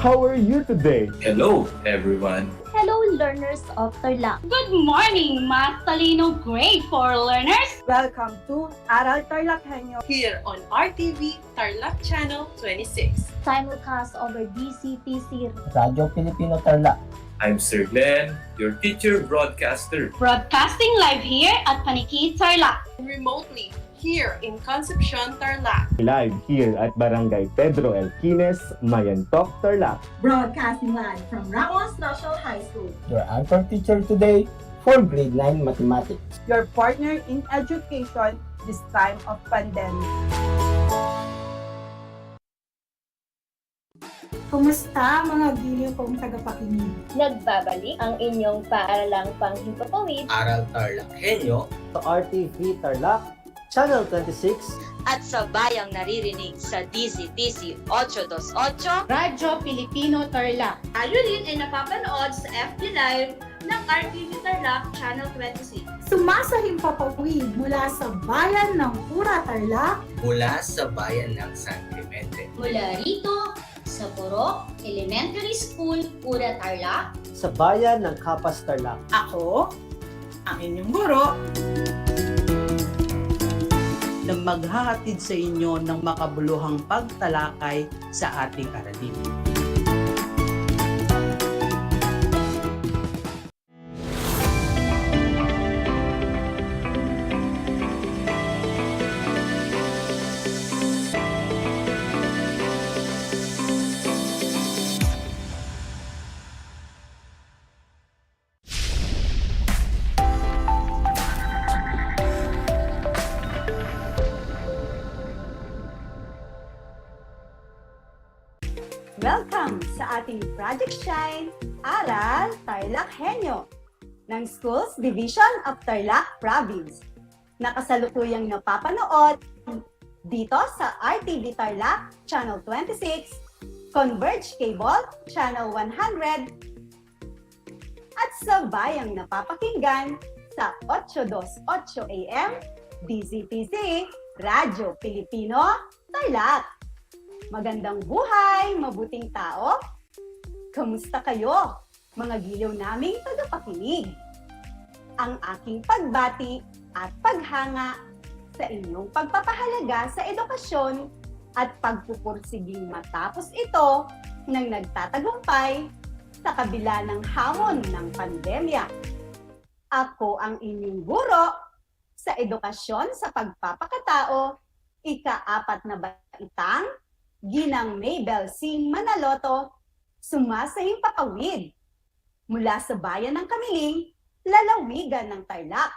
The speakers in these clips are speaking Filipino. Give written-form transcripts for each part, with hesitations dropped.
How are you today? Hello, everyone. Hello, learners of Tarlac. Good morning, Math Talino Grade 4 learners! Welcome to Aral TarlakHenyo here on RTV Tarlac Channel 26. Simulcast over DCTC. Radyo Pilipino Tarlac. I'm Sir Glenn, your teacher broadcaster. Broadcasting live here at Paniki Tarlac. Remotely here in Concepcion, Tarlac. Live here at Barangay Pedro Elquines, Mayantok, Tarlac. Broadcasting live from Ramos National High School. Your anchor teacher today for grade 9 mathematics. your partner in education this time of pandemic. Kumusta mga giliw kong tagapakinig? Nagbabalik ang inyong paaralang panghimpapawid Aral TarlakHenyo. Sa RTV Tarlac, Channel 26. At sa bayang naririnig sa DCTC 828. Radyo Pilipino Tarlac. Tayo rin ay napapanood sa FB Live ng RTV Tarlac Channel 26. Sumasahimpapawid mula sa bayan ng Pura Tarlac. Mula sa bayan ng San Clemente. Mula rito sa Purok Elementary School, Pura Tarlac. Sa bayan ng Kapas, Tarlac. Ako, ang inyong guro, na maghahatid sa inyo ng makabuluhang pagtalakay sa ating aralin. welcome sa ating Project Shine, Aral TarlakHenyo ng Schools Division of Tarlac Province. Nakasalukuyang napapanood dito sa RTV Tarlac Channel 26, Converge Cable Channel 100, at sa bayang napapakinggan sa 828 AM DZTZ Radyo Pilipino Tarlac. Magandang buhay, mabuting tao. Kamusta kayo, mga giliw naming tagapakinig? Ang aking pagbati at paghanga sa inyong pagpapahalaga sa edukasyon at pagpupursiging matapos ito ng nagtatagumpay sa kabila ng hamon ng pandemya. Ako ang inyong guro sa edukasyon sa pagpapakatao, ika-4 na baitang, Ginang Mabel C. Manaloto, sumasahimpapawid mula sa bayan ng Kamiling, lalawigan ng Tarlac.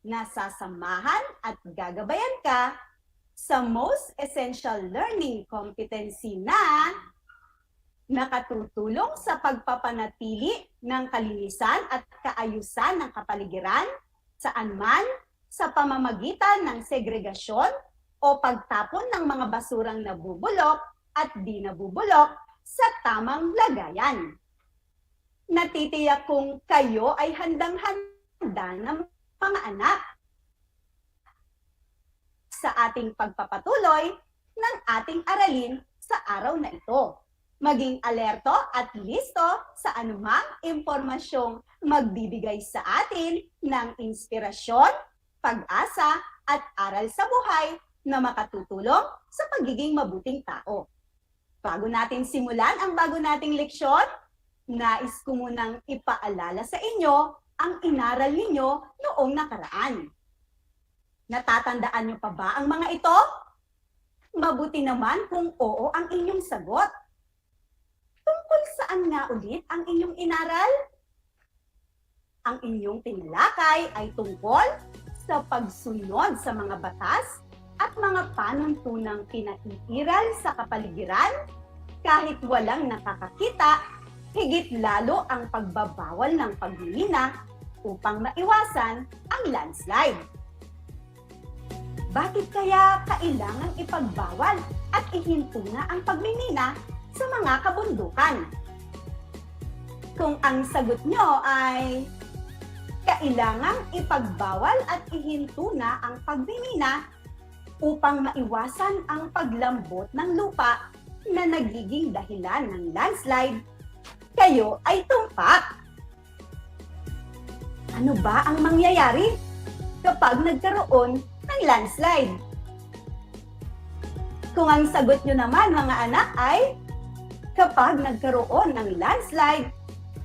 Nasasamahan at gagabayan ka sa Most Essential Learning Competency na nakatutulong sa pagpapanatili ng kalinisan at kaayusan ng kapaligiran saan man sa pamamagitan ng segregasyon o pagtapon ng mga basurang nabubulok at di nabubulok sa tamang lagayan. Natitiyak kong kayo ay handang-handa ng mga anak sa ating pagpapatuloy ng ating aralin sa araw na ito. Maging alerto at listo sa anumang impormasyong magbibigay sa atin ng inspirasyon, pag-asa at aral sa buhay na makatutulong sa pagiging mabuting tao. Bago natin simulan ang bago nating leksyon, nais ko munang ipaalala sa inyo ang inaral ninyo noong nakaraan. Natatandaan niyo pa ba ang mga ito? Mabuti naman kung oo ang inyong sagot. Tungkol saan nga ulit ang inyong inaral? Ang inyong tinalakay ay tungkol sa pagsunod sa mga batas at mga panuntunang pinaiiral sa kapaligiran kahit walang nakakakita, higit lalo ang pagbabawal ng pagmimina upang maiwasan ang landslide. Bakit kaya kailangang ipagbawal at ihinto na ang pagmimina sa mga kabundukan? Kung ang sagot nyo ay kailangang ipagbawal at ihinto na ang pagmimina upang maiwasan ang paglambot ng lupa na nagiging dahilan ng landslide, kayo ay tumpak. Ano ba ang mangyayari kapag nagkaroon ng landslide? Kung ang sagot nyo naman mga anak ay, kapag nagkaroon ng landslide,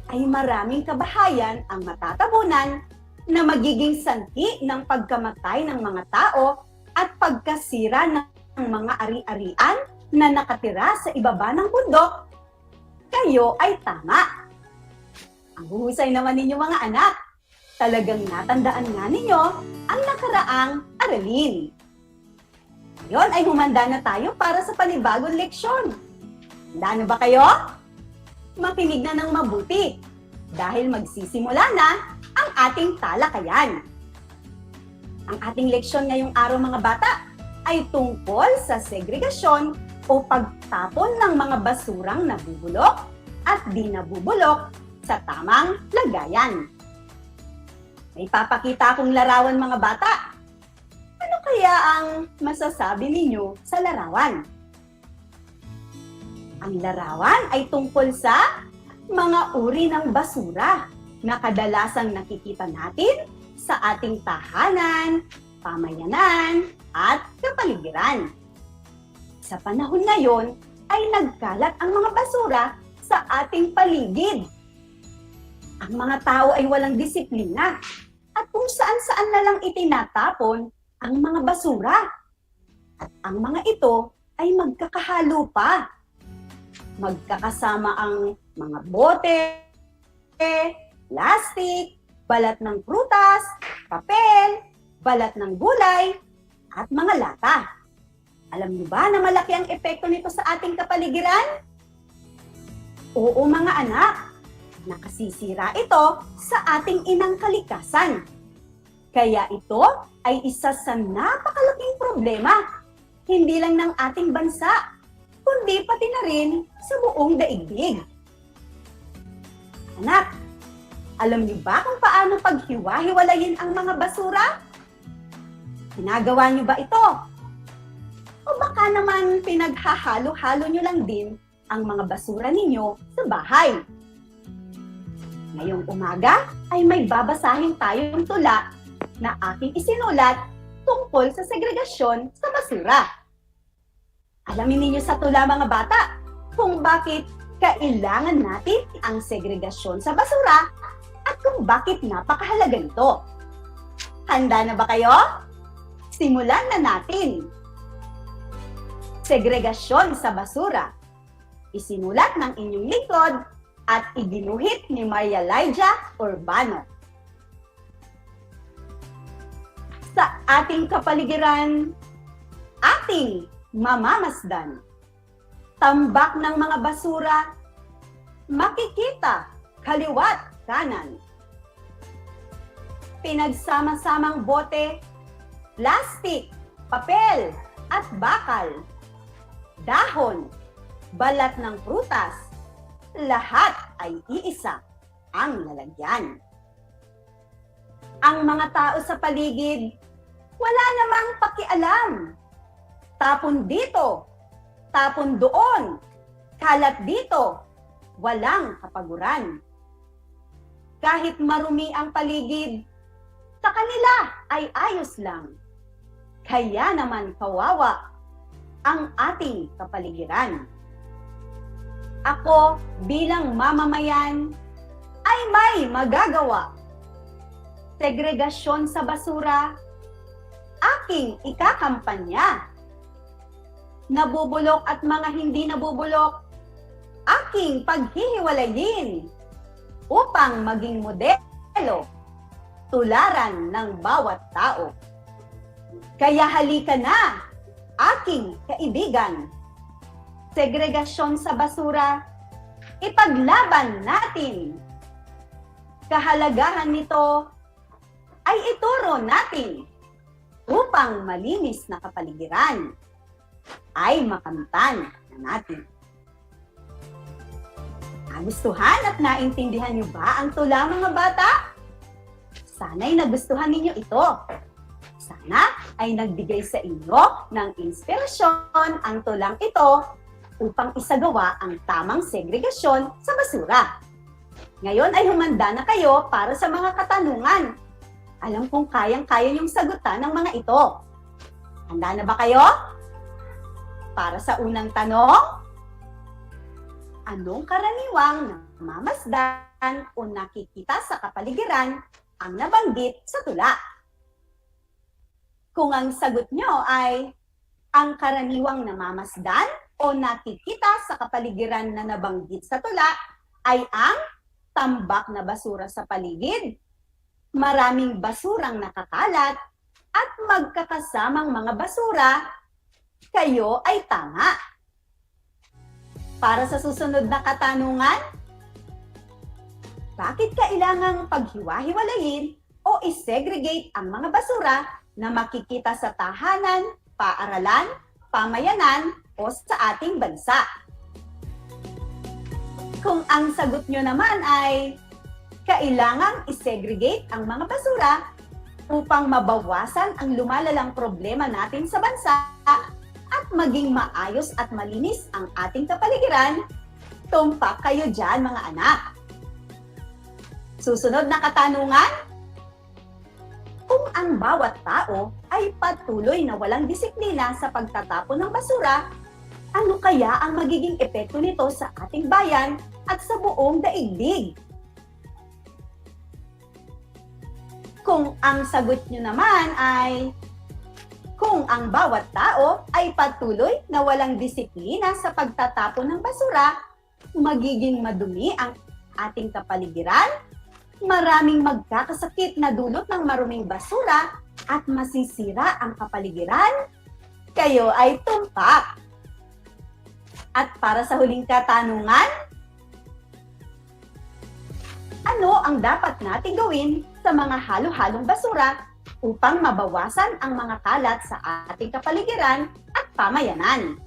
ay maraming kabahayan ang matatabunan na magiging sanhi ng pagkamatay ng mga tao at pagkasira ng mga ari-arian na nakatira sa ibaba ng bundok, kayo ay tama. Ang huhusay naman ninyo mga anak, talagang natandaan nga ninyo ang nakaraang aralin. Ngayon ay humanda na tayo para sa panibagong leksyon. Handa na ba kayo? Makinig na ng mabuti dahil magsisimula na ang ating talakayan. Ang ating leksyon ngayong araw mga bata ay tungkol sa segregasyon o pagtapon ng mga basurang nabubulok at di nabubulok sa tamang lagayan. May papakita akong larawan mga bata. Ano kaya ang masasabi ninyo sa larawan? Ang larawan ay tungkol sa mga uri ng basura na kadalasang nakikita natin sa ating tahanan, pamayanan, at kapaligiran. Sa panahon ngayon ay nagkalat ang mga basura sa ating paligid. Ang mga tao ay walang disiplina at kung saan-saan na lang itinatapon ang mga basura. At ang mga ito ay magkakahalo pa. Magkakasama ang mga bote, plastic, balat ng prutas, papel, balat ng gulay, at mga lata. Alam niyo ba na malaki ang epekto nito sa ating kapaligiran? Oo mga anak, nakasisira ito sa ating inang kalikasan. Kaya ito ay isa sa napakalaking problema, hindi lang ng ating bansa, kundi pati na rin sa buong daigdig. Anak, alam niyo ba kung paano paghiwa-hiwalayin ang mga basura? Ginagawa niyo ba ito? O baka naman pinaghahalo-halo niyo lang din ang mga basura ninyo sa bahay? Ngayong umaga ay may babasahin tayong tula na aking isinulat tungkol sa segregasyon sa basura. Alamin ninyo sa tula mga bata kung bakit kailangan natin ang segregasyon sa basura at kung bakit napakahalaga nito. Handa na ba kayo? Simulan na natin! Segregasyon sa basura. Isinulat ng inyong lingkod at iginuhit ni Maria Lydia Urbano. Sa ating kapaligiran, ating mamamasdan. Tambak ng mga basura, makikita kaliwat kanan. Pinagsama-samang bote, plastik, papel, at bakal. Dahon, balat ng prutas, lahat ay iisa ang lalagyan. Ang mga tao sa paligid, wala namang pakialam. Tapon dito, tapon doon, kalat dito, walang kapaguran. Kahit marumi ang paligid, sa kanila ay ayos lang. Kaya naman kawawa ang ating kapaligiran. Ako bilang mamamayan ay may magagawa. Segregasyon sa basura, aking ikakampanya. Nabubulok at mga hindi nabubulok, aking paghihiwalayin upang maging modelo, tularan ng bawat tao. Kaya halika na, aking kaibigan. Segregasyon sa basura, ipaglaban natin. Kahalagahan nito ay ituro natin upang malinis na kapaligiran ay makamtan na natin. Nagustuhan at naintindihan niyo ba ang tula mga bata? Sana'y nagustuhan ninyo ito. Sana ay nagbigay sa inyo ng inspirasyon ang tulang ito upang isagawa ang tamang segregasyon sa basura. Ngayon ay humanda na kayo para sa mga katanungan. Alam kong kayang-kaya niyong sagutan ng mga ito. Handa na ba kayo? Para sa unang tanong, anong karaniwang namamasdan o nakikita sa kapaligiran ang nabanggit sa tula? Kung ang sagot nyo ay ang karaniwang namamasdan o nakikita sa kapaligiran na nabanggit sa tula ay ang tambak na basura sa paligid, maraming basurang nakakalat, at magkakasamang mga basura, kayo ay tama. Para sa susunod na katanungan, bakit kailangang paghiwa-hiwalayin o isegregate ang mga basura na makikita sa tahanan, paaralan, pamayanan, o sa ating bansa? Kung ang sagot nyo naman ay kailangang isegregate ang mga basura upang mabawasan ang lumalalang problema natin sa bansa at maging maayos at malinis ang ating kapaligiran, tumpak kayo dyan mga anak. Susunod na katanungan, kung ang bawat tao ay patuloy na walang disiplina sa pagtatapon ng basura, ano kaya ang magiging epekto nito sa ating bayan at sa buong daigdig? Kung ang sagot nyo naman ay kung ang bawat tao ay patuloy na walang disiplina sa pagtatapon ng basura, magiging madumi ang ating kapaligiran, maraming magkakasakit na dulot ng maruming basura at masisira ang kapaligiran, kayo ay tumpak. At para sa huling katanungan, ano ang dapat natin gawin sa mga halo-halong basura upang mabawasan ang mga kalat sa ating kapaligiran at pamayanan?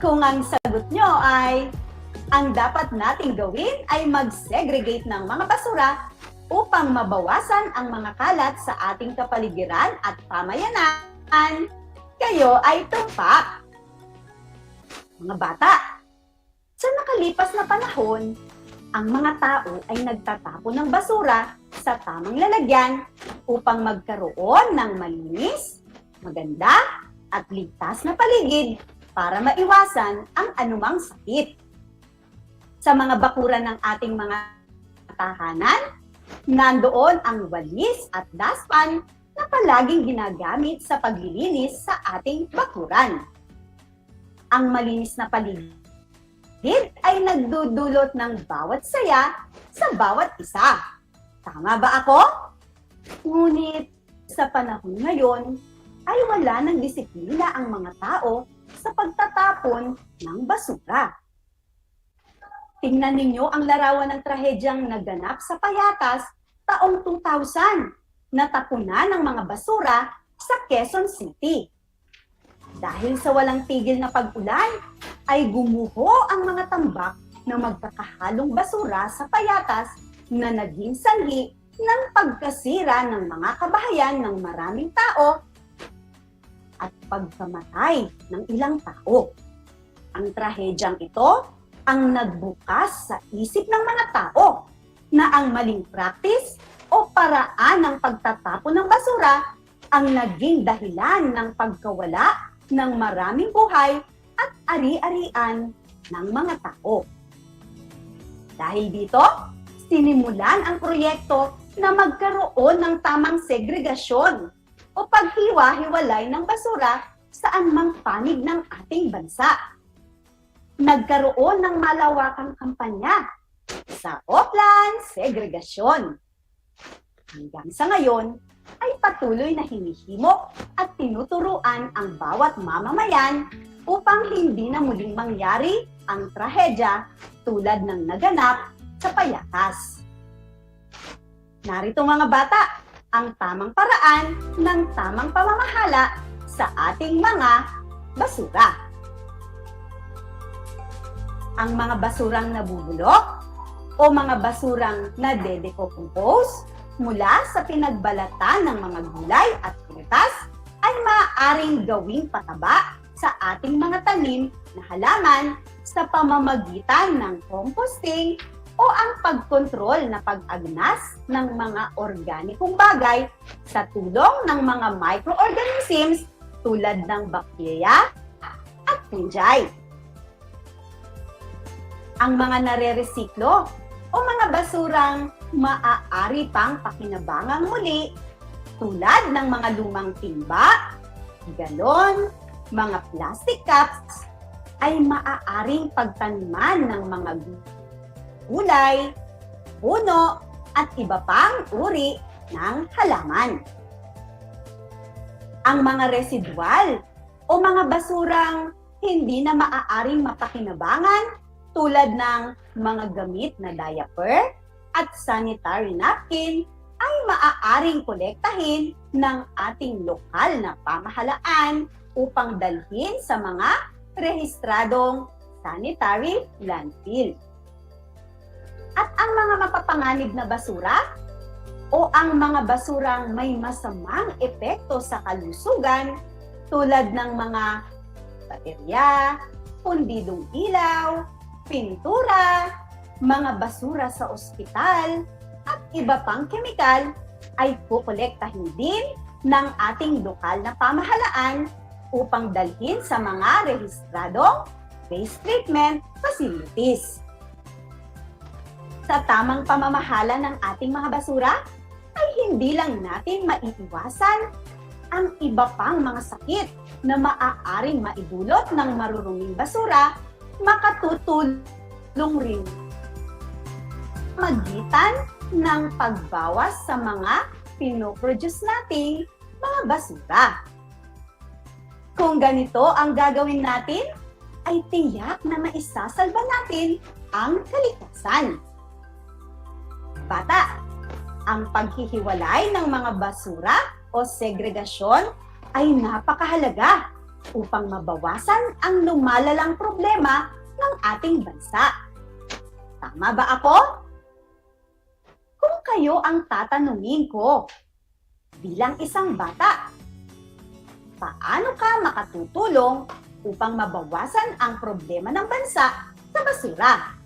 Kung ang sagot nyo ay ang dapat nating gawin ay mag-segregate ng mga basura upang mabawasan ang mga kalat sa ating kapaligiran at pamayanan, kayo ay tumpak. Mga bata, sa nakalipas na panahon, ang mga tao ay nagtatapon ng basura sa tamang lalagyan upang magkaroon ng malinis, maganda, at ligtas na paligid para maiwasan ang anumang sakit. Sa mga bakuran ng ating mga tahanan, nandoon ang walis at dustpan na palaging ginagamit sa paglilinis sa ating bakuran. Ang malinis na paligid ay nagdudulot ng bawat saya sa bawat isa. Tama ba ako? Ngunit sa panahon ngayon ay wala ng disiplina ang mga tao sa pagtatapon ng basura. Tingnan ninyo ang larawan ng trahedyang naganap sa Payatas taong 2000, natapunan ng mga basura sa Quezon City. Dahil sa walang tigil na pag-ulan, ay gumuho ang mga tambak na magkakahalong basura sa Payatas na naging sanhi ng pagkasira ng mga kabahayan ng maraming tao at pagkamatay ng ilang tao. Ang trahedyang ito ang nagbukas sa isip ng mga tao na ang maling practice o paraan ng pagtatapon ng basura ang naging dahilan ng pagkawala ng maraming buhay at ari-arian ng mga tao. Dahil dito, sinimulan ang proyekto na magkaroon ng tamang segregasyon o paghiwa-hiwalay ng basura saan mang panig ng ating bansa. Nagkaroon ng malawakang kampanya sa Oplan Segregasyon. Hanggang sa ngayon, ay patuloy na hinihimok at tinuturuan ang bawat mamamayan upang hindi na muling mangyari ang trahedya tulad ng naganap sa Payatas. Narito mga bata, ang tamang paraan ng tamang pamamahala sa ating mga basura. Ang mga basurang nabubulok o mga basurang nade-decompose mula sa pinagbalatan ng mga gulay at prutas ay maaaring gawing pataba sa ating mga tanim na halaman sa pamamagitan ng composting o ang pagkontrol na pag-agnas ng mga organikong bagay sa tulong ng mga microorganisms tulad ng bakterya at fungi. Ang mga nare-resiklo o mga basurang maaari pang pakinabangang muli tulad ng mga lumang timba, galon, mga plastic cups ay maaaring pagtaniman ng mga gulay, puno at iba pang uri ng halaman. Ang mga residual o mga basurang hindi na maaaring mapakinabangan tulad ng mga gamit na diaper at sanitary napkin ay maaaring kolektahin ng ating lokal na pamahalaan upang dalhin sa mga rehistradong sanitary landfill. At ang mga mapapanganib na basura o ang mga basurang may masamang epekto sa kalusugan tulad ng mga baterya, pundidong ilaw, pintura, mga basura sa ospital, at iba pang kemikal ay kukolektahin din ng ating lokal na pamahalaan upang dalhin sa mga rehistradong waste treatment facilities. Sa tamang pamamahala ng ating mga basura, ay hindi lang natin maiiwasan ang iba pang mga sakit na maaaring maidulot ng maruruming basura, makatutulong rin magitan ng pagbawas sa mga pinoproduce nating mga basura. Kung ganito ang gagawin natin, ay tiyak na maisasalba natin ang kaligtasan. Bata, ang paghihiwalay ng mga basura o segregasyon ay napakahalaga upang mabawasan ang lumalalang problema ng ating bansa. Tama ba ako? Kung kayo ang tatanungin ko, bilang isang bata, paano ka makatutulong upang mabawasan ang problema ng bansa sa basura?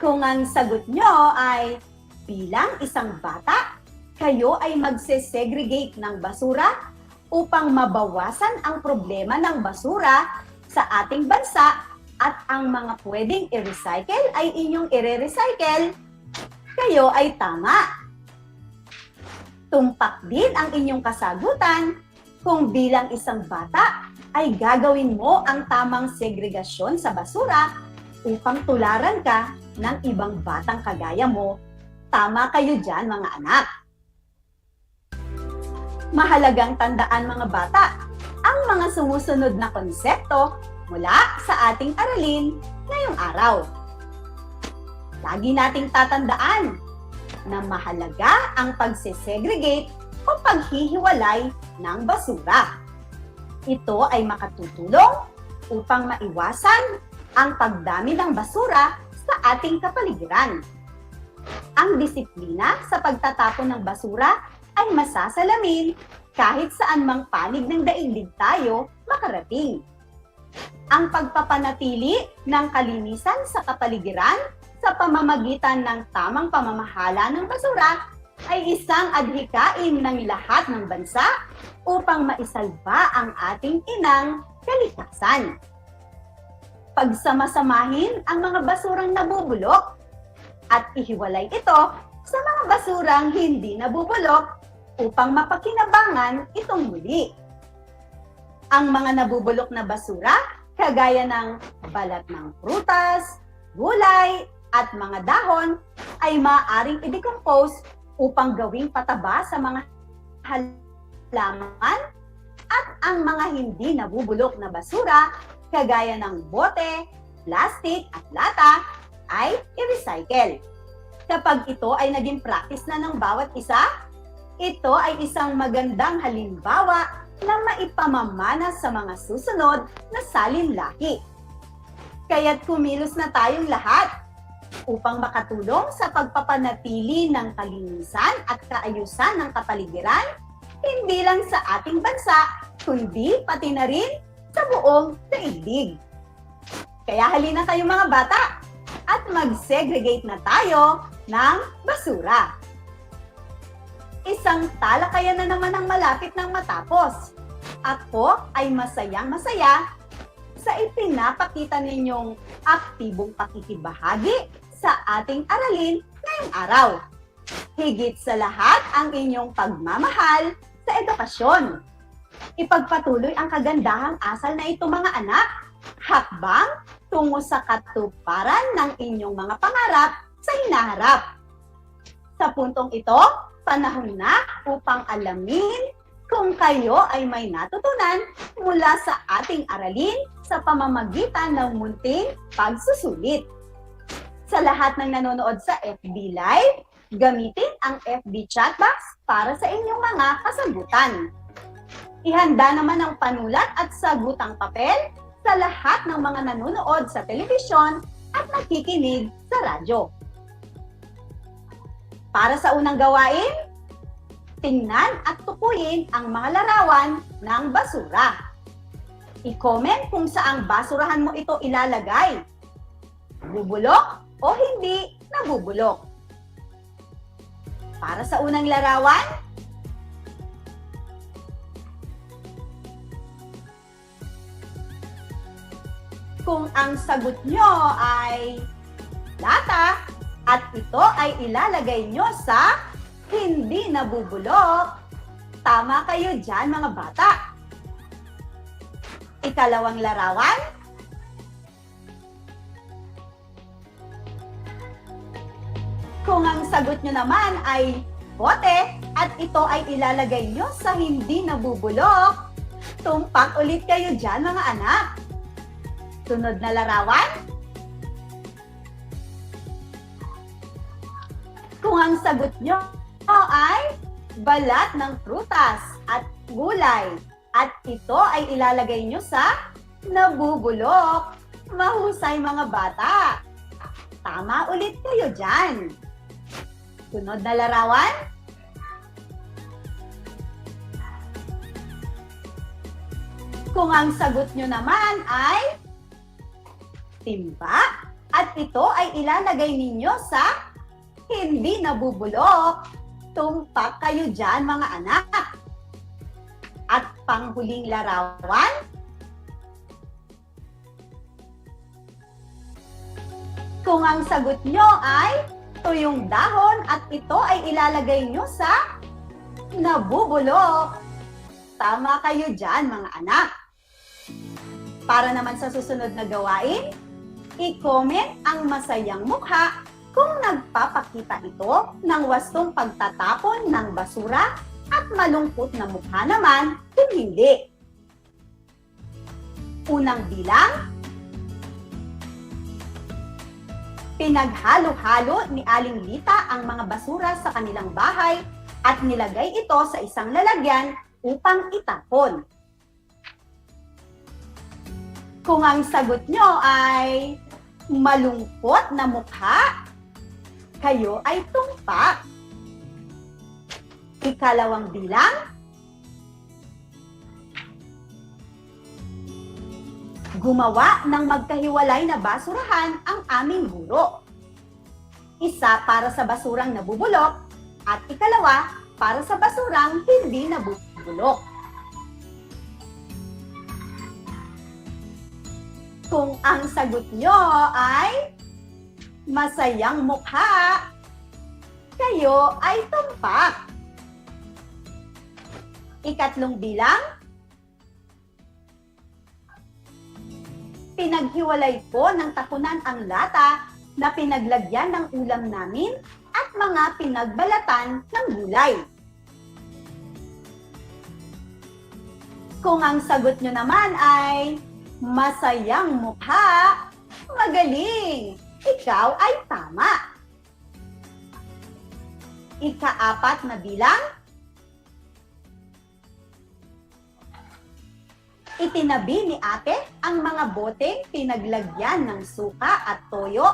Kung ang sagot nyo ay bilang isang bata, kayo ay magse-segregate ng basura upang mabawasan ang problema ng basura sa ating bansa at ang mga pwedeng i-recycle ay inyong i-recycle, kayo ay tama. Tumpak din ang inyong kasagutan kung bilang isang bata ay gagawin mo ang tamang segregasyon sa basura upang tularan ka ng ibang batang kagaya mo. Tama kayo dyan, mga anak. Mahalagang tandaan, mga bata, ang mga sumusunod na konsepto mula sa ating aralin ngayong araw. Lagi nating tatandaan na mahalaga ang pagsesegregate o paghihiwalay ng basura. Ito ay makatutulong upang maiwasan ang pagdami ng basura sa ating kapaligiran. Ang disiplina sa pagtatapon ng basura ay masasalamin kahit saan mang panig ng daigdig tayo makarating. Ang pagpapanatili ng kalinisan sa kapaligiran sa pamamagitan ng tamang pamamahala ng basura ay isang adhikain ng lahat ng bansa upang maisalba ang ating inang kaligtasan. Pagsamasamahin ang mga basurang nabubulok at ihiwalay ito sa mga basurang hindi nabubulok upang mapakinabangan itong muli. Ang mga nabubulok na basura, kagaya ng balat ng prutas, gulay, at mga dahon, ay maaaring i-decompose upang gawing pataba sa mga halaman, at ang mga hindi nabubulok na basura, kagaya ng bote, plastic at lata, ay i-recycle. Kapag ito ay naging practice na ng bawat isa, ito ay isang magandang halimbawa na maipamamana sa mga susunod na salinlaki. Kaya't kumilos na tayong lahat upang makatulong sa pagpapanatili ng kalinisan at kaayusan ng kapaligiran, hindi lang sa ating bansa, kundi pati na rin sa buong daigdig. Kaya halina kayo mga bata at mag-segregate na tayo ng basura. Isang talakayan na naman ang malapit ng matapos. Ako ay masayang-masaya sa ipinapakita ninyong aktibong pakikibahagi sa ating aralin ngayong araw. Higit sa lahat ang inyong pagmamahal sa edukasyon. Ipagpatuloy ang kagandahang asal na ito mga anak, hakbang tungo sa katuparan ng inyong mga pangarap sa hinaharap. Sa puntong ito, panahon na upang alamin kung kayo ay may natutunan mula sa ating aralin sa pamamagitan ng munting pagsusulit. Sa lahat ng nanonood sa FB Live, gamitin ang FB chat box para sa inyong mga kasagutan. Ihanda naman ang panulat at sagutang papel sa lahat ng mga nanonood sa telebisyon at nakikinig sa radyo. Para sa unang gawain, tingnan at tukuyin ang mga larawan ng basura. I-comment kung saang basurahan mo ito ilalagay. Bubulok o hindi nabubulok. Para sa unang larawan, kung ang sagot nyo ay lata at ito ay ilalagay nyo sa hindi nabubulok, tama kayo dyan mga bata. Ikalawang larawan, kung ang sagot nyo naman ay bote at ito ay ilalagay nyo sa hindi nabubulok, tumpak ulit kayo dyan mga anak. Sunod na larawan, kung ang sagot nyo ay balat ng prutas at gulay at ito ay ilalagay nyo sa nabubulok, mahusay mga bata. Tama ulit kayo dyan. Sunod na larawan, kung ang sagot nyo naman ay timba at ito ay ilalagay ninyo sa hindi nabubulok, tumpak kayo dyan mga anak. At panghuling larawan, kung ang sagot nyo ay tuyong dahon at ito ay ilalagay nyo sa nabubulok, tama kayo dyan mga anak. Para naman sa susunod na gawain, i-comment ang masayang mukha kung nagpapakita ito ng wastong pagtatapon ng basura at malungkot na mukha naman kung hindi. Unang bilang, pinaghalo-halo ni Aling Lita ang mga basura sa kanilang bahay at nilagay ito sa isang lalagyan upang itapon. Kung ang sagot nyo ay malungkot na mukha, kayo ay tumpak. Ikalawang bilang, gumawa ng magkahiwalay na basurahan ang aming guro. Isa para sa basurang nabubulok at ikalawa para sa basurang hindi nabubulok. Kung ang sagot nyo ay masayang mukha, kayo ay tumpak. Ikatlong bilang, pinaghiwalay po ng takunan ang lata na pinaglagyan ng ulam namin at mga pinagbalatan ng gulay. Kung ang sagot nyo naman ay masayang mukha, magaling! Ikaw ay tama. Ika-apat na bilang, itinabi ni ate ang mga boteng pinaglagyan ng suka at toyo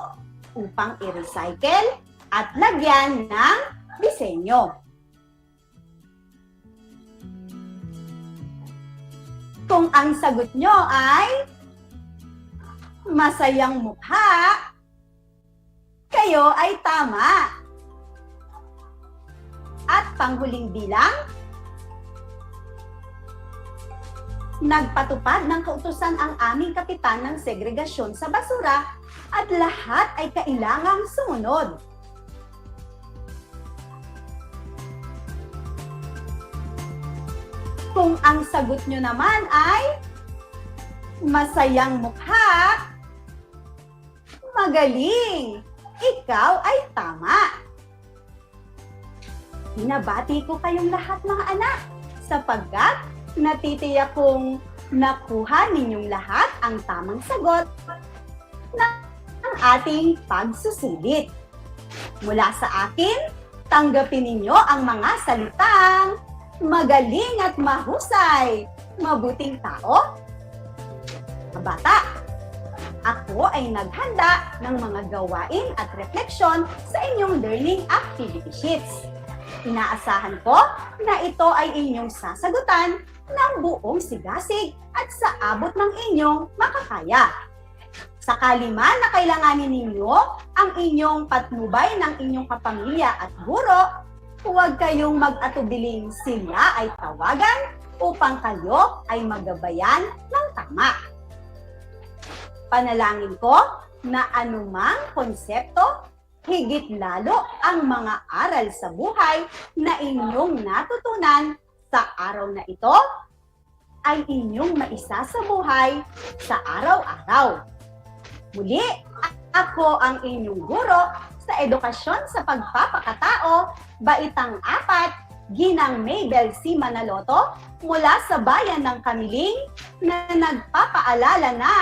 upang i-recycle at lagyan ng disenyo. Kung ang sagot nyo ay masayang mukha, kayo ay tama. At panghuling bilang, nagpatupad ng kautusan ang aming kapitan ng segregasyon sa basura at lahat ay kailangang sumunod. Kung ang sagot nyo naman ay masayang mukha, magaling! Ikaw ay tama! Binabati ko kayong lahat mga anak sapagkat natitiyak kong nakuha ninyong lahat ang tamang sagot ng ating pagsusulit. Mula sa akin, tanggapin ninyo ang mga salitang magaling at mahusay, mabuting tao. Bata, ako ay naghanda ng mga gawain at refleksyon sa inyong learning activity sheets. Inaasahan ko na ito ay inyong sasagutan ng buong sigasig at sa abot ng inyong makakaya. Sakali man na kailanganin ninyo ang inyong patnubay ng inyong kapamilya at guro, huwag kayong mag-atubiling sila ay tawagan upang kayo ay magabayan ng tama. Panalangin ko na anumang konsepto, higit lalo ang mga aral sa buhay na inyong natutunan sa araw na ito, ay inyong maisa sa buhay sa araw-araw. Muli, ako ang inyong guro sa edukasyon sa pagpapakatao, Baitang 4, Ginang Mabel C. Manaloto, mula sa bayan ng Kamiling, na nagpapaalala na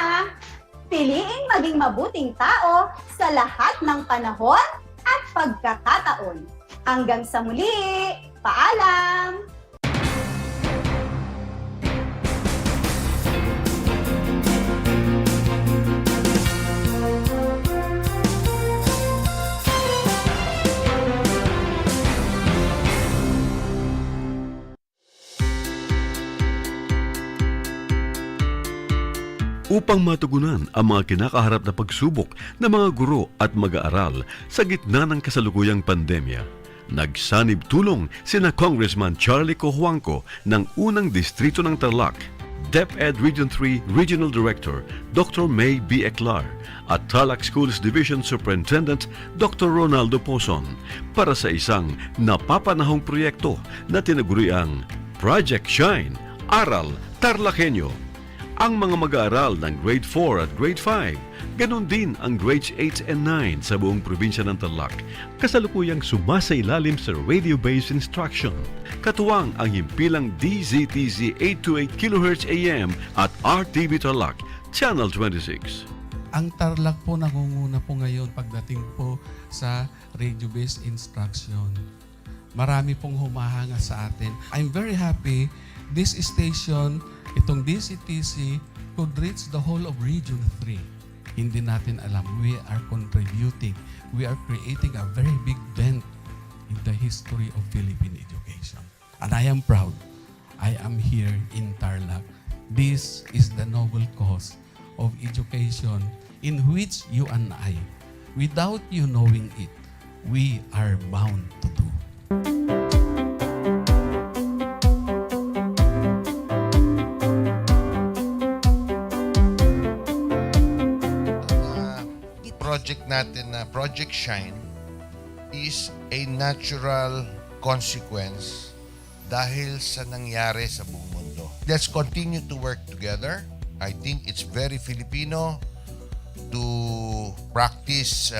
piliing maging mabuting tao sa lahat ng panahon at pagkakataon. Hanggang sa muli, paalam! Upang matugunan ang mga kinakaharap na pagsubok ng mga guro at mag-aaral sa gitna ng kasalukuyang pandemya, nagsanib tulong sina Congressman Charlie Cojuangco ng unang distrito ng Tarlac, DEPED Region 3 Regional Director Dr. May B. Eclar at Tarlac Schools Division Superintendent Dr. Ronaldo Pozon para sa isang napapanahong proyekto na tinaguriang Project Shine, Aral TarlakHenyo. Ang mga mag-aaral ng Grade 4 at Grade 5, ganon din ang Grades 8 and 9 sa buong probinsya ng Tarlac, kasalukuyang sumasailalim sa radio-based instruction. Katuwang ang himpilang DZTZ 828 kHz AM at RTV Tarlac, Channel 26. Ang Tarlac po nangunguna po ngayon pagdating po sa radio-based instruction. Marami pong humahanga sa atin. I'm very happy this station, itong DCTC, could reach the whole of Region 3. Hindi natin alam, we are contributing. We are creating a very big dent in the history of Philippine education. And I am proud. I am here in Tarlac. This is the noble cause of education in which you and I, without you knowing it, we are bound to do. Project natin na Project Shine is a natural consequence dahil sa nangyari sa buong mundo. Let's continue to work together. I think it's very Filipino to practice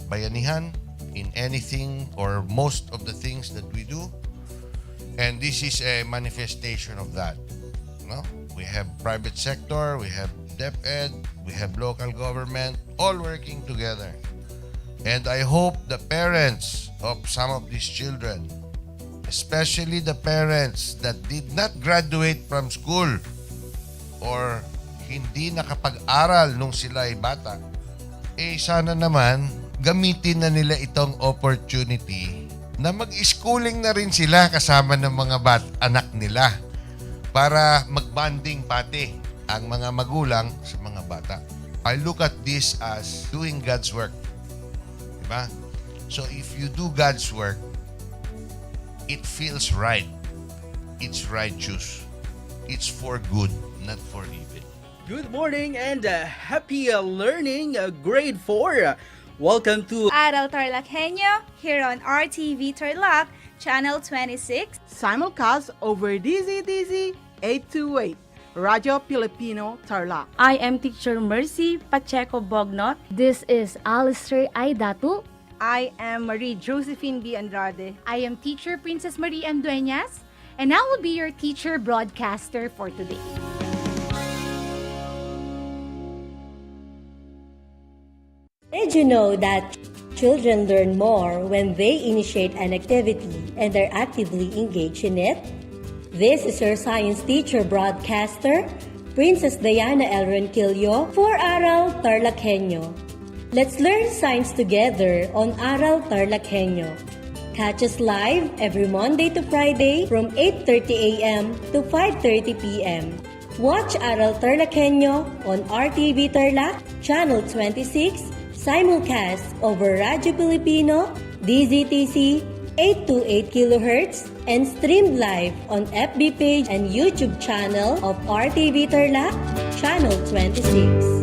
bayanihan in anything or most of the things that we do. And this is a manifestation of that. No? We have private sector, we have DEPED, we have local government, all working together. And I hope the parents of some of these children, especially the parents that did not graduate from school or hindi nakapag-aral nung sila ay bata, sana naman gamitin na nila itong opportunity na mag-schooling na rin sila kasama ng mga anak nila. para magbanding pati ang mga magulang sa mga bata. I look at this as doing God's work. Diba? So if you do God's work, it feels right. It's righteous. It's for good, not for evil. Good morning and happy learning, grade 4. Welcome to Aral TarlakHenyo here on RTV Tarlac, Channel 26. Simulcast over DZDZ 828, Radio Filipino Tarlac. I am Teacher Mercy Pacheco Bognot. This is Alistair Aidatu. I am Marie Josephine B. Andrade. I am Teacher Princess Marie M. Dueñas, and I will be your teacher broadcaster for today. Did you know that children learn more when they initiate an activity and are actively engaged in it? This is your science teacher broadcaster, Princess Diana L. Ronquillo for Aral TarlakHenyo. Let's learn science together on Aral TarlakHenyo. Catch us live every Monday to Friday from 8:30 a.m. to 5:30 p.m. Watch Aral TarlakHenyo on RTV Tarlac, Channel 26, simulcast over Radio Filipino, DZTC 828 kHz, and streamed live on FB page and YouTube channel of RTV Tarlac, Channel 26.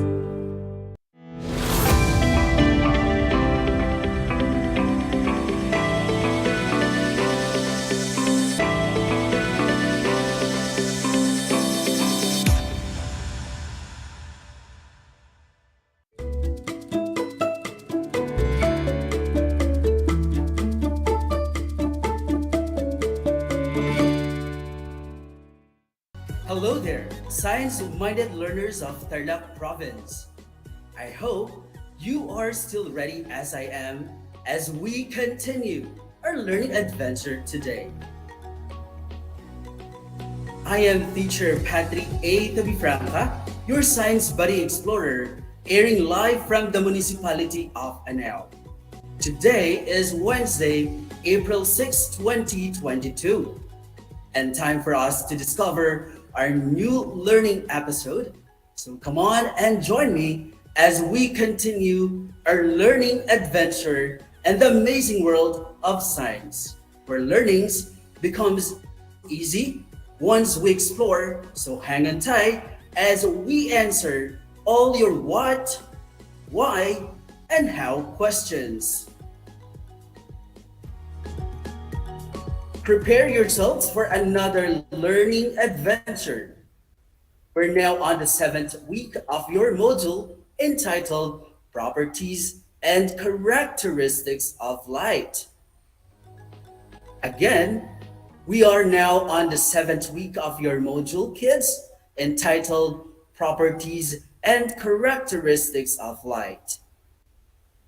Hello there, science-minded learners of Tarlac Province. I hope you are still ready as I am as we continue our learning adventure today. I am teacher Patrick A. Tabifranca, your science buddy explorer, airing live from the municipality of Anao. Today is Wednesday, April 6, 2022, and time for us to discover our new learning episode. So come on and join me as we continue our learning adventure and the amazing world of science, where learnings becomes easy once we explore. So hang on tight as we answer all your what, why, and how questions. Prepare yourselves for another learning adventure. We're now on the 7th week of your module entitled Properties and Characteristics of Light. Again, we are now on the 7th week of your module, kids, entitled Properties and Characteristics of Light.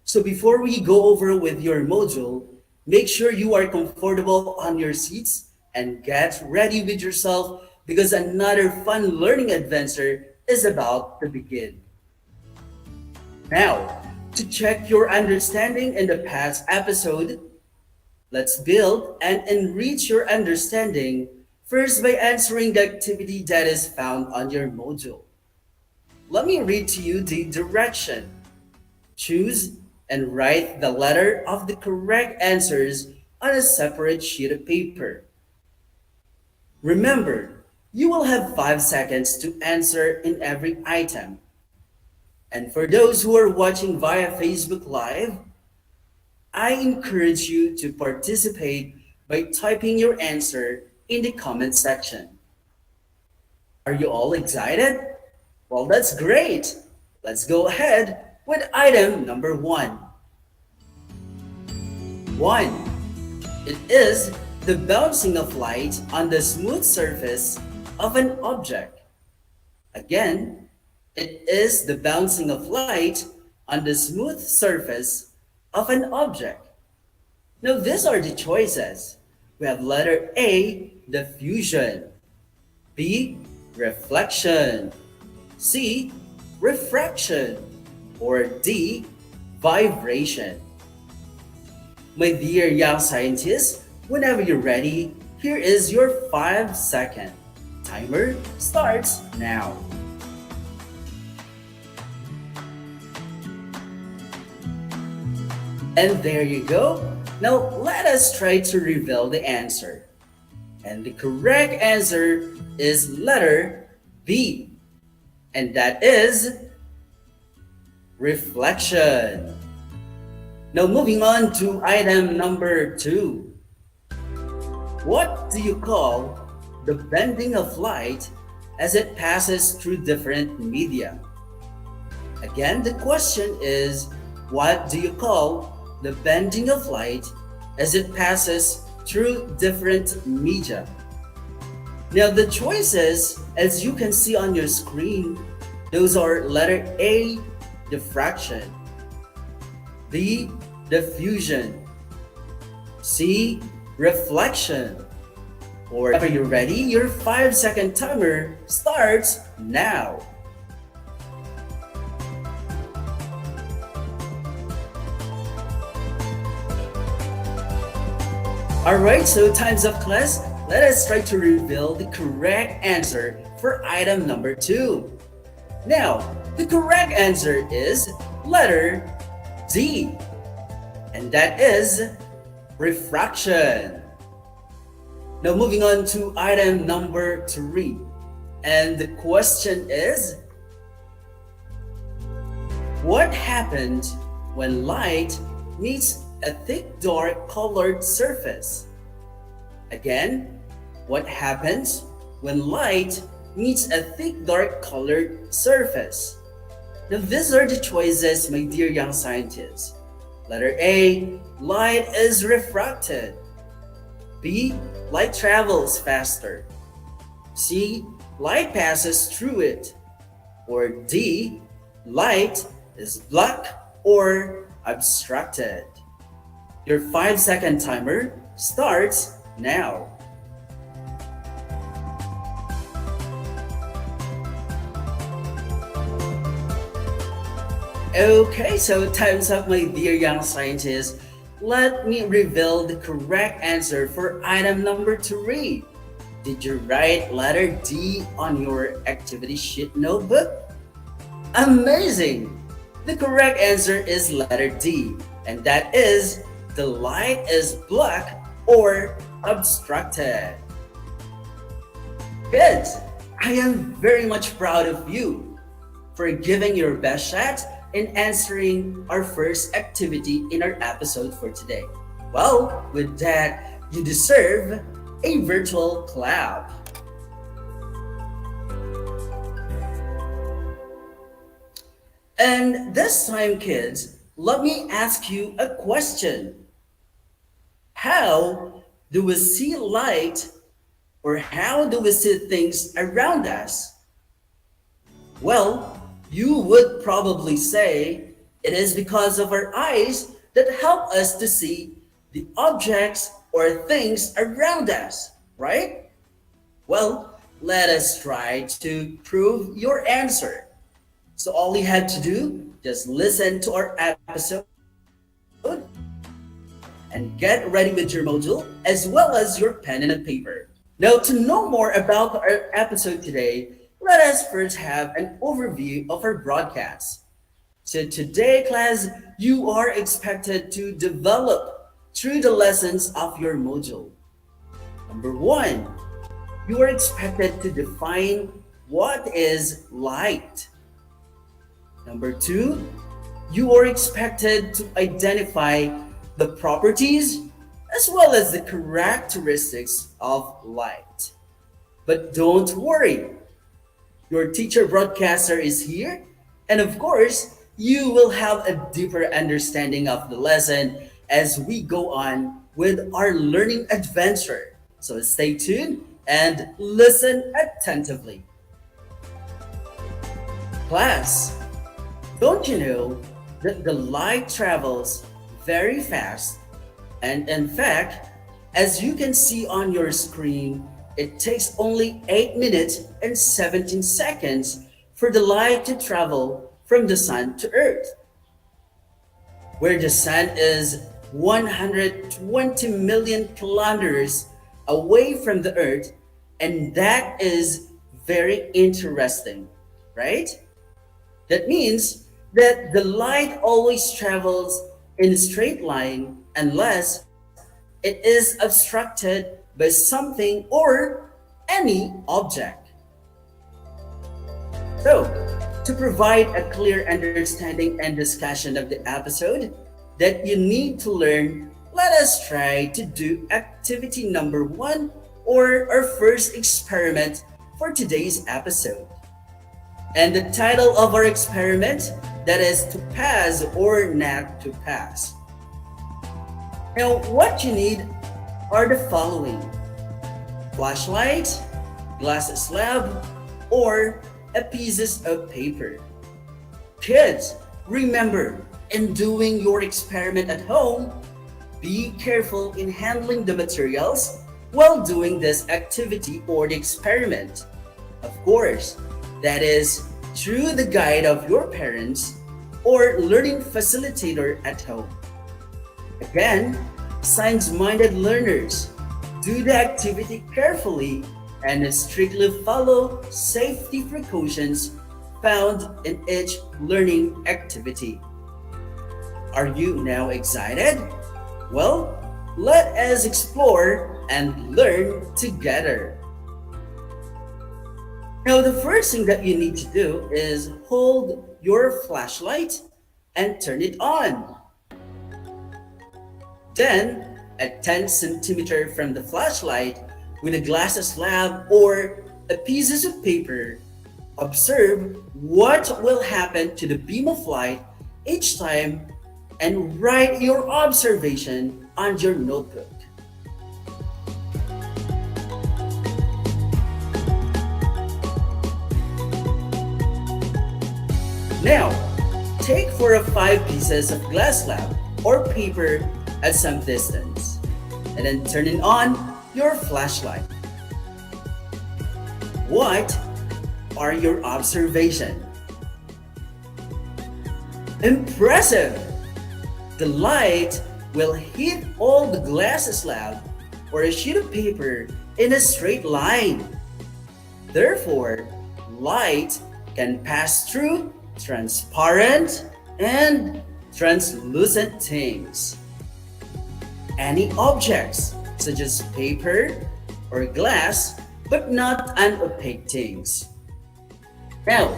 So before we go over with your module, make sure you are comfortable on your seats and get ready with yourself because another fun learning adventure is about to begin. Now, to check your understanding in the past episode, let's build and enrich your understanding first by answering the activity that is found on your module. Let me read to you the direction. Choose and write the letter of the correct answers on a separate sheet of paper. Remember, you will have 5 seconds to answer in every item. And for those who are watching via Facebook Live, I encourage you to participate by typing your answer in the comment section. Are you all excited? Well, that's great. Let's go ahead with item number 1. 1. It is the bouncing of light on the smooth surface of an object. Again, it is the bouncing of light on the smooth surface of an object. Now, these are the choices. We have letter A, diffusion, B, reflection, C, refraction, or D, vibration. My dear young scientists, whenever you're ready, here is your 5-second timer starts now. And there you go. Now let us try to reveal the answer. And the correct answer is letter B. And that is reflection. Now moving on to item number 2. What do you call the bending of light as it passes through different media? Again, the question is, what do you call the bending of light as it passes through different media? Now the choices, as you can see on your screen, those are letter A, diffraction, B, diffusion, C, reflection, or whenever you're ready, your 5-second timer starts now. Alright, so time's up, class. Let us try to reveal the correct answer for item number 2. Now, the correct answer is letter D, and that is refraction. Now moving on to item number 3, and the question is, what happened when light meets a thick dark colored surface? Again, what happens when light meets a thick dark colored surface? Now these are the choices, my dear young scientists. Letter A, light is refracted. B, light travels faster. C, light passes through it. Or D, light is blocked or obstructed. Your 5-second timer starts now. Okay, so time's up, my dear young scientists. Let me reveal the correct answer for item number 3. Did you write letter D on your activity sheet notebook? Amazing! The correct answer is letter D, and that is the light is blocked or obstructed. Kids, I am very much proud of you for giving your best shot in answering our first activity in our episode for today. Well, with that, you deserve a virtual clap. And this time, kids, let me ask you a question. How do we see light, or how do we see things around us? Well, you would probably say it is because of our eyes that help us to see the objects or things around us, right? Well, let us try to prove your answer. So all you had to do, just listen to our episode and get ready with your module as well as your pen and a paper. Now, to know more about our episode today, let us first have an overview of our broadcast. So today, class, you are expected to develop through the lessons of your module. Number 1, you are expected to define what is light. Number 2, you are expected to identify the properties as well as the characteristics of light. But don't worry, your teacher broadcaster is here, and of course, you will have a deeper understanding of the lesson as we go on with our learning adventure. So stay tuned and listen attentively. Class, don't you know that the light travels very fast? And in fact, as you can see on your screen, it takes only 8 minutes and 17 seconds for the light to travel from the sun to Earth. Where the sun is 120 million kilometers away from the Earth, And that is very interesting, right? That means that the light always travels in a straight line unless it is obstructed by something or any object. So, to provide a clear understanding and discussion of the episode that you need to learn, let us try to do activity number 1 or our first experiment for today's episode. And the title of our experiment, that is to pass or not to pass. Now, what you need are the following: flashlight, glass slab, or a pieces of paper. Kids, remember, in doing your experiment at home, be careful in handling the materials while doing this activity or the experiment. Of course, that is through the guide of your parents or learning facilitator at home. Again, science-minded learners, do the activity carefully and strictly follow safety precautions found in each learning activity. Are you now excited? Well, let us explore and learn together. Now, the first thing that you need to do is hold your flashlight and turn it on. Then, at 10 centimeter from the flashlight, with a glass slab or a pieces of paper, observe what will happen to the beam of light each time and write your observation on your notebook. Now, take 4 or 5 pieces of glass slab or paper at some distance, and then turn it on your flashlight. What are your observations? Impressive! The light will hit all the glass slab or a sheet of paper in a straight line. Therefore, light can pass through transparent and translucent things. Any objects such as paper or glass, but not an opaque things. Now,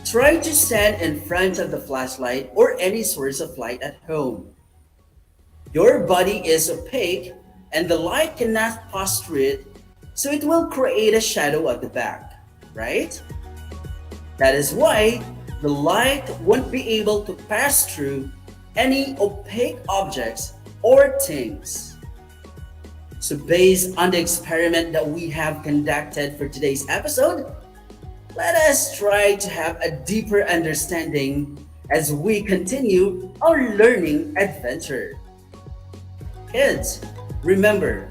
try to stand in front of the flashlight or any source of light at home. Your body is opaque and the light cannot pass through it, so it will create a shadow at the back, right? That is why the light won't be able to pass through any opaque objects or things. So based on the experiment that we have conducted for today's episode, let us try to have a deeper understanding as we continue our learning adventure. Kids, remember,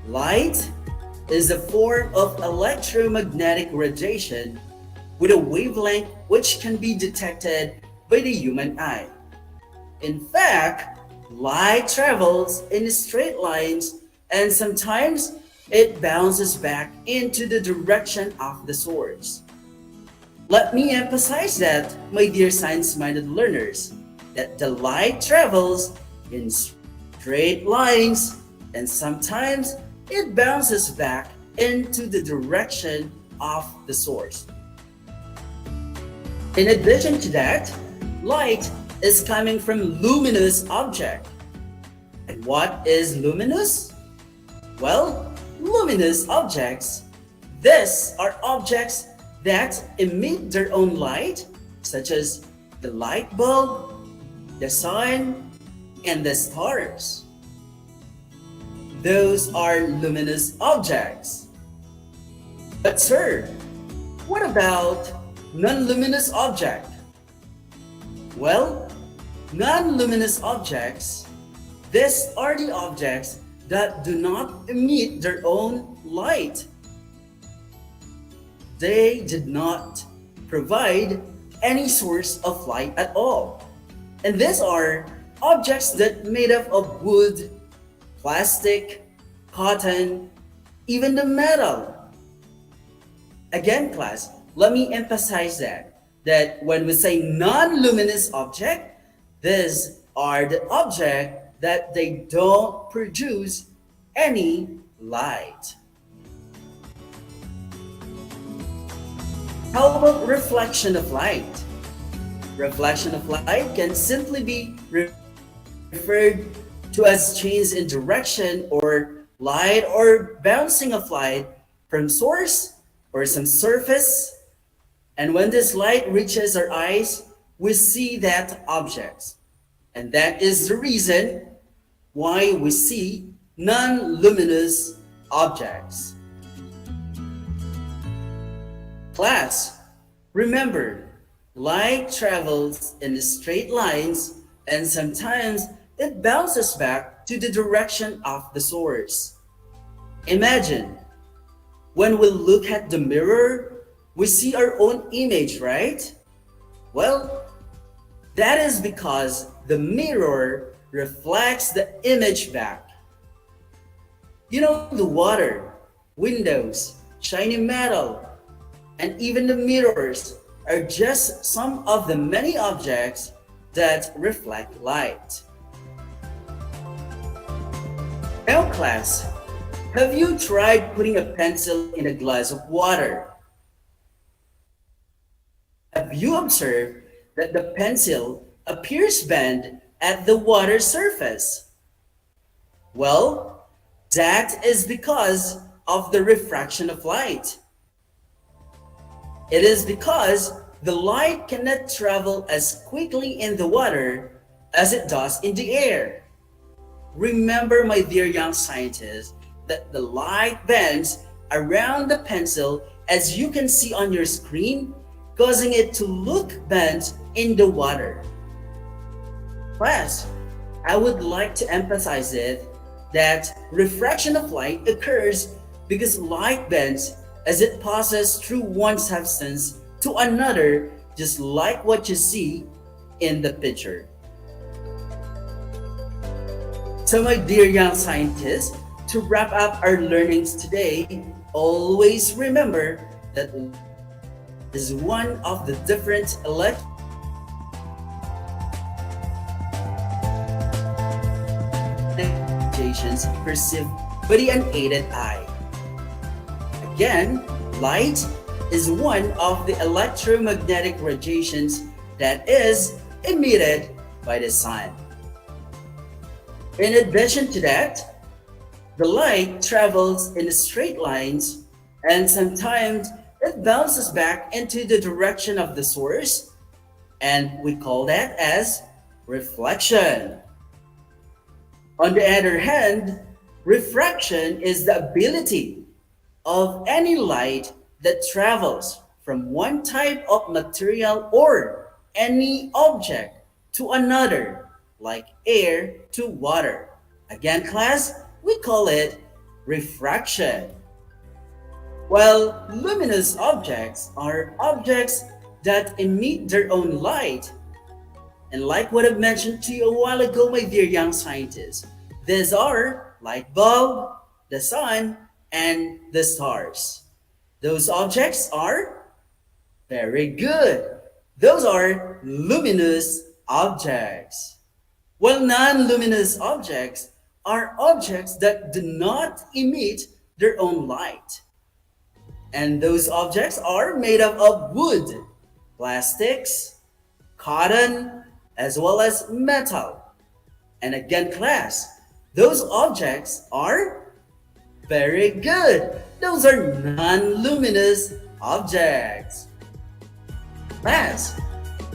light is a form of electromagnetic radiation with a wavelength which can be detected by the human eye. In fact, light travels in straight lines and sometimes it bounces back into the direction of the source. Let me emphasize that, my dear science-minded learners, that the light travels in straight lines and sometimes it bounces back into the direction of the source. In addition to that, light is coming from luminous object. And what is luminous? Well, luminous objects, these are objects that emit their own light, such as the light bulb, the sun, and the stars. Those are luminous objects. But sir, what about non-luminous object? Well, non-luminous objects, these are the objects that do not emit their own light. They did not provide any source of light at all. And these are objects that made up of wood, plastic, cotton, even the metal. Again, class, let me emphasize that when we say non-luminous object, these are the object that they don't produce any light. How about reflection of light? Reflection of light can simply be referred to as change in direction or light or bouncing of light from source or some surface. And when this light reaches our eyes, we see that object. And that is the reason why we see non-luminous objects. Class, remember, light travels in straight lines and sometimes it bounces back to the direction of the source. Imagine, when we look at the mirror, we see our own image, right? Well, that is because the mirror reflects the image back. You know, the water, windows, shiny metal, and even the mirrors are just some of the many objects that reflect light. Now class, have you tried putting a pencil in a glass of water? Have you observed that the pencil appears bent at the water surface? Well, that is because of the refraction of light. It is because the light cannot travel as quickly in the water as it does in the air. Remember, my dear young scientists, that the light bends around the pencil as you can see on your screen, causing it to look bent in the water. Class, I would like to emphasize it that refraction of light occurs because light bends as it passes through one substance to another, just like what you see in the picture. So my dear young scientists, to wrap up our learnings today, always remember that is one of the different electrons perceived by the unaided eye. Again, light is one of the electromagnetic radiations that is emitted by the sun. In addition to that, the light travels in straight lines and sometimes it bounces back into the direction of the source, and we call that as reflection. On the other hand, refraction is the ability of any light that travels from one type of material or any object to another, like air to water. Again, class, we call it refraction. While luminous objects are objects that emit their own light. And like what I've mentioned to you a while ago, my dear young scientists, these are light bulb, the sun, and the stars. Those objects are very good. Those are luminous objects. While non-luminous objects are objects that do not emit their own light. And those objects are made up of wood, plastics, cotton, as well as metal. And again, class, those objects are very good. Those are non-luminous objects. Class,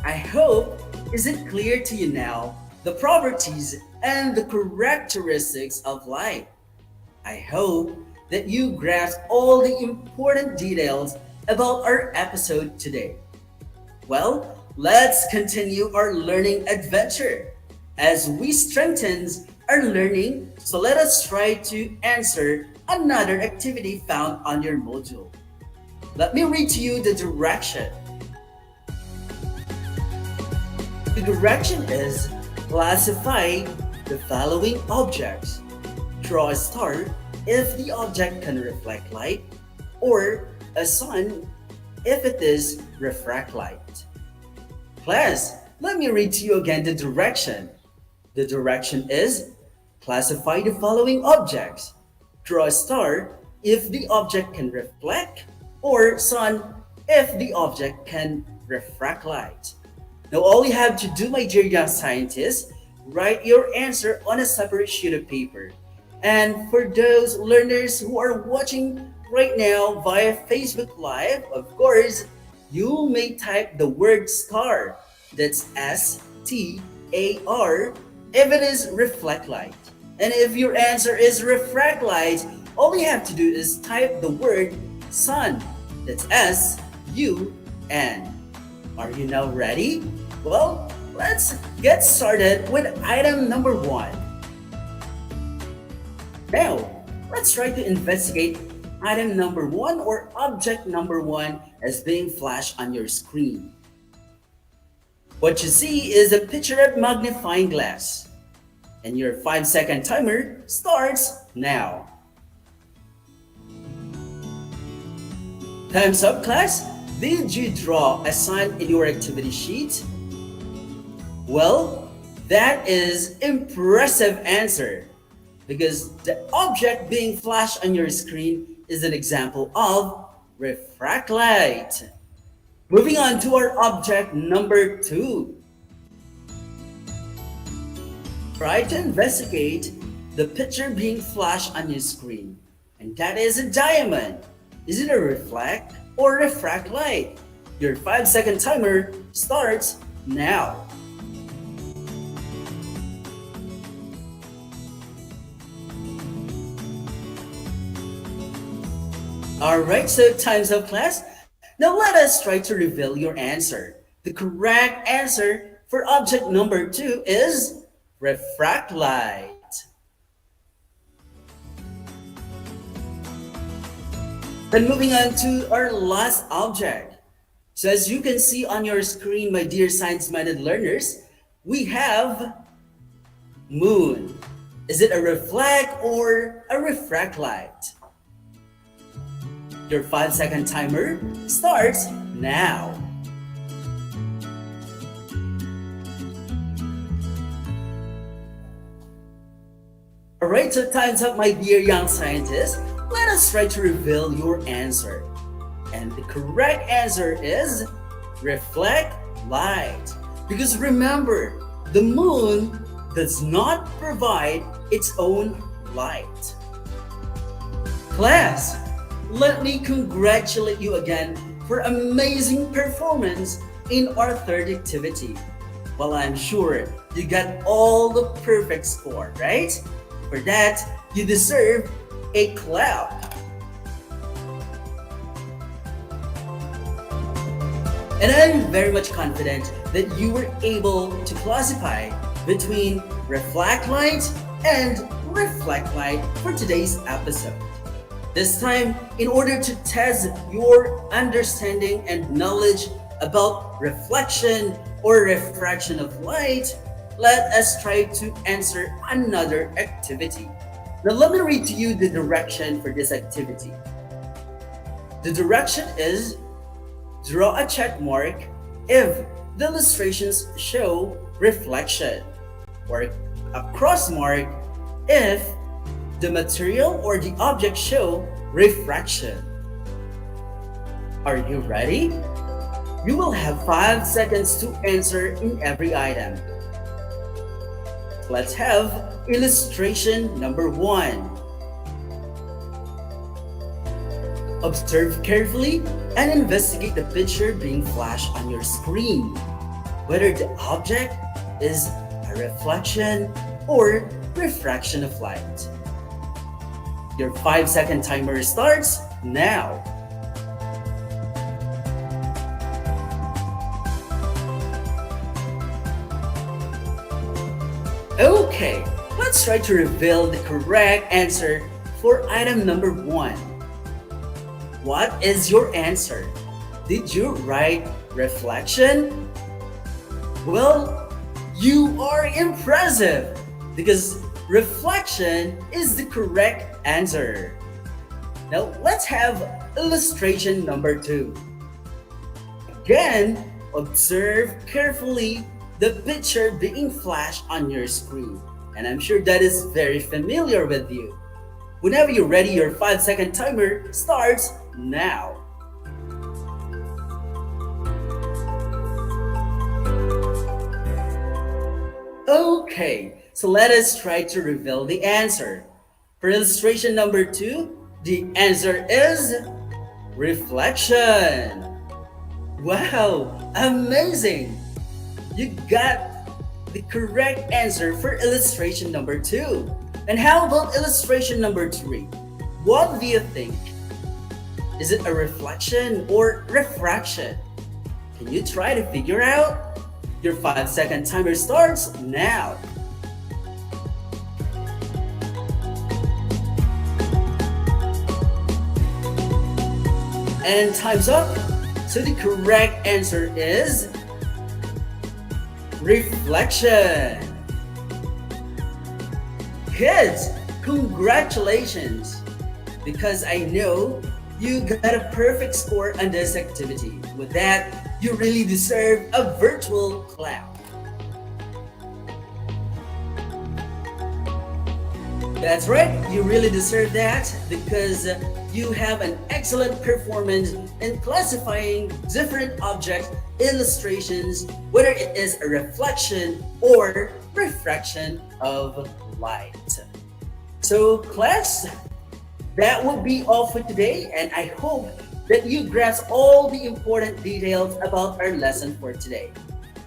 I hope, is it clear to you now the properties and the characteristics of light? I hope that you grasp all the important details about our episode today. Well, let's continue our learning adventure as we strengthen our learning. So let us try to answer another activity found on your module. Let me read to you the direction. The direction is classify the following objects. Draw a star if the object can reflect light. or a sun if it is refract light. Class, let me read to you again the direction. The direction is classify the following objects. Draw a star if the object can reflect, or sun if the object can refract light. Now all you have to do, my dear young scientists, write your answer on a separate sheet of paper. And for those learners who are watching right now via Facebook Live, of course, you may type the word star. That's S-T-A-R if it is reflect light. And if your answer is refract light, all you have to do is type the word sun. That's S-U-N. Are you now ready? Well, let's get started with item number 1. Now, let's try to investigate item number 1 or object number 1 as being flashed on your screen. What you see is a picture of magnifying glass. And your 5-second timer starts now. Time's up, class. Did you draw a sun in your activity sheet? Well, that is impressive answer, because the object being flashed on your screen is an example of refract light. Moving on to our object number 2. Try to investigate the picture being flashed on your screen, and that is a diamond. Is it a reflect or refract light? Your 5-second timer starts now. Alright, so time's up, class. Now let us try to reveal your answer. The correct answer for object number 2 is refract light. Then moving on to our last object. So as you can see on your screen, my dear science-minded learners, we have moon. Is it a reflect or a refract light? Your 5-second timer starts now. Alright, so time's up, my dear young scientists. Let us try to reveal your answer. And the correct answer is reflect light. Because remember, the moon does not provide its own light. Class, let me congratulate you again for amazing performance in our third activity. Well, I'm sure you got all the perfect score, right? For that, you deserve a clap. And I'm very much confident that you were able to classify between reflect light and reflect light for today's episode. This time, in order to test your understanding and knowledge about reflection or refraction of light, let us try to answer another activity. Now let me read to you the direction for this activity. The direction is draw a check mark if the illustrations show reflection, or a cross mark if the material or the object show refraction. Are you ready? You will have 5 seconds to answer in every item. Let's have illustration number 1. Observe carefully and investigate the picture being flashed on your screen, whether the object is a reflection or refraction of light. Your 5-second timer starts now. Okay, let's try to reveal the correct answer for item number 1. What is your answer? Did you write reflection? Well, you are impressive because reflection is the correct answer. Now let's have illustration number 2. Again, observe carefully the picture being flashed on your screen. And I'm sure that is very familiar with you. Whenever you're ready, your 5-second timer starts now. Okay, so let us try to reveal the answer. For illustration number 2, the answer is reflection. Wow, amazing! You got the correct answer for illustration number 2. And how about illustration number 3? What do you think? Is it a reflection or refraction? Can you try to figure out? Your 5-second timer starts now. And time's up. So the correct answer is reflection. Kids, congratulations! Because I know you got a perfect score on this activity. With that, you really deserve a virtual clap. That's right, you really deserve that because you have an excellent performance in classifying different object illustrations, whether it is a reflection or refraction of light. So class, that would be all for today, and I hope that you grasp all the important details about our lesson for today.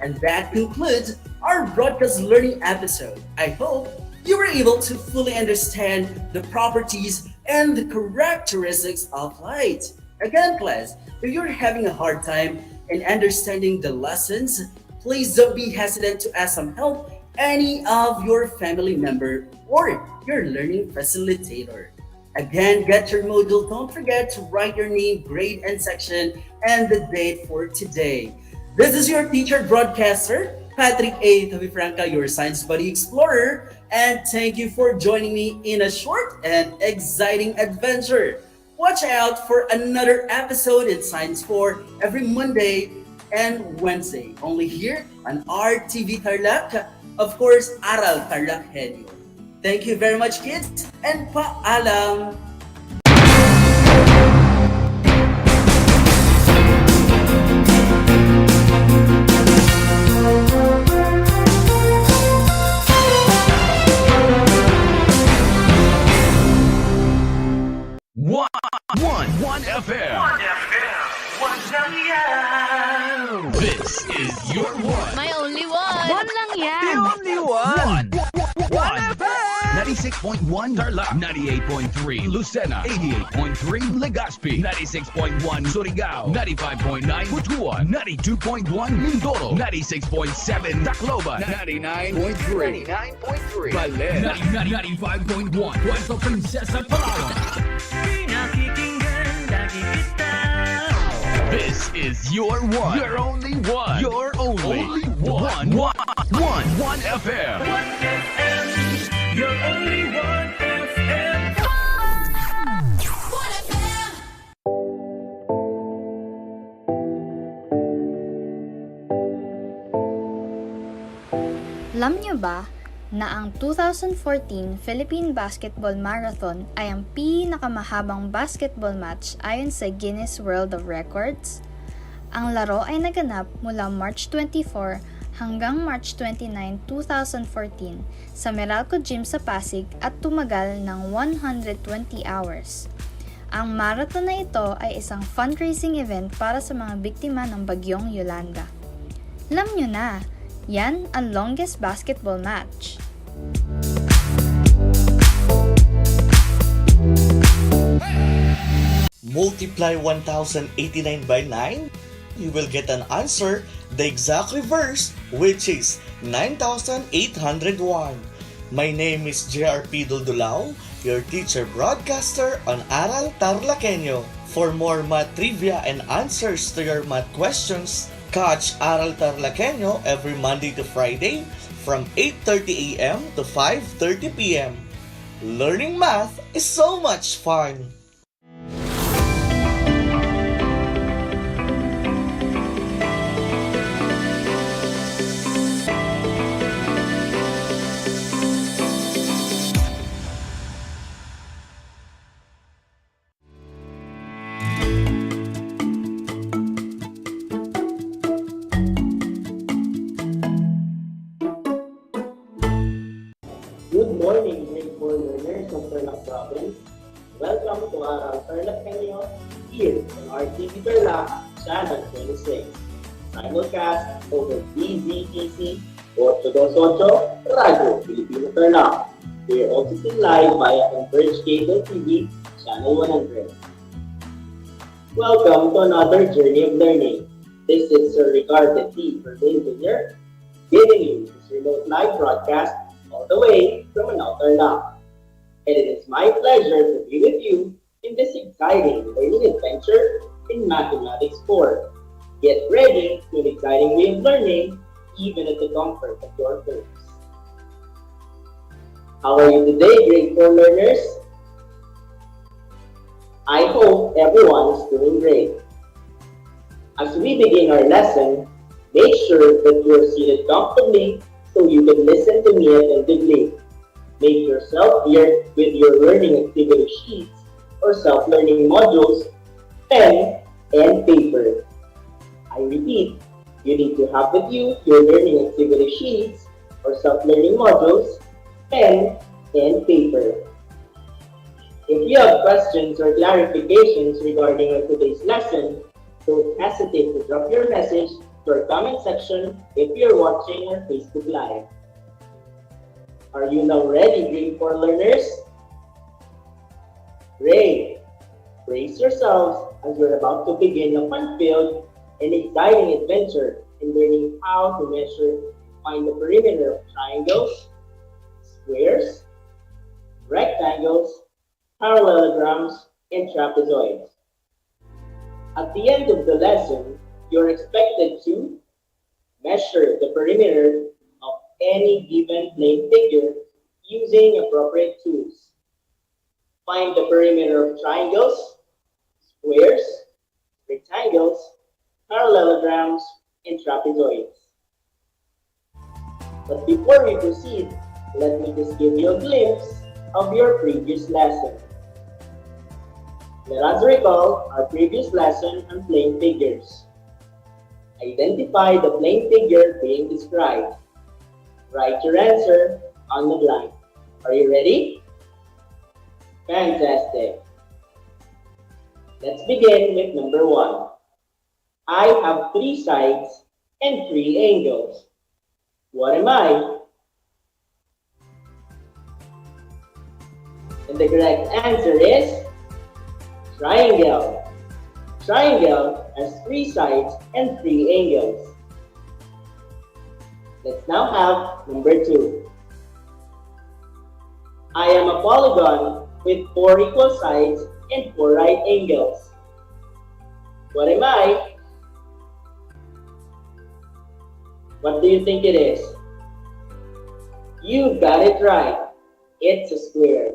And that concludes our broadcast learning episode. I hope you were able to fully understand the properties and the characteristics of light. Again, class, if you're having a hard time in understanding the lessons, please don't be hesitant to ask some help any of your family member or your learning facilitator. Again, get your module. Don't forget to write your name, grade, and section, and the date for today. This is your teacher broadcaster, Patrick A. Tavifranca, your science buddy explorer, and thank you for joining me in a short and exciting adventure. Watch out for another episode in Science 4 every Monday and Wednesday, only here on RTV Tarlac, of course, Aral TarlakHenyo. Thank you very much, kids, and paalam! One FM. This is your one. My only one. One lang yan. The only one. One FM. 96.1 Tarlac, 98.3 Lucena, 88.3 Legazpi, 96.1 Surigao, 95.9 Butuan, 92.1 Mindoro, 96.7 Tacloban, 99.3 Baler, 95.1 Puerto Princesa, Palawan. This is your one. Your only one. Your only one. One FM. One FM. Your only one FM. One FM. Alam niyo ba na ang 2014 Philippine Basketball Marathon ay ang pinakamahabang basketball match ayon sa Guinness World of Records? Ang laro ay naganap mula March 24 hanggang March 29, 2014 sa Meralco Gym sa Pasig at tumagal ng 120 hours. Ang marathon na ito ay isang fundraising event para sa mga biktima ng bagyong Yolanda. Alam nyo na, yan ang longest basketball match. Multiply 1089 by 9, you will get an answer, the exact reverse, which is 9801. My name is JRP Duldulao, your teacher broadcaster on Aral TarlakHenyo. For more math trivia and answers to your math questions, catch Aral TarlakHenyo every Monday to Friday from 8:30 a.m. to 5:30 p.m. Learning math is so much fun! Tarlac Province. Welcome to Aral TarlakHenyo here on RTV Tarlac, Channel 26. Simulcast over DZTC 828 Radio Filipino Tarlac. We are also seen live via Converge Cable TV, Channel 100. Welcome to another journey of learning. This is Sir Ricardo T. Engineer, giving you this remote live broadcast all the way from Aral Tarlac. And it is my pleasure to be with you in this exciting learning adventure in Mathematics 4. Get ready to an exciting way of learning, even at the comfort of your homes. How are you today, grade 4 learners? I hope everyone is doing great. As we begin our lesson, make sure that you are seated comfortably so you can listen to me attentively. Make yourself clear with your learning activity sheets or self-learning modules, pen, and paper. I repeat, you need to have with you your learning activity sheets or self-learning modules, pen, and paper. If you have questions or clarifications regarding today's lesson, don't hesitate to drop your message to our comment section if you're watching our Facebook Live. Are you now ready, grade 4 learners? Great! Brace yourselves as we're about to begin a fun-filled and exciting adventure in learning how to measure and find the perimeter of triangles, squares, rectangles, parallelograms, and trapezoids. At the end of the lesson, you're expected to measure the perimeter of any given plane figure using appropriate tools. Find the perimeter of triangles, squares, rectangles, parallelograms, and trapezoids. But before we proceed, let me just give you a glimpse of your previous lesson. Let us recall our previous lesson on plane figures. Identify the plane figure being described. Write your answer on the blank. Are you ready? Fantastic. Let's begin with number 1. I have 3 sides and 3 angles. What am I? And the correct answer is triangle. Triangle has 3 sides and 3 angles. Let's now have number 2. I am a polygon with 4 equal sides and 4 right angles. What am I? What do you think it is? You got it right. It's a square.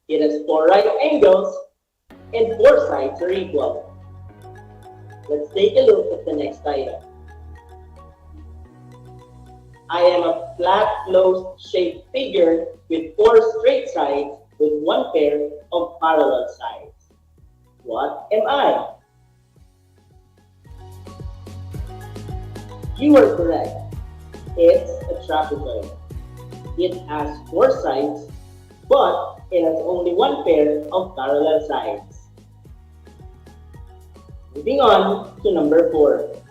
It has 4 right angles and 4 sides are equal. Let's take a look at the next item. I am a flat closed shaped figure with 4 straight sides with 1 pair of parallel sides. What am I? You are correct. It's a trapezoid. It has 4 sides, but it has only 1 pair of parallel sides. Moving on to number 4.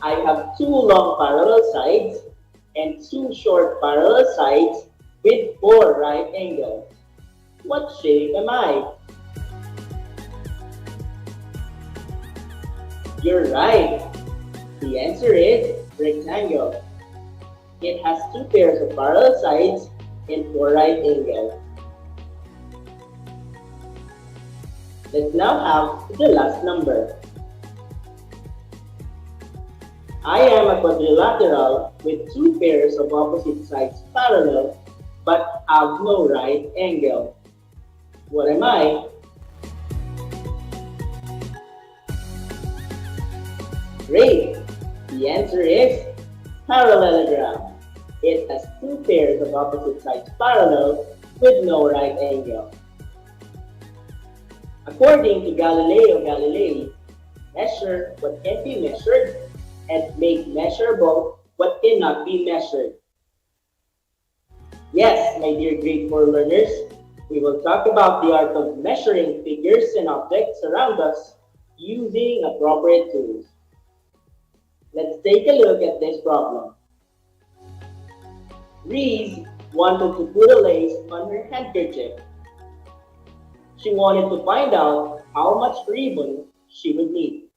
I have 2 long parallel sides and 2 short parallel sides with 4 right angles. What shape am I? You're right. The answer is rectangle. It has 2 pairs of parallel sides and 4 right angles. Let's now have the last number. I am a quadrilateral with 2 pairs of opposite sides parallel but have no right angle. What am I? Great! The answer is parallelogram. It has 2 pairs of opposite sides parallel with no right angle. According to Galileo Galilei, measure what can be measured and make measurable what cannot be measured. Yes, my dear grade 4 learners, we will talk about the art of measuring figures and objects around us using appropriate tools. Let's take a look at this problem. Reese wanted to put a lace on her handkerchief. She wanted to find out how much ribbon she would need.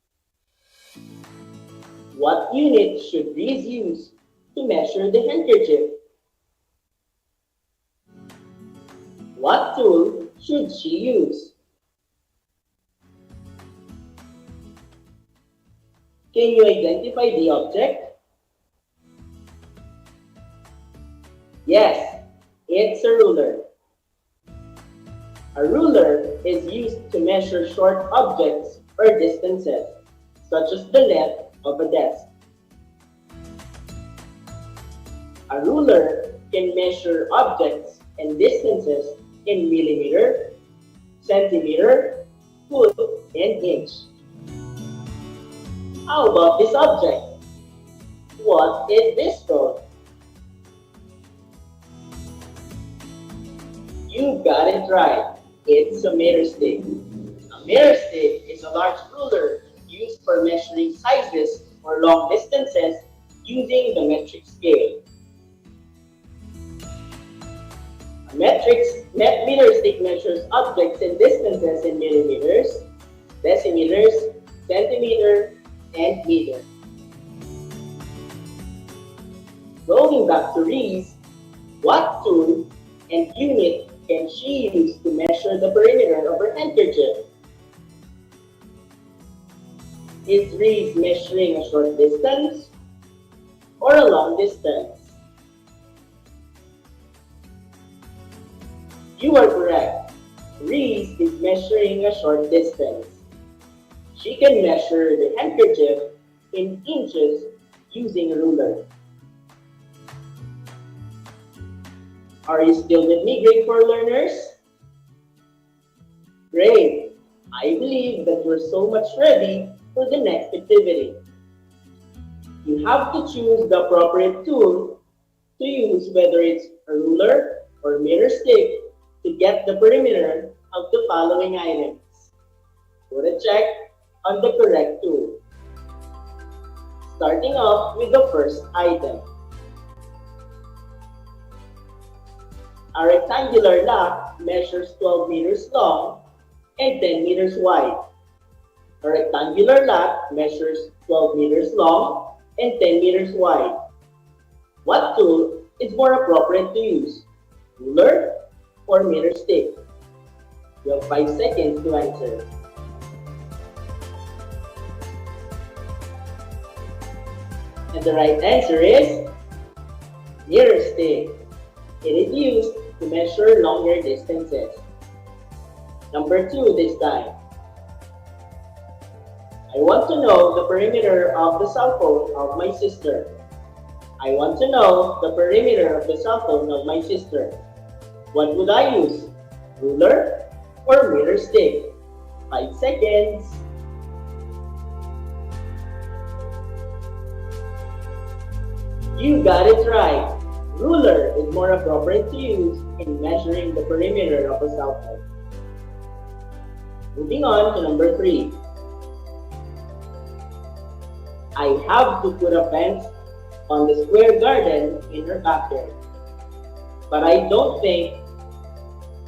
What unit should Reese use to measure the handkerchief? What tool should she use? Can you identify the object? Yes, it's a ruler. A ruler is used to measure short objects or distances, such as the length of a desk. A ruler can measure objects and distances in millimeter, centimeter, foot, and inch. How about this object? What is this called? You got it right. It's a meter stick. A meter stick is a large ruler used for measuring sizes or long distances using the metric scale. A meter stick measures objects and distances in millimeters, decimeters, centimeter, and meter. Going back to Reese, what tool and unit can she use to measure the perimeter of her handkerchief? Is Reese measuring a short distance or a long distance? You are correct. Reese is measuring a short distance. She can measure the handkerchief in inches using a ruler. Are you still with me, grade 4 learners? Great! I believe that you're so much ready for the next activity. You have to choose the appropriate tool to use, whether it's a ruler or meter stick, to get the perimeter of the following items. Put a check on the correct tool. Starting off with the first item. A rectangular lock measures 12 meters long and 10 meters wide. A rectangular lock measures 12 meters long and 10 meters wide. What tool is more appropriate to use? Ruler or meter stick? You have 5 seconds to answer. And the right answer is meter stick. It is used to measure longer distances. Number 2 this time. I want to know the perimeter of the cell phone of my sister. I want to know the perimeter of the cell phone of my sister. What would I use? Ruler or meter stick? 5 seconds. You got it right. Ruler is more appropriate to use in measuring the perimeter of a cell phone. Moving on to number 3. I have to put a fence on the square garden in her backyard. But I don't think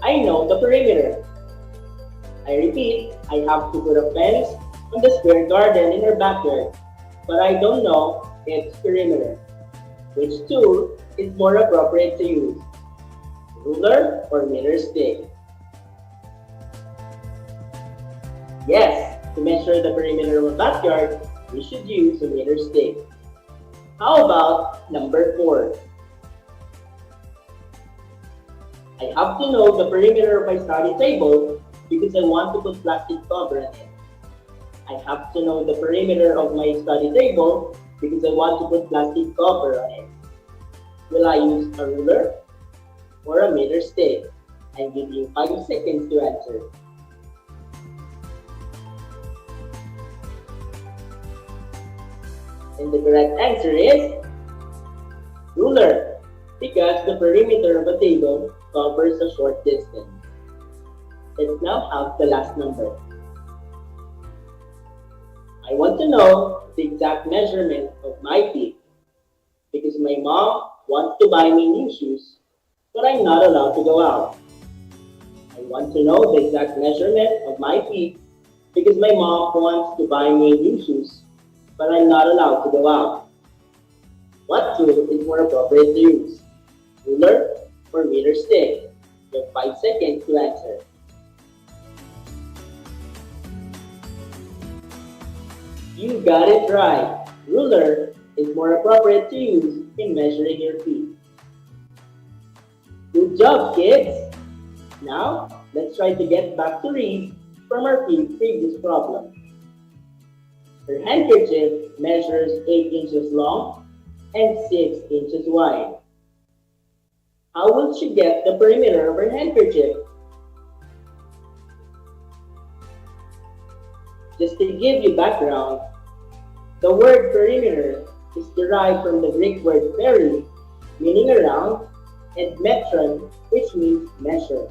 I know the perimeter. I repeat, I have to put a fence on the square garden in her backyard. But I don't know its perimeter. Which tool is more appropriate to use? Ruler or meter stick? Yes, to measure the perimeter of a backyard, we should use a meter stick. How about number 4? I have to know the perimeter of my study table because I want to put plastic cover on it. I have to know the perimeter of my study table because I want to put plastic cover on it. Will I use a ruler or a meter stick? I give you 5 seconds to answer. And the correct answer is ruler. because the perimeter of a table covers a short distance. Let's now have the last number. I want to know the exact measurement of my feet because my mom wants to buy me new shoes, but I'm not allowed to go out. I want to know the exact measurement of my feet because my mom wants to buy me new shoes, but I'm not allowed to go out. What tool is more appropriate to use? Ruler or meter stick? You have 5 seconds to answer. You got it right. Ruler is more appropriate to use in measuring your feet. Good job, kids! Now, let's try to get back to Reed from our previous problem. Her handkerchief measures 8 inches long and 6 inches wide. How will she get the perimeter of her handkerchief? Just to give you background, the word perimeter is derived from the Greek word peri, meaning around, and metron, which means measure.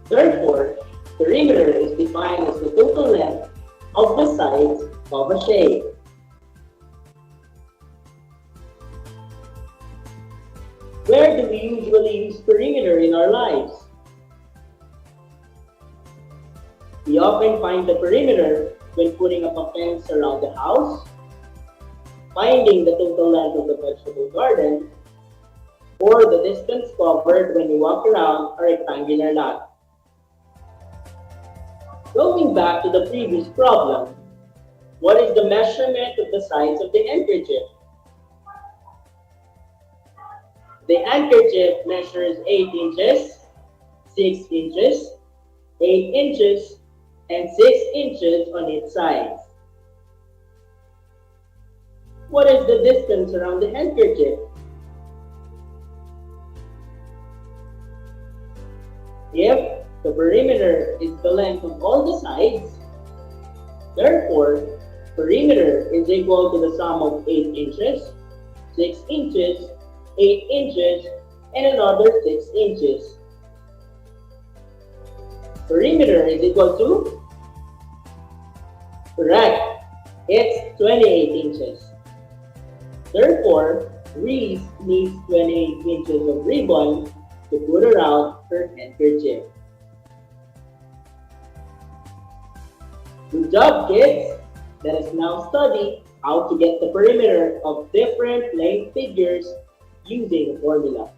Therefore, perimeter is defined as the total length of the sides of a shape. Where do we usually use perimeter in our lives? We often find the perimeter when putting up a fence around the house, finding the total length of the vegetable garden, or the distance covered when you walk around a rectangular lot. Going back to the previous problem, what is the measurement of the size of the handkerchief? The handkerchief measures 8 inches, 6 inches, 8 inches, and 6 inches on its sides. What is the distance around the handkerchief? If the perimeter is the length of all the sides, therefore, perimeter is equal to the sum of 8 inches, 6 inches, 8 inches, and another 6 inches. Perimeter is equal to? Correct. It's 28 inches. Therefore, Reese needs 28 inches of ribbon to put around her handkerchief. Good job, kids! Let us now study how to get the perimeter of different length figures using a formula.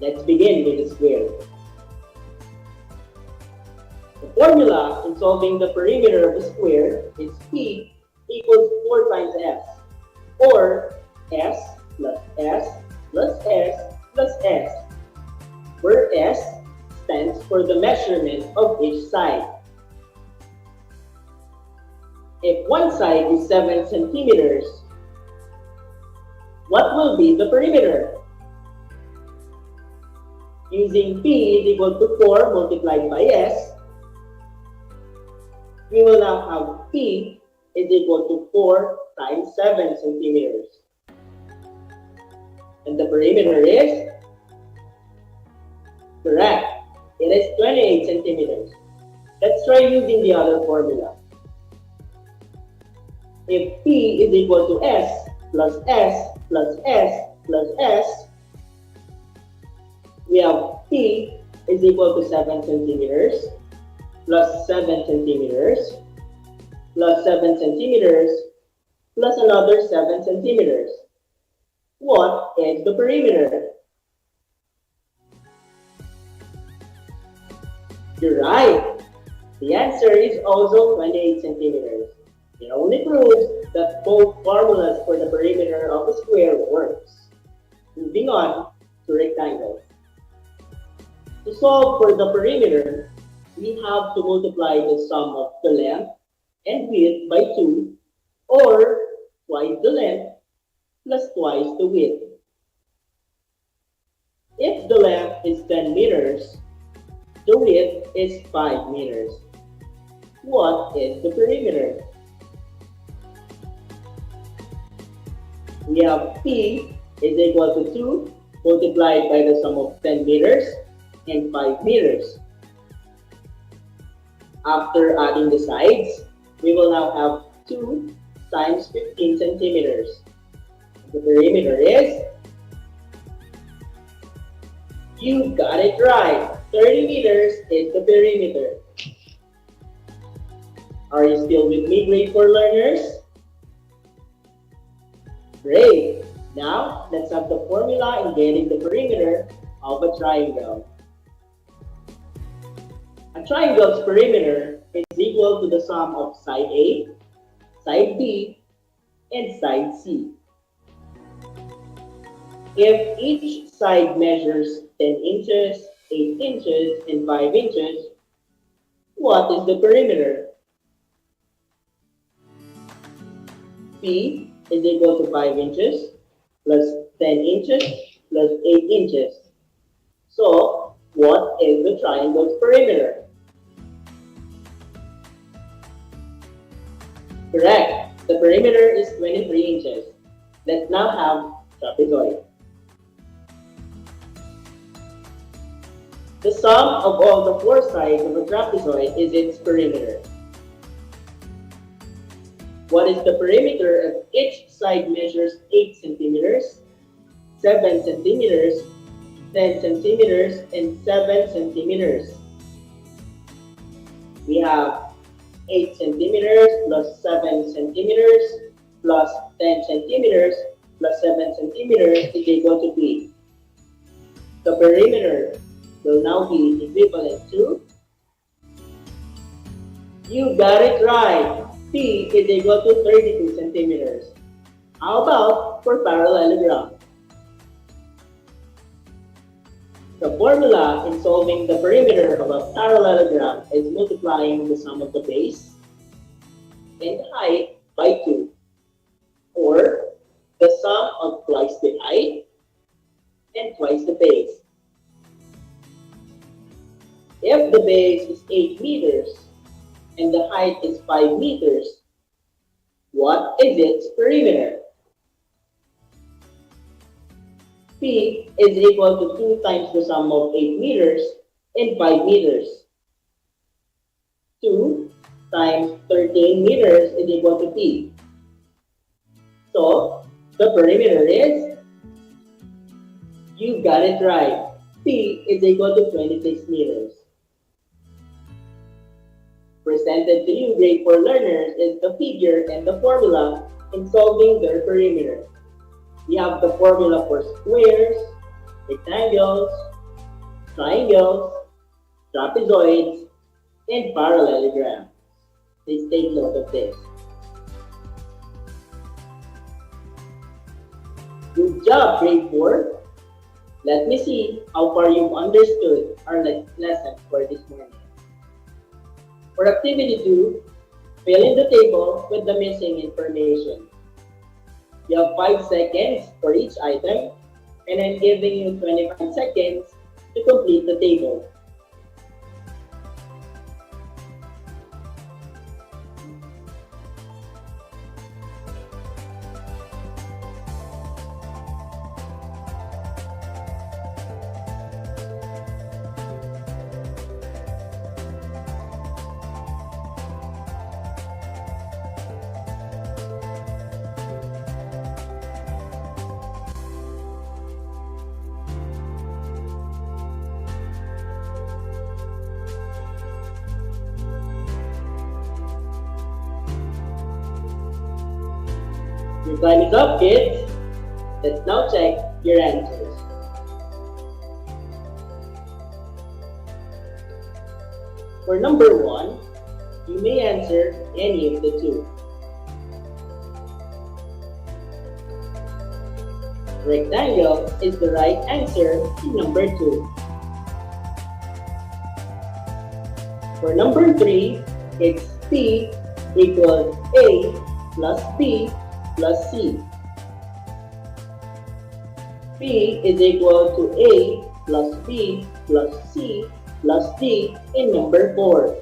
Let's begin with the square. The formula in solving the perimeter of a square is P equals 4 times S, or S plus S plus S plus S, where S stands for the measurement of each side. If one side is 7 centimeters, what will be the perimeter? Using P is equal to 4 multiplied by S, we will now have P is equal to 4 times 7 centimeters. And the perimeter is? Correct. It is 28 centimeters. Let's try using the other formula. If P is equal to S plus S plus S plus S, we have P is equal to 7 centimeters plus 7 centimeters plus 7 centimeters plus another 7 centimeters. What is the perimeter? You're right. The answer is also 28 centimeters. It only proves that both formulas for the perimeter of a square works. Moving on to rectangles. To solve for the perimeter, we have to multiply the sum of the length and width by 2, or twice the length plus twice the width. If the length is 10 meters, the width is 5 meters. What is the perimeter? We have P is equal to 2 multiplied by the sum of 10 meters and 5 meters. After adding the sides, we will now have 2 times 15 centimeters. The perimeter is, you got it right, 30 meters is the perimeter. Are you still with me, grade 4 learners? Great! Now, let's have the formula in getting the perimeter of a triangle. A triangle's perimeter is equal to the sum of side A, side B, and side C. If each side measures 10 inches, 8 inches, and 5 inches, what is the perimeter? P is equal to 5 inches plus 10 inches plus 8 inches. So, what is the triangle's perimeter? Correct. The perimeter is 23 inches. Let's now have trapezoid. The sum of all the 4 sides of a trapezoid is its perimeter. What is the perimeter if each side measures 8 centimeters, 7 centimeters, 10 centimeters, and 7 centimeters? We have 8 centimeters plus 7 centimeters plus 10 centimeters plus 7 centimeters is equal to P. The perimeter will now be equivalent to, you got it right, P is equal to 32 centimeters. How about for parallelogram? The formula in solving the perimeter of a parallelogram is multiplying the sum of the base and height by 2, or the sum of twice the height and twice the base. If the base is 8 meters and the height is 5 meters, what is its perimeter? P is equal to 2 times the sum of 8 meters and 5 meters. 2 times 13 meters is equal to P. So, the perimeter is, you got it right, P is equal to 26 meters. Presented to you, grade 4 learners, is the figure and the formula in solving their perimeter. We have the formula for squares, rectangles, triangles, trapezoids, and parallelograms. Please take note of this. Good job, grade 4. Let me see how far you've understood our lesson for this morning. For activity 2, fill in the table with the missing information. You have 5 seconds for each item, and I'm giving you 25 seconds to complete the table. Your time is up, kids. Let's now check your answers. For number 1, you may answer any of the 2. Rectangle is the right answer to number 2. For number 3, it's P equals A plus B plus C. P is equal to A plus B plus C plus D in number 4.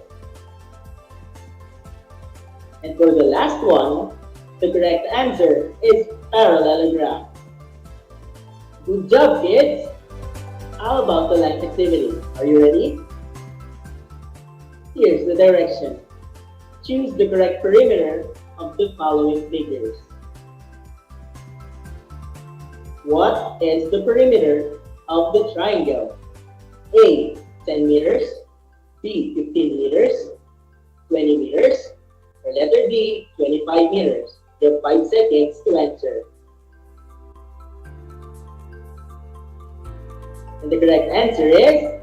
And for the last one, The correct answer is parallelogram. Good job, kids! How about the like activity? Are you ready? Here's the direction. Choose the correct perimeter of the following figures. What is the perimeter of the triangle? A. 10 meters, B. 15 meters, 20 meters, or letter D. 25 meters. You have 5 seconds to answer. And the correct answer is,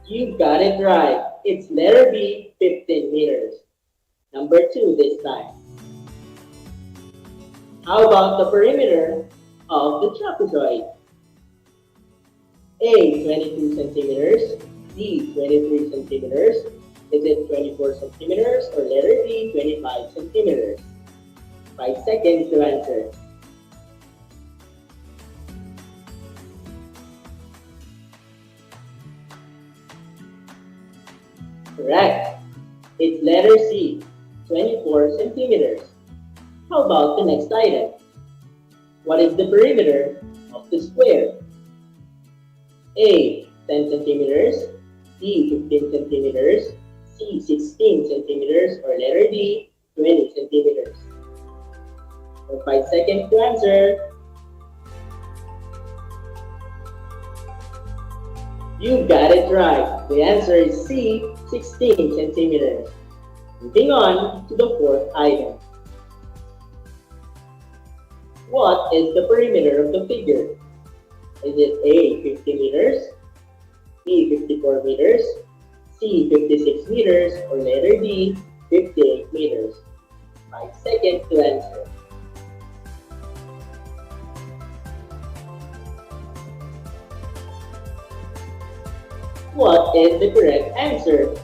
you got it right. It's letter B, 15 meters. Number 2 this time. How about the perimeter of the trapezoid? A. 22 centimeters, B. 23 centimeters. Is it 24 centimeters or letter D. 25 centimeters? 5 seconds to answer. Correct. It's letter C, 24 centimeters. How about the next item? What is the perimeter of the square? A. 10 centimeters, B. 15 centimeters, C. 16 centimeters, or letter D. 20 centimeters. For 5 seconds to answer. You got it right. The answer is C, 16 centimeters. Moving on to the fourth item. What is the perimeter of the figure? Is it A, 50 meters, B, 54 meters, C, 56 meters, or letter D, 58 meters? 5 seconds to answer. What is the correct answer?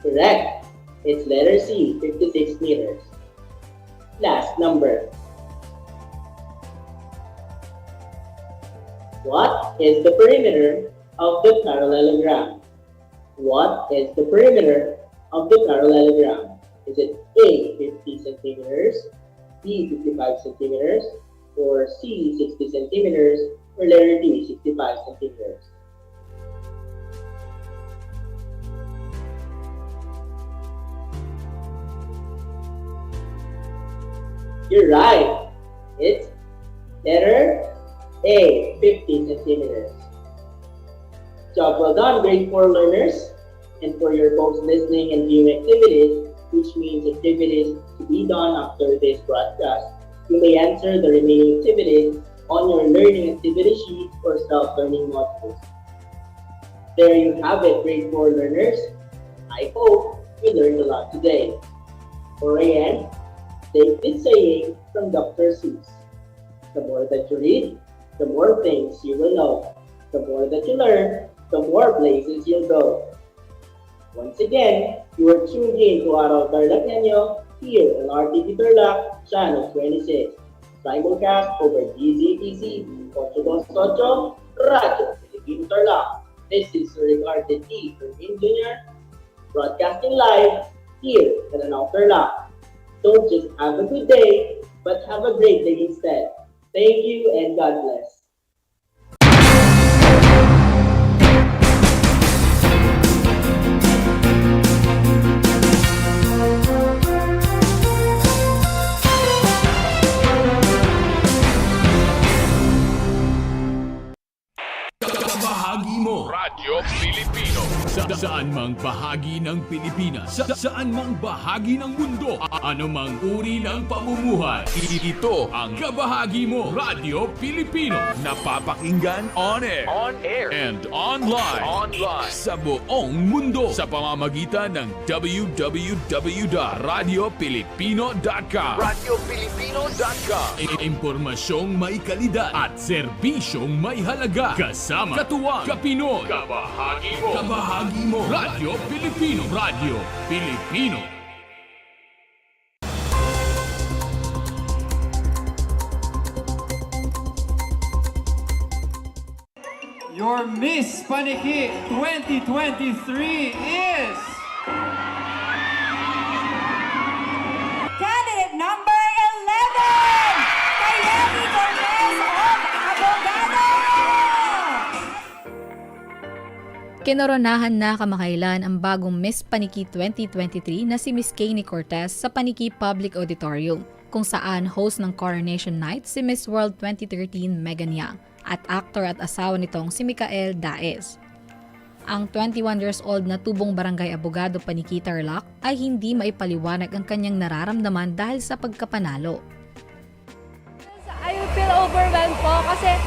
Correct. It's letter C, 56 meters. Last number. What is the perimeter of the parallelogram? What is the perimeter of the parallelogram? Is it A, 50 centimeters, B, 55 centimeters, or C, 60 centimeters, or letter D, 65 centimeters? You're right. It's letter A, 50 centimeters. Job well done, grade 4 learners. And for your post-listening and viewing activities, which means activities to be done after this broadcast, you may answer the remaining activities on your learning activity sheet or self-learning modules. There you have it, grade 4 learners. I hope you learned a lot today. For Ayan, take this saying from Dr. Seuss. The more that you read, the more things you will know. The more that you learn, the more places you'll go. Once again, you are tuned in to Aral TarlakHenyo here on RTV Tarlac, Channel 26. Simulcast over DZTC 828 Radio Filipino Tarlac. This is Sir Ricardo T. from Engineer, broadcasting live here at Aral Tarlac. Don't just have a good day, but have a great day instead. Thank you and God bless. Bahagi mo Radyo Pilipino saan mang bahagi ng Pilipinas, saan mang bahagi ng mundo, anumang uri ng pamumuhay. Ito ang Kabahagi mo Radyo Pilipino, napapakinggan on air and online sa buong mundo sa pamamagitan ng www.radiopilipino.com. Impormasyong may kalidad at serbisyong may halaga, kasama katuwang Kapinoy. Kabahagi mo Radyo Pilipino. Radyo Pilipino. Your Miss Paniki 2023 is Kinoronahan na kamakailan ang bagong Miss Paniki 2023 na si Miss Kaynie Cortez sa Paniki Public Auditorium, kung saan host ng Coronation Night si Miss World 2013 Megan Yang at actor at asawa nitong si Micael Daez. Ang 21 years old na tubong barangay abogado Paniki Tarlac ay hindi maipaliwanag ang kanyang nararamdaman dahil sa pagkapanalo. I feel overwhelmed po kasi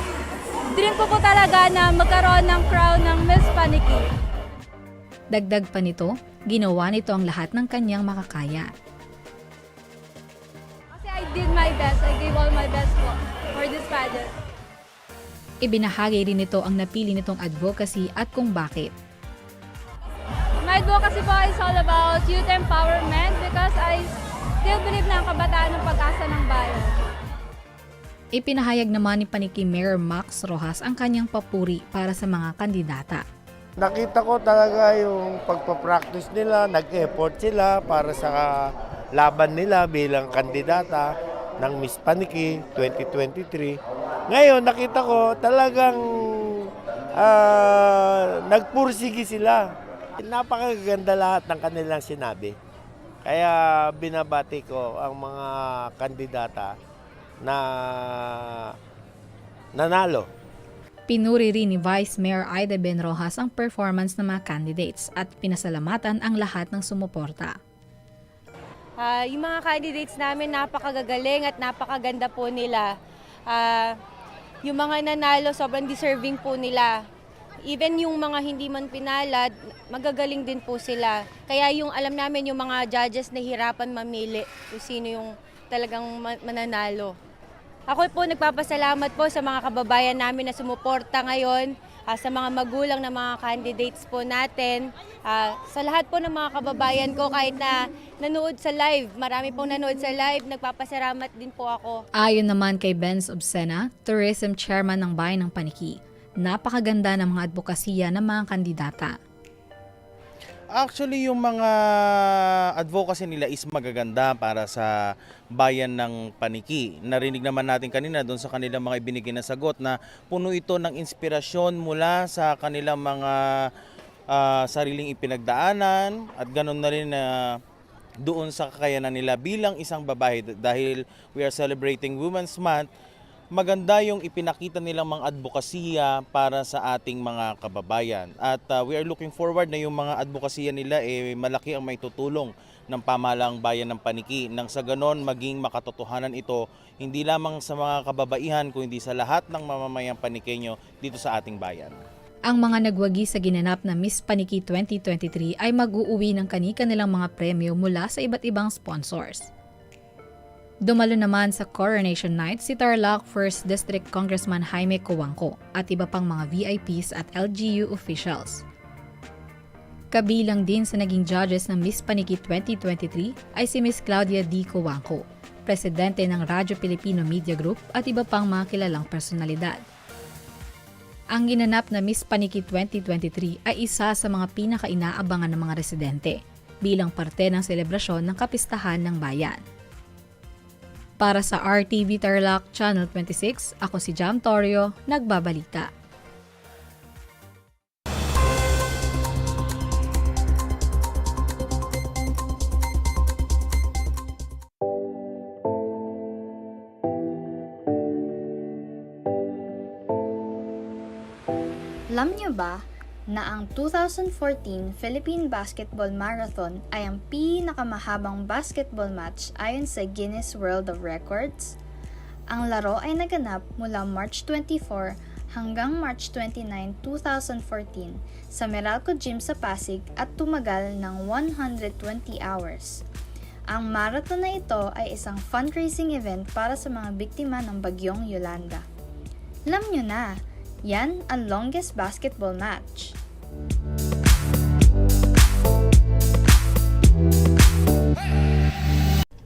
dream ko po talaga na magkaroon ng crown ng Miss Paniki. Dagdag pa nito, ginawa nito ang lahat ng kanyang makakaya. Kasi I did my best, I gave all my best po for this pageant. Ibinahagi rin nito ang napili nitong advocacy at kung bakit. My advocacy po is all about youth empowerment because I still believe na ang kabataan ng pag-asa ng bayan. Ipinahayag naman ni Paniki Mayor Max Rojas ang kanyang papuri para sa mga kandidata. Nakita ko talaga yung pagpapractice nila, nag-effort sila para sa laban nila bilang kandidata ng Miss Paniki 2023. Ngayon nakita ko talagang nagpursige sila. Napakaganda lahat ng kanilang sinabi. Kaya binabati ko ang mga kandidata na nanalo. Pinuri rin ni Vice Mayor Aida Ben Rojas ang performance ng mga candidates at pinasalamatan ang lahat ng sumuporta. Yung mga candidates namin napakagagaling at napakaganda po nila. Yung mga nanalo sobrang deserving po nila. Even yung mga hindi man pinalad, magagaling din po sila. Kaya yung alam namin yung mga judges na hirapan mamili kung sino yung talagang mananalo. Ako po nagpapasalamat po sa mga kababayan namin na sumuporta ngayon, sa mga magulang na mga candidates po natin, sa lahat po ng mga kababayan ko kahit na nanood sa live, marami pong nanood sa live, nagpapasalamat din po ako. Ayon naman kay Benz Obsena, Tourism Chairman ng Bayan ng Paniki, napakaganda ng mga advokasya ng mga kandidata. Actually, yung mga advocacy nila is magaganda para sa bayan ng Paniki. Narinig naman natin kanina doon sa kanilang mga ibinigay na sagot na puno ito ng inspirasyon mula sa kanilang mga sariling ipinagdaanan at ganoon na rin na doon sa kakayanan nila bilang isang babae. Dahil we are celebrating Women's Month, maganda yung ipinakita nilang mga advokasya para sa ating mga kababayan. At we are looking forward na yung mga advokasya nila malaki ang maitutulong ng pamahalaang bayan ng Paniki. Nang sa ganon maging makatotohanan ito hindi lamang sa mga kababaihan kundi sa lahat ng mamamayang Panikenyo dito sa ating bayan. Ang mga nagwagi sa ginanap na Miss Paniki 2023 ay mag-uuwi ng kani-kanilang mga premyo mula sa iba't ibang sponsors. Dumalo naman sa Coronation Night si Tarlac 1st District Congressman Jaime Cojuangco at iba pang mga VIPs at LGU officials. Kabilang din sa naging judges ng Miss Paniki 2023 ay si Miss Claudia D. Cojuangco, presidente ng Radyo Pilipino Media Group at iba pang mga kilalang personalidad. Ang ginanap na Miss Paniki 2023 ay isa sa mga pinaka-inaabangan ng mga residente bilang parte ng selebrasyon ng kapistahan ng bayan. Para sa RTV Tarlac Channel 26, ako si Jam Torio, nagbabalita. Alam niyo ba na ang 2014 Philippine Basketball Marathon ay ang pinakamahabang basketball match ayon sa Guinness World of Records? Ang laro ay naganap mula March 24 hanggang March 29, 2014 sa Meralco Gym sa Pasig at tumagal ng 120 hours. Ang marathon na ito ay isang fundraising event para sa mga biktima ng bagyong Yolanda. Alam niyo na, yan ang longest basketball match.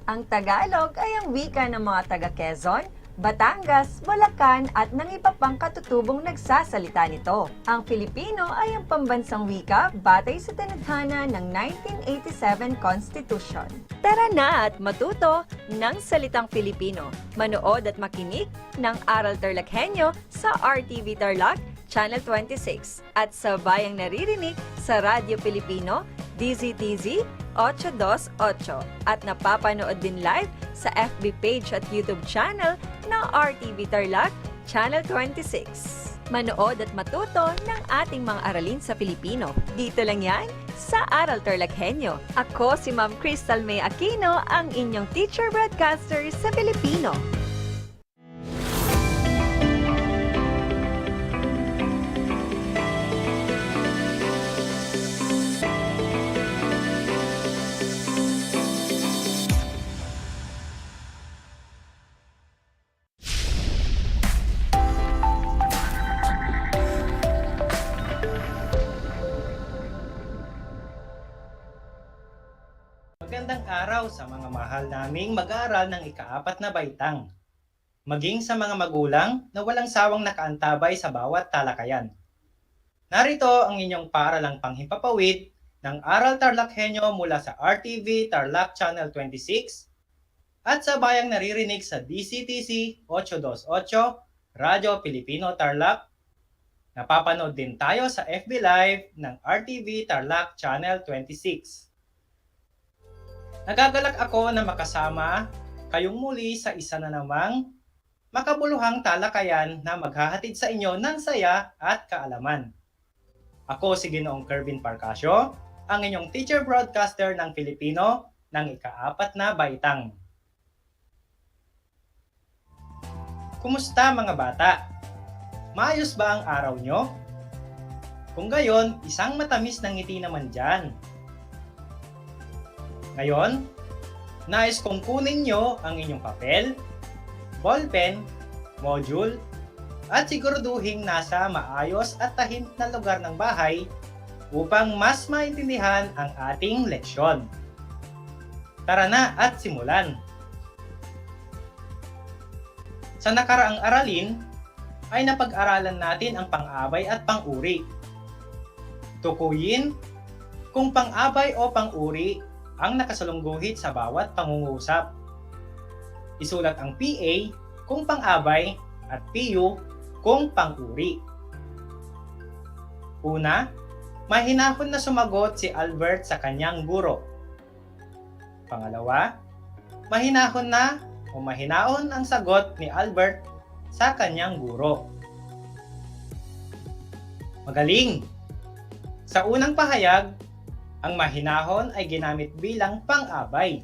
Ang Tagalog ay ang wika ng mga taga-Quezon, Batangas, Bulacan at ng iba pang katutubong nagsasalita nito. Ang Filipino ay ang pambansang wika batay sa tanathana ng 1987 Constitution. Tara na at matuto ng salitang Filipino. Manood at makinig ng Aral TarlakHenyo sa RTV Tarlac, Channel 26 at sa Bayang Naririnig sa Radyo Pilipino, DZTZ 828 at napapanood din live sa FB page at YouTube channel na RTV Tarlac Channel 26. Manood at matuto ng ating mga aralin sa Pilipino. Dito lang yan sa Aral TarlakHenyo. Ako si Ma'am Crystal May Aquino, ang inyong teacher broadcaster sa Pilipino. Magandang araw sa mga mahal naming mag-aaral ng ika-4 na baitang. Maging sa mga magulang na walang sawang nakaantabay sa bawat talakayan. Narito ang inyong paaralang panghimpapawid ng Aral TarlakHenyo mula sa RTV Tarlac Channel 26 at sa bayang naririnig sa DCTC 828 Radyo Pilipino Tarlac. Napapanood din tayo sa FB Live ng RTV Tarlac Channel 26. Nagagalak ako na makasama kayong muli sa isa na namang makabuluhang talakayan na maghahatid sa inyo ng saya at kaalaman. Ako si Ginoong Kervin Parcasio, ang inyong teacher broadcaster ng Filipino ng ika-4 na baitang. Kumusta mga bata? Maayos ba ang araw nyo? Kung gayon, isang matamis na ngiti naman dyan. Ngayon, nais kong kunin nyo ang inyong papel, ballpen, module, at siguraduhin nasa maayos at tahimik na lugar ng bahay upang mas maintindihan ang ating leksyon. Tara na at simulan! Sa nakaraang aralin, ay napag-aralan natin ang pang-abay at pang-uri. Tukuyin kung pang-abay o pang-uri ang nakasalungguhit sa bawat pangungusap. Isulat ang PA kung pang-abay at PU kung pang-uri. Una, mahinahon na sumagot si Albert sa kanyang guro. Pangalawa, mahinahon ang sagot ni Albert sa kanyang guro. Magaling! Sa unang pahayag, ang mahinahon ay ginamit bilang pang-abay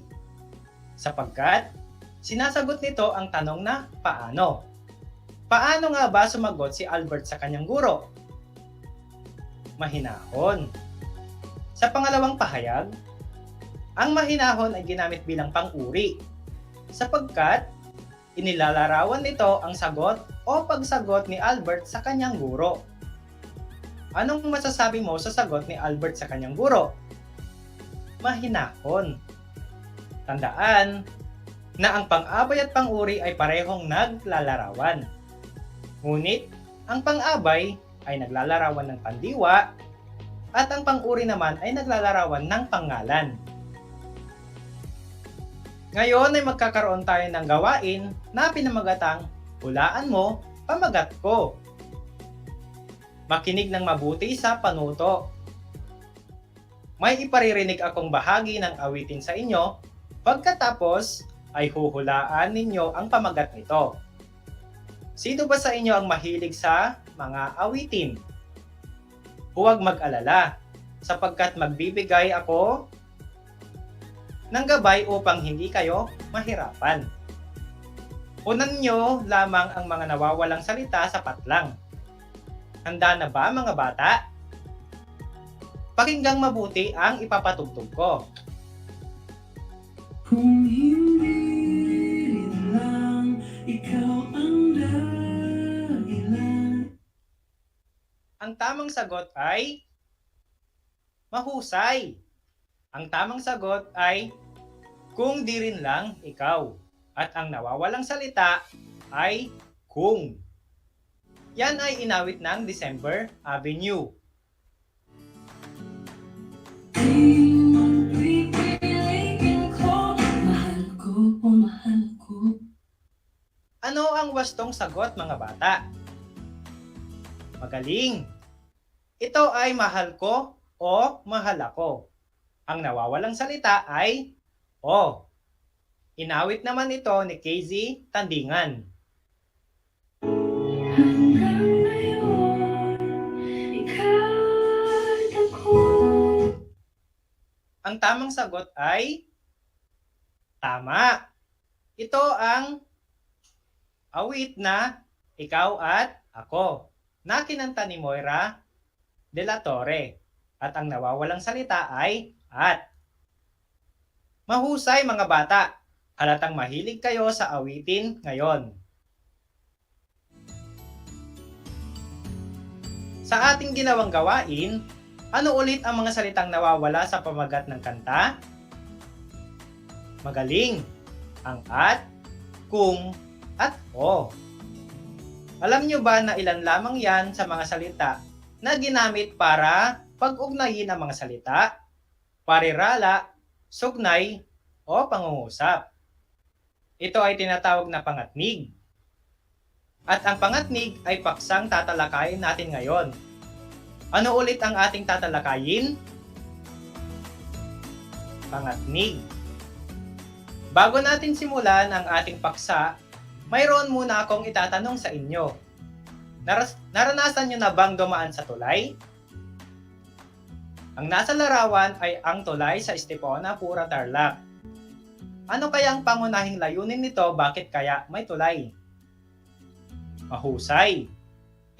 sapagkat sinasagot nito ang tanong na paano. Paano nga ba sumagot si Albert sa kanyang guro? Mahinahon. Sa pangalawang pahayag, ang mahinahon ay ginamit bilang pang-uri sapagkat inilalarawan nito ang sagot o pagsagot ni Albert sa kanyang guro. Anong masasabi mo sa sagot ni Albert sa kanyang guro? Mahinahon. Tandaan na ang pang-abay at pang-uri ay parehong naglalarawan. Ngunit, ang pang-abay ay naglalarawan ng pandiwa at ang pang-uri naman ay naglalarawan ng pangalan. Ngayon ay magkakaroon tayo ng gawain na pinamagatang hulaan mo, pamagat ko. Makinig ng mabuti sa panuto. May iparirinig akong bahagi ng awitin sa inyo, pagkatapos ay huhulaan ninyo ang pamagat nito. Sino ba sa inyo ang mahilig sa mga awitin? Huwag mag-alala, sapagkat magbibigay ako ng gabay upang hindi kayo mahirapan. Unan nyo lamang ang mga nawawalang salita sapat lang. Handa na ba mga bata? Pakinggang mabuti ang ipapatugtog ko. Kung hindi lang ikaw ang dahilan. Ang tamang sagot ay mahusay. Ang tamang sagot ay kung di rin lang ikaw. At ang nawawalang salita ay kung. Yan ay inawit ng December Avenue. Ano ang wastong sagot mga bata? Magaling! Ito ay mahal ko o mahal ako. Ang nawawalang salita ay o. Inawit naman ito ni KZ Tandingan. Ang tamang sagot ay tama. Ito ang awit na Ikaw at Ako na kinanta ni Moira de la Torre. At ang nawawalang salita ay at. Mahusay mga bata. Halatang mahilig kayo sa awitin ngayon. Sa ating ginawang gawain, ano ulit ang mga salitang nawawala sa pamagat ng kanta? Magaling! Ang at, kung, at o. Alam nyo ba na ilan lamang yan sa mga salita na ginamit para pag-ugnayin ang mga salita, parirala, sugnay, o pangungusap? Ito ay tinatawag na pangatnig. At ang pangatnig ay paksang tatalakayin natin ngayon. Ano ulit ang ating tatalakayin? Pangatnig. Bago natin simulan ang ating paksa, mayroon muna akong itatanong sa inyo. Naranasan nyo na bang dumaan sa tulay? Ang nasa larawan ay ang tulay sa Estepona Pura Tarlac. Ano kaya ang pangunahing layunin nito? Bakit kaya may tulay? Mahusay.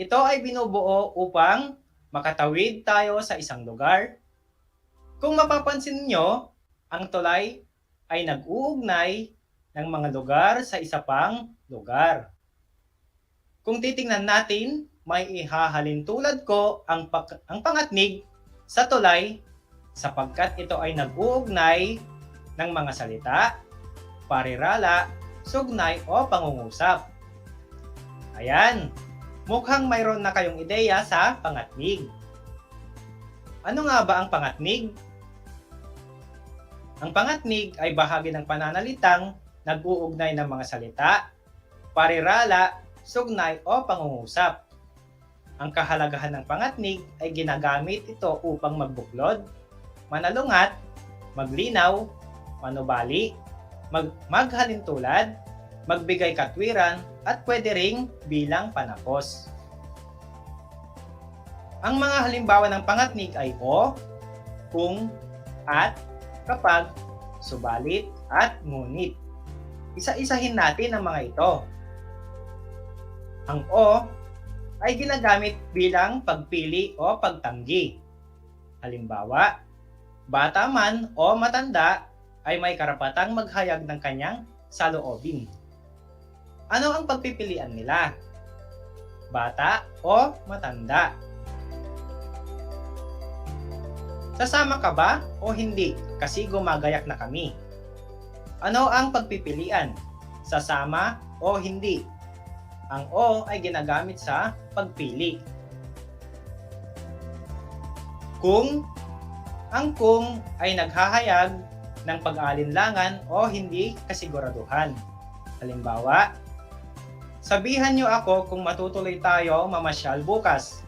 Ito ay binubuo upang makatawid tayo sa isang lugar. Kung mapapansin nyo, ang tulay ay nag-uugnay ng mga lugar sa isa pang lugar. Kung titingnan natin, may ihahalin tulad ko ang pangatnig sa tulay sapagkat ito ay nag-uugnay ng mga salita, parirala, sugnay o pangungusap. Ayan, mukhang mayroon na kayong ideya sa pangatnig. Ano nga ba ang pangatnig? Ang pangatnig ay bahagi ng pananalitang nag-uugnay ng mga salita, parirala, sugnay o pangungusap. Ang kahalagahan ng pangatnig ay ginagamit ito upang magbuklod, manalungat, maglinaw, manubali, maghalintulad, magbigay katwiran, at pwede ring bilang panapos. Ang mga halimbawa ng pangatnig ay o, kung, at, kapag, subalit, at ngunit. Isa-isahin natin ang mga ito. Ang o ay ginagamit bilang pagpili o pagtanggi. Halimbawa, bata man o matanda ay may karapatang maghayag ng kanyang saloobin. Ano ang pagpipilian nila? Bata o matanda? Sasama ka ba o hindi kasi gumagayak na kami? Ano ang pagpipilian? Sasama o hindi? Ang o ay ginagamit sa pagpili. Kung, ang kung ay naghahayag ng pag-aalinlangan o hindi kasiguraduhan. Halimbawa, sabihan niyo ako kung matutuloy tayo mamasyal bukas.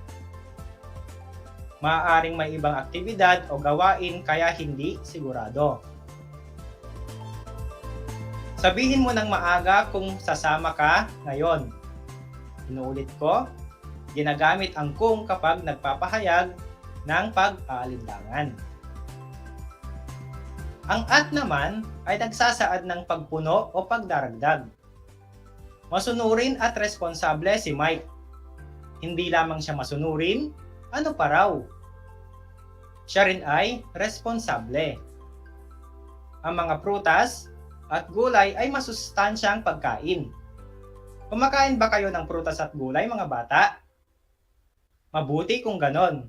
Maaaring may ibang aktibidad o gawain kaya hindi sigurado. Sabihin mo ng maaga kung sasama ka ngayon. Inuulit ko, ginagamit ang kung kapag nagpapahayag ng pag-aalinlangan. Ang at naman ay nagsasaad ng pagpuno o pagdaragdag. Masunurin at responsable si Mike. Hindi lamang siya masunurin, ano pa raw? Siya rin ay responsable. Ang mga prutas at gulay ay masustansyang pagkain. Kumakain ba kayo ng prutas at gulay mga bata? Mabuti kung ganon.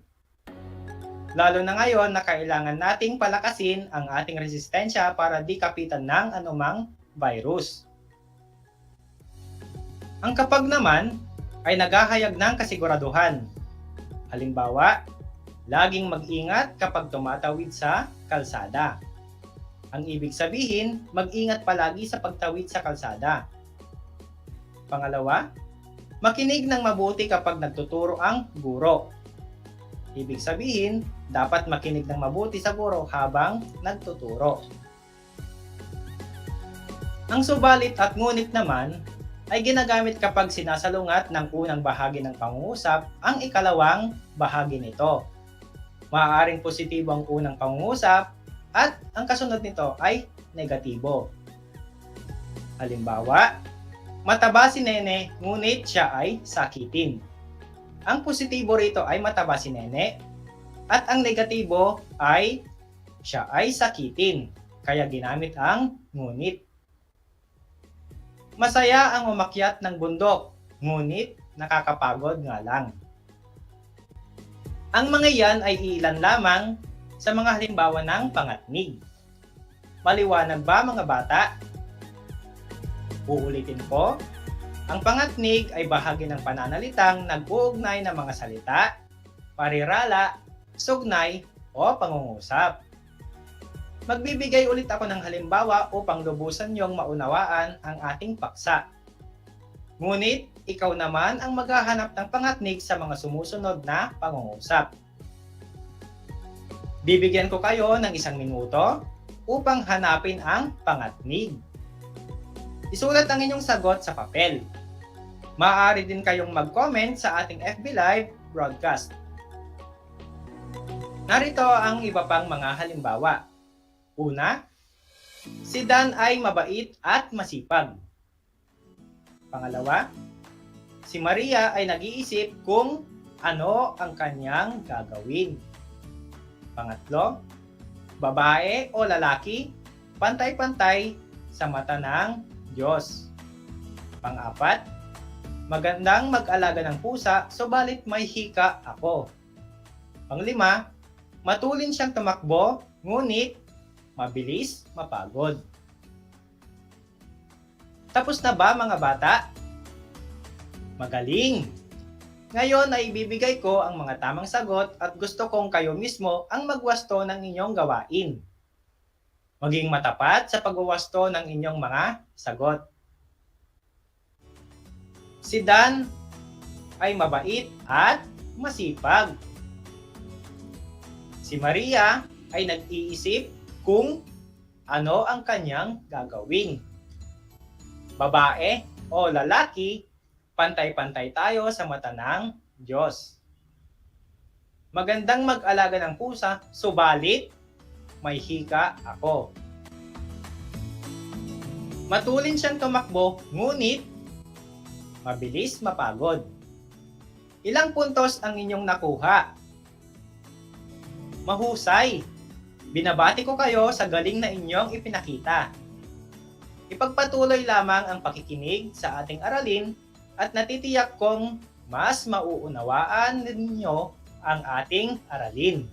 Lalo na ngayon na kailangan nating palakasin ang ating resistensya para di kapitan ng anumang virus. Ang kapag naman ay naghahayag ng kasiguraduhan. Halimbawa, laging mag-ingat kapag tumatawid sa kalsada. Ang ibig sabihin, mag-ingat palagi sa pagtawid sa kalsada. Pangalawa, Makinig ng mabuti kapag nagtuturo ang guro. Ibig sabihin, dapat makinig ng mabuti sa guro habang nagtuturo. Ang subalit at ngunit naman ay ginagamit kapag sinasalungat ng unang bahagi ng pangungusap ang ikalawang bahagi nito. Maaaring positibo ang unang pangungusap at ang kasunod nito ay negatibo. Halimbawa, mataba si Nene ngunit siya ay sakitin. Ang positibo rito ay mataba si Nene at ang negatibo ay siya ay sakitin, kaya ginamit ang ngunit. Masaya ang umakyat ng bundok, ngunit nakakapagod nga lang. Ang mga yan ay ilan lamang sa mga halimbawa ng pangatnig. Maliwanag ba mga bata? Uulitin ko, ang pangatnig ay bahagi ng pananalitang nag-uugnay ng mga salita, parirala, sugnay, o pangungusap. Magbibigay ulit ako ng halimbawa upang lubusan niyong maunawaan ang ating paksa. Ngunit, ikaw naman ang maghahanap ng pangatnig sa mga sumusunod na pangungusap. Bibigyan ko kayo ng 1 minuto upang hanapin ang pangatnig. Isulat ang inyong sagot sa papel. Maaari din kayong mag-comment sa ating FB Live broadcast. Narito ang iba pang mga halimbawa. Una, si Dan ay mabait at masipag. Pangalawa, si Maria ay nag-iisip kung ano ang kanyang gagawin. Pangatlo, babae o lalaki, pantay-pantay sa mata ng Diyos. Pang-apat, magandang mag-alaga ng pusa, subalit may hika ako. Pang-lima, matulin siyang tumakbo, ngunit mabilis mapagod. Tapos na ba mga bata? Magaling! Ngayon ay ibibigay ko ang mga tamang sagot at gusto kong kayo mismo ang magwasto ng inyong gawain. Maging matapat sa pagwawasto ng inyong mga sagot. Si Dan ay mabait at masipag. Si Maria ay nag-iisip kung ano ang kanyang gagawin. Babae o lalaki, pantay-pantay tayo sa mata ng Diyos. Magandang mag-alaga ng pusa, subalit may hika ako. Matulin siyang tumakbo, ngunit mabilis mapagod. Ilang puntos ang inyong nakuha? Mahusay! Binabati ko kayo sa galing na inyong ipinakita. Ipagpatuloy lamang ang pakikinig sa ating aralin at natitiyak kong mas mauunawaan ninyo ang ating aralin.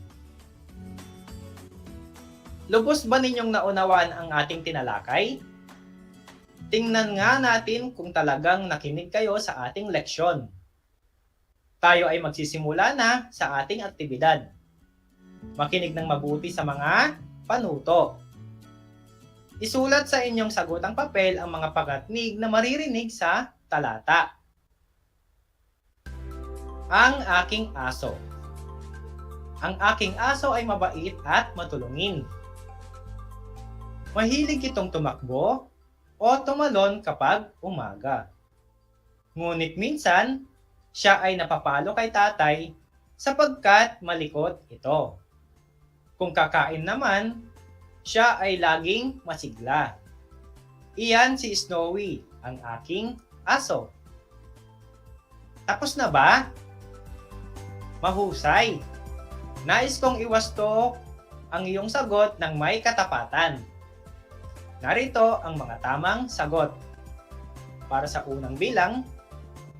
Lubos ba ninyong naunawaan ang ating tinalakay? Tingnan nga natin kung talagang nakinig kayo sa ating leksyon. Tayo ay magsisimula na sa ating aktibidad. Makinig ng mabuti sa mga panuto. Isulat sa inyong sagutang papel ang mga pangatnig na maririnig sa talata. Ang aking aso. Ang aking aso ay mabait at matulungin. Mahilig itong tumakbo o tumalon kapag umaga. Ngunit minsan, siya ay napapalo kay tatay sapagkat malikot ito. Kung kakain naman, siya ay laging masigla. Iyan si Snowy, ang aking aso. Tapos na ba? Mahusay! Nais kong iwasto ang iyong sagot ng may katapatan. Narito ang mga tamang sagot. Para sa unang bilang,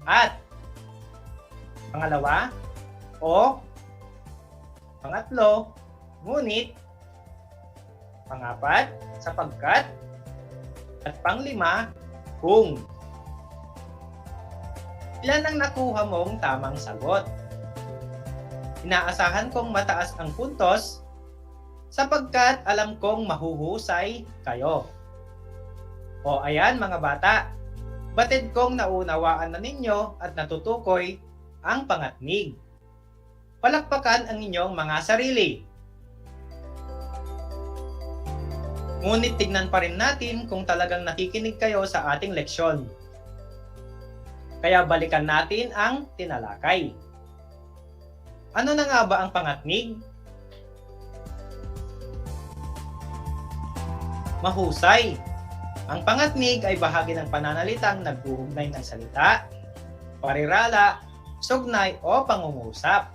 at pangalawa, o pangatlo, ngunit pangapat, sapagkat, at panglima, kung. Ilan ang nakuha mong tamang sagot? Inaasahan kong mataas ang puntos sapagkat alam kong mahuhusay kayo. O ayan mga bata, Batid kong naunawaan na ninyo at natutukoy ang pangatnig. Palakpakan ang inyong mga sarili. Ngunit tignan pa rin natin kung talagang nakikinig kayo sa ating leksyon. Kaya balikan natin ang tinalakay. Ano na nga ba ang pangatnig? Mahusay! Ang pangatnig ay bahagi ng pananalitang nag-uugnay ng salita, parirala, sugnay o pangungusap.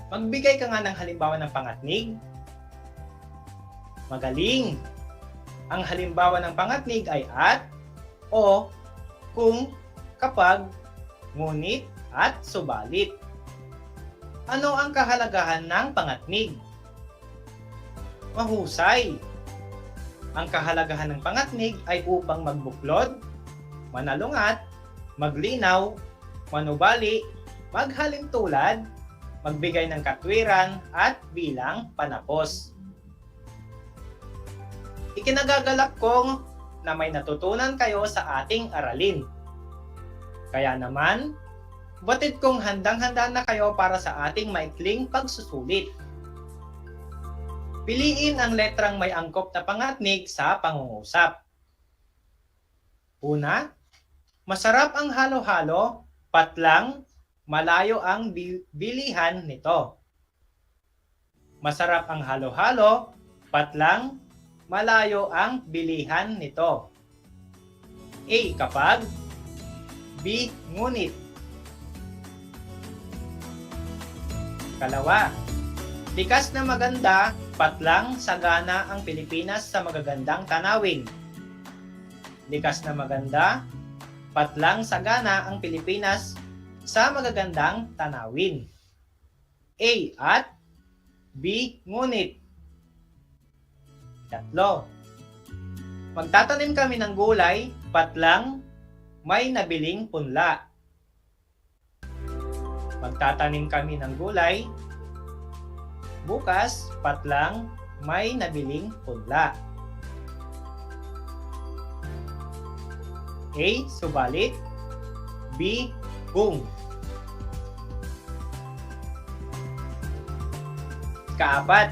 Magbigay ka nga ng halimbawa ng pangatnig. Magaling! Ang halimbawa ng pangatnig ay at, o, kung, kapag, ngunit, at subalit. Ano ang kahalagahan ng pangatnig? Mahusay! Ang kahalagahan ng pangatnig ay upang magbuklod, manalungat, maglinaw, manubali, maghalintulad, magbigay ng katwiran at bilang panapos. Ikinagagalak kong na may natutunan kayo sa ating aralin. Kaya naman, batid kong handang-handa na kayo para sa ating maikling pagsusulit. Piliin ang letrang may angkop na pangatnig sa pangungusap. Una, masarap ang halo-halo, patlang, malayo ang bilihan nito. Masarap ang halo-halo, patlang, malayo ang bilihan nito. A. Kapag. B. Ngunit. Kalawa, likas na maganda, patlang, sagana ang Pilipinas sa magagandang tanawin. Likas na maganda, patlang, sagana ang Pilipinas sa magagandang tanawin. A. At B. Ngunit. Tatlo, magtatanim kami ng gulay, patlang, may nabiling punla. Magtatanim kami ng gulay, bukas, patlang, may nabiling punla. A. Subalit. B. Kung. Kaapat,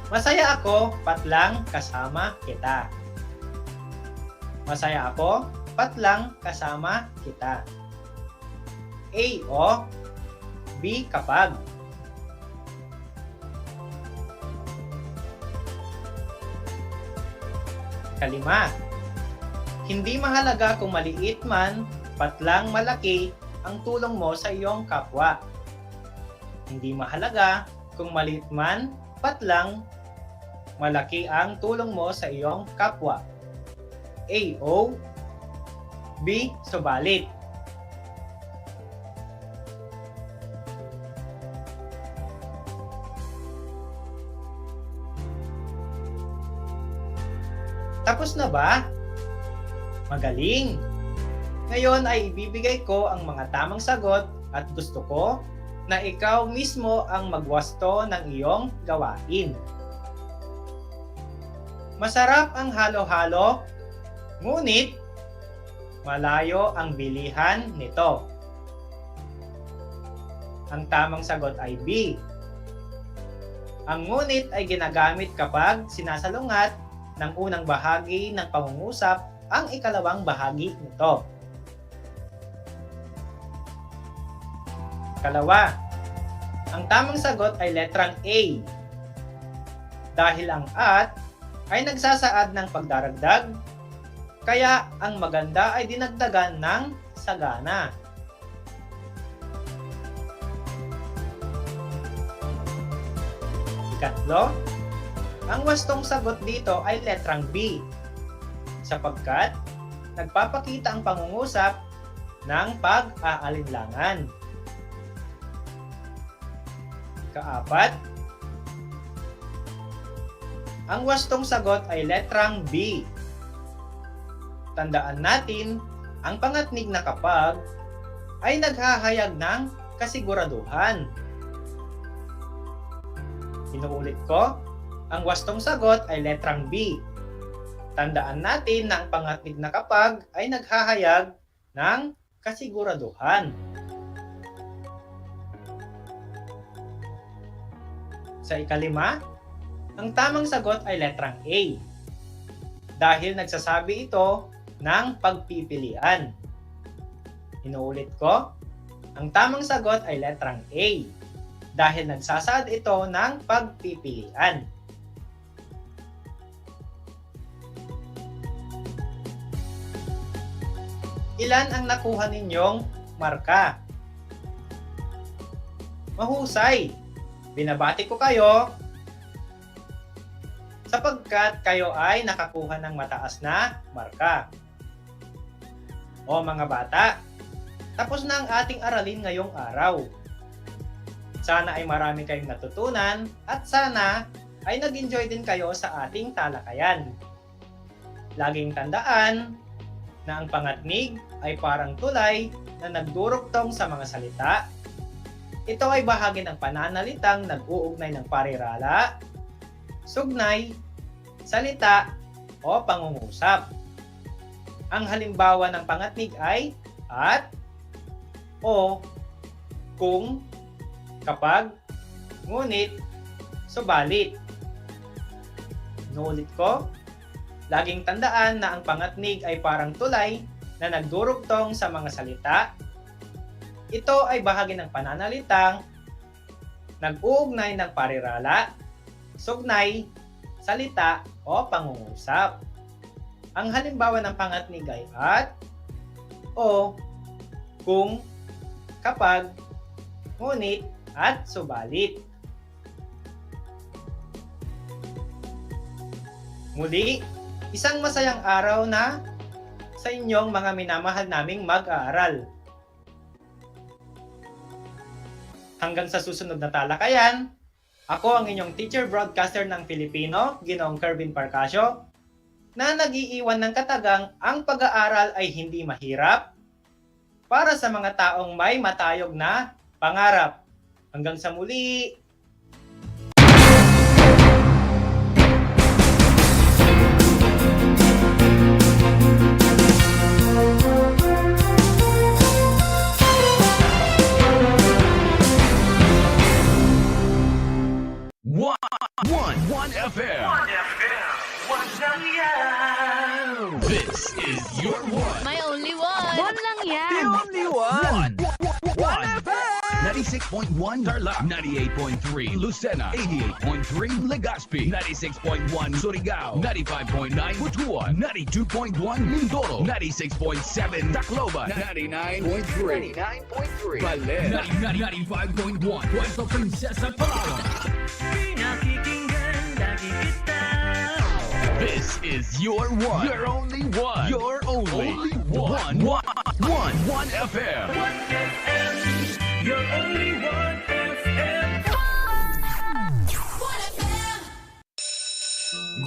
masaya ako, patlang, kasama kita. Masaya ako, patlang, kasama kita. A. O. B. Kapag. Kalima, hindi mahalaga kung maliit man, patlang malaki ang tulong mo sa iyong kapwa. Hindi mahalaga kung maliit man, patlang malaki ang tulong mo sa iyong kapwa. A. O. B. Subalit. Tapos na ba? Magaling! Ngayon ay ibibigay ko ang mga tamang sagot at gusto ko na ikaw mismo ang magwasto ng iyong gawain. Masarap ang halo-halo, ngunit malayo ang bilihan nito. Ang tamang sagot ay B. Ang ngunit ay ginagamit kapag sinasalungat ng unang bahagi ng pangungusap ang ikalawang bahagi nito. Kalawa, ang tamang sagot ay letrang A. Dahil ang at ay nagsasaad ng pagdaragdag, kaya ang maganda ay dinagdagan ng sagana. Ikatlo, ang wastong sagot dito ay letrang B, sapagkat nagpapakita ang pangungusap ng pag-aalinlangan. Kaapat, ang wastong sagot ay letrang B. Tandaan natin, ang pangatnig na kapag ay naghahayag ng kasiguraduhan. Inuulit ko, ang wastong sagot ay letrang B. Tandaan natin na ang pangatnig na kapag ay naghahayag ng kasiguraduhan. Sa ikalima, ang tamang sagot ay letrang A dahil nagsasabi ito ng pagpipilian. Inuulit ko, ang tamang sagot ay letrang A dahil nagsasaad ito ng pagpipilian. Ilan ang nakuha ninyong marka? Mahusay! Binabati ko kayo sapagkat kayo ay nakakuha ng mataas na marka. O mga bata, tapos na ang ating aralin ngayong araw. Sana ay marami kayong natutunan at sana ay nag-enjoy din kayo sa ating talakayan. Laging tandaan na ang pangatnig ay parang tulay na nagdurugtong sa mga salita. Ito ay bahagi ng pananalitang nag-uugnay ng parirala, sugnay, salita, o pangungusap. Ang halimbawa ng pangatnig ay at, o, kung, kapag, ngunit, subalit. Inuulit ko, laging tandaan na ang pangatnig ay parang tulay na nagdurugtong sa mga salita. Ito ay bahagi ng pananalitang nag-uugnay ng parirala, sugnay, salita, o pangungusap. Ang halimbawa ng pangatnig ay at, o, kung, kapag, ngunit, at subalit. Muli, isang masayang araw na sa inyong mga minamahal naming mag-aaral. Hanggang sa susunod na talakayan, ako ang inyong teacher broadcaster ng Filipino, Ginoong Kervin Parcasio, na nag-iiwan ng katagang ang pag-aaral ay hindi mahirap para sa mga taong may matayog na pangarap. Hanggang sa muli! One FM. This is your one. My only one. One lang yan. The only one. One FM. 96.1 Tarlac, 98.3 Lucena, 88.3 Legazpi, 96.1 Surigao, 95.9 Butuan, 92.1 Mindoro, 96.7 Tacloban, 99.3 Baler, 95.1 Puerto Princesa, Palawan. This is your one. Your only one. Your only one. One FM. Your only one FM.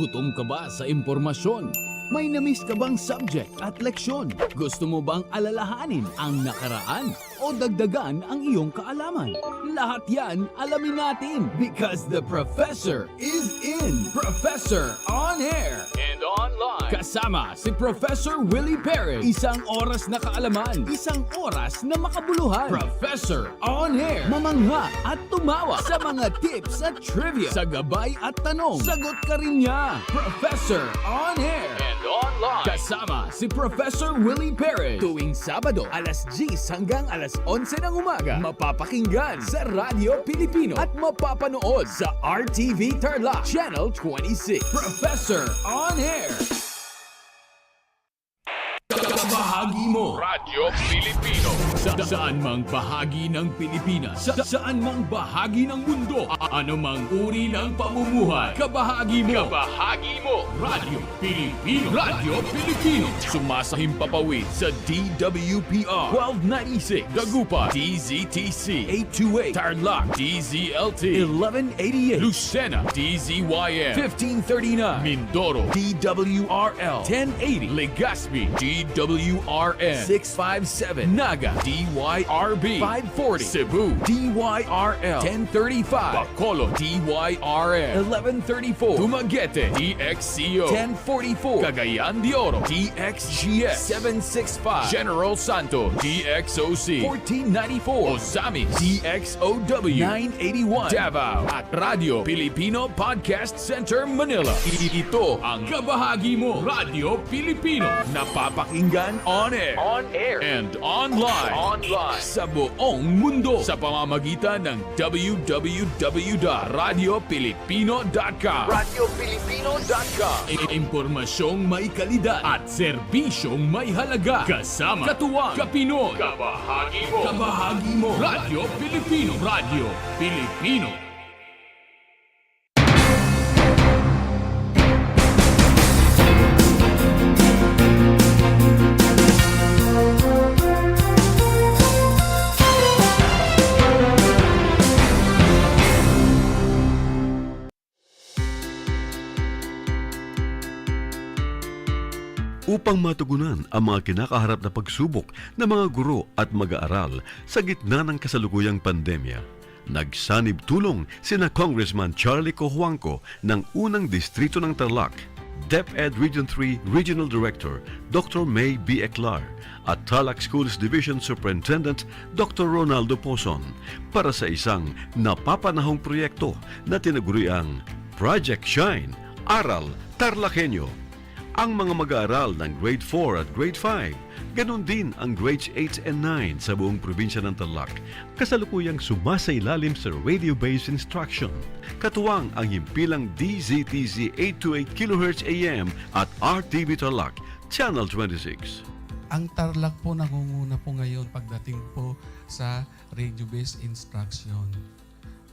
Gutom ka ba sa impormasyon? May na-miss ka bang subject at leksyon? Gusto mo bang alalahanin ang nakaraan o dagdagan ang iyong kaalaman? Lahat yan alamin natin because the professor is in. Professor on air and online. Kasama si Professor Willie Perez. Isang oras na kaalaman, isang oras na makabuluhan. Professor on air. Mamangha at tumawa sa mga tips at trivia. Sa gabay at tanong, sagot ka rin niya. Professor on air and online. Kasama si Professor Willie Perez. Tuwing Sabado, alas 10 hanggang alas 11 ng umaga. Mapapakinggan sa Radyo Pilipino at mapapanood sa RTV Tarlac Channel 26. Professor on air. Bahagi mo Radyo Pilipino saan mang bahagi ng Pilipinas, saan mang bahagi ng mundo, anumang uri ng pamumuhay, kabahagi mo Radyo Pilipino. Radyo Pilipino sumasahim papawid sa DWPR 1296 Dagupan, DZTC 828 Tarlac, DZLT 1188 Lucena, DZYM 1539 Mindoro, DWRL 1080 Legazpi, DWRN 6 657. Naga, DYRB 540. Cebu, DYRL 1035. Bacolod, DYRL 1134. Dumaguete, DXCO 1044. Cagayan de Oro, DXGS 765. General Santos, DXOC 1494. Osamis, DXOW 981. Davao at Radio Filipino Podcast Center, Manila. Ito ang kabahagi mo, Radio Filipino. Napapakinggan on air, and online, sa buong mundo sa pamamagitan ng www.radiofilipino.com. Radiofilipino.com. Impormasyong may kalidad at serbisyong may halaga. Kasama, katuwang, kapinoy, kabahagi mo, Radio Filipino. Radio Filipino. Upang matugunan ang mga kinakaharap na pagsubok ng mga guro at mag-aaral sa gitna ng kasalukuyang pandemya, nagsanib tulong sina Congressman Charlie Cojuangco ng unang distrito ng Tarlac, DEPED Region 3 Regional Director Dr. May B. Eclar at Tarlac Schools Division Superintendent Dr. Ronaldo Pozon para sa isang napapanahong proyekto na tinaguriang Project Shine, Aral TarlakHenyo. Ang mga mag-aaral ng Grade 4 at Grade 5, ganun din ang Grades 8 and 9 sa buong probinsya ng Tarlac, kasalukuyang sumasailalim sa radio-based instruction. Katuwang ang himpilang DZTZ 828 kHz AM at RTV Tarlac, Channel 26. Ang Tarlac po nangunguna po ngayon pagdating po sa radio-based instruction.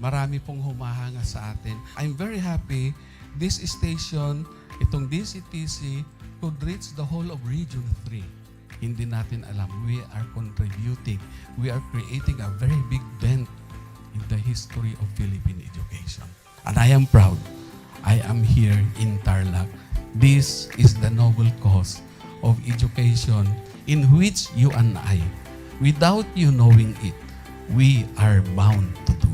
Marami pong humahanga sa atin. I'm very happy this station, itong DCTC, could reach the whole of Region 3. Hindi natin alam, we are contributing, we are creating a very big dent in the history of Philippine education. And I am proud, I am here in Tarlac. This is the noble cause of education in which you and I, without you knowing it, we are bound to do.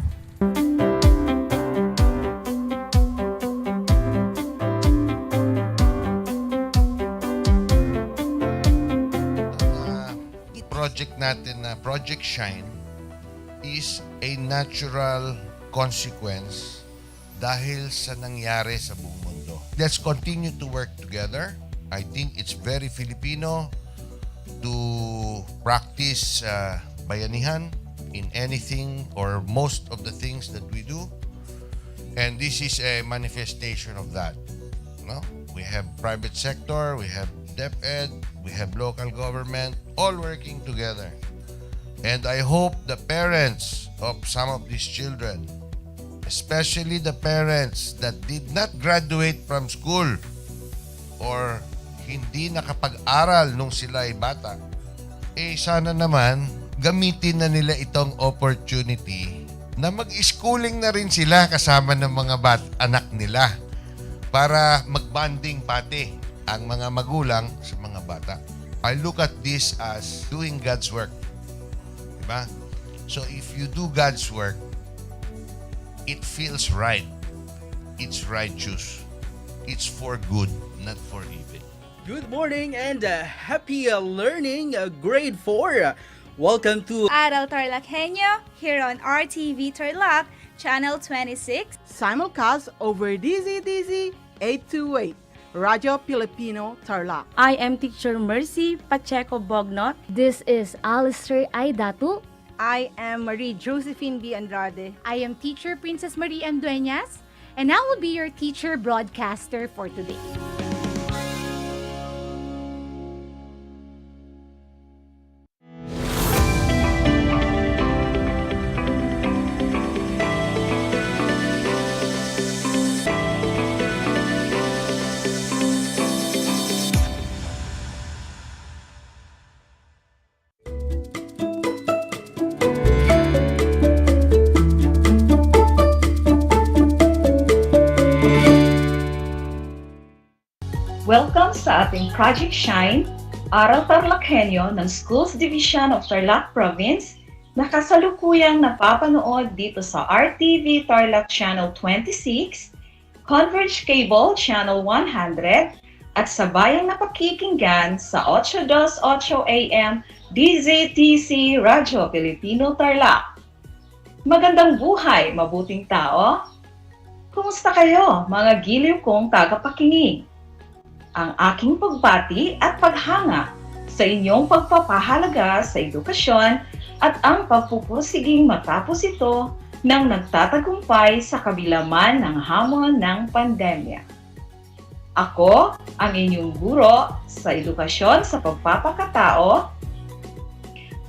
Project natin na Project Shine is a natural consequence dahil sa nangyari sa buong mundo. Let's continue to work together. I think it's very Filipino to practice bayanihan in anything or most of the things that we do. And this is a manifestation of that. No? We have private sector, we have DEPED, we have local government, all working together. And I hope the parents of some of these children, especially the parents that did not graduate from school or hindi nakapag-aral nung sila ay bata, sana naman gamitin na nila itong opportunity na mag-schooling na rin sila kasama ng mga anak nila para mag-bonding pati ang mga magulang sa mga bata. I look at this as doing God's work. Diba? So if you do God's work, it feels right. It's righteous. It's for good, not for evil. Good morning and happy learning, grade 4. Welcome to Aral TarlakHenyo here on RTV Tarlac, Channel 26. Simulcast over DZTZ 828. Radio Filipino Tarlac. I am Teacher Mercy Pacheco Bognot. This is Alistair Aidatu. I am Marie Josephine B. Andrade. I am Teacher Princess Marie M. Dueñas, and I will be your teacher broadcaster for today. Welcome sa ating Project Shine, Aral TarlakHenyo ng Schools Division of Tarlac Province na kasalukuyang napapanood dito sa RTV Tarlac Channel 26, Converge Cable Channel 100, at sa bayang napakikinggan sa 828 AM DZTC Radyo Pilipino Tarlac. Magandang buhay, mabuting tao! Kumusta kayo, mga giliw kong tagapakinig? Ang aking pagbati at paghanga sa inyong pagpapahalaga sa edukasyon at ang pagpupursiging matapos ito ng nagtatagumpay sa kabila man ng hamon ng pandemya. Ako, ang inyong guro sa edukasyon sa pagpapakatao,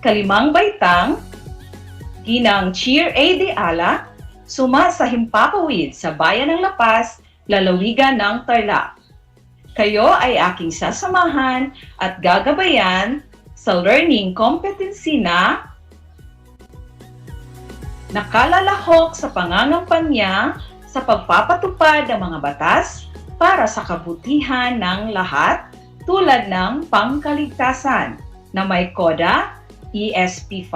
Kalimang Baitang, Ginang Cheer A. de Ala, suma sa Himpapawid sa Bayan ng Lapas, lalawigan ng Tarlac. Kayo ay aking sasamahan at gagabayan sa learning competency na nakalalahok sa pangangampanya sa pagpapatupad ng mga batas para sa kabutihan ng lahat tulad ng pangkaligtasan na may koda ESP5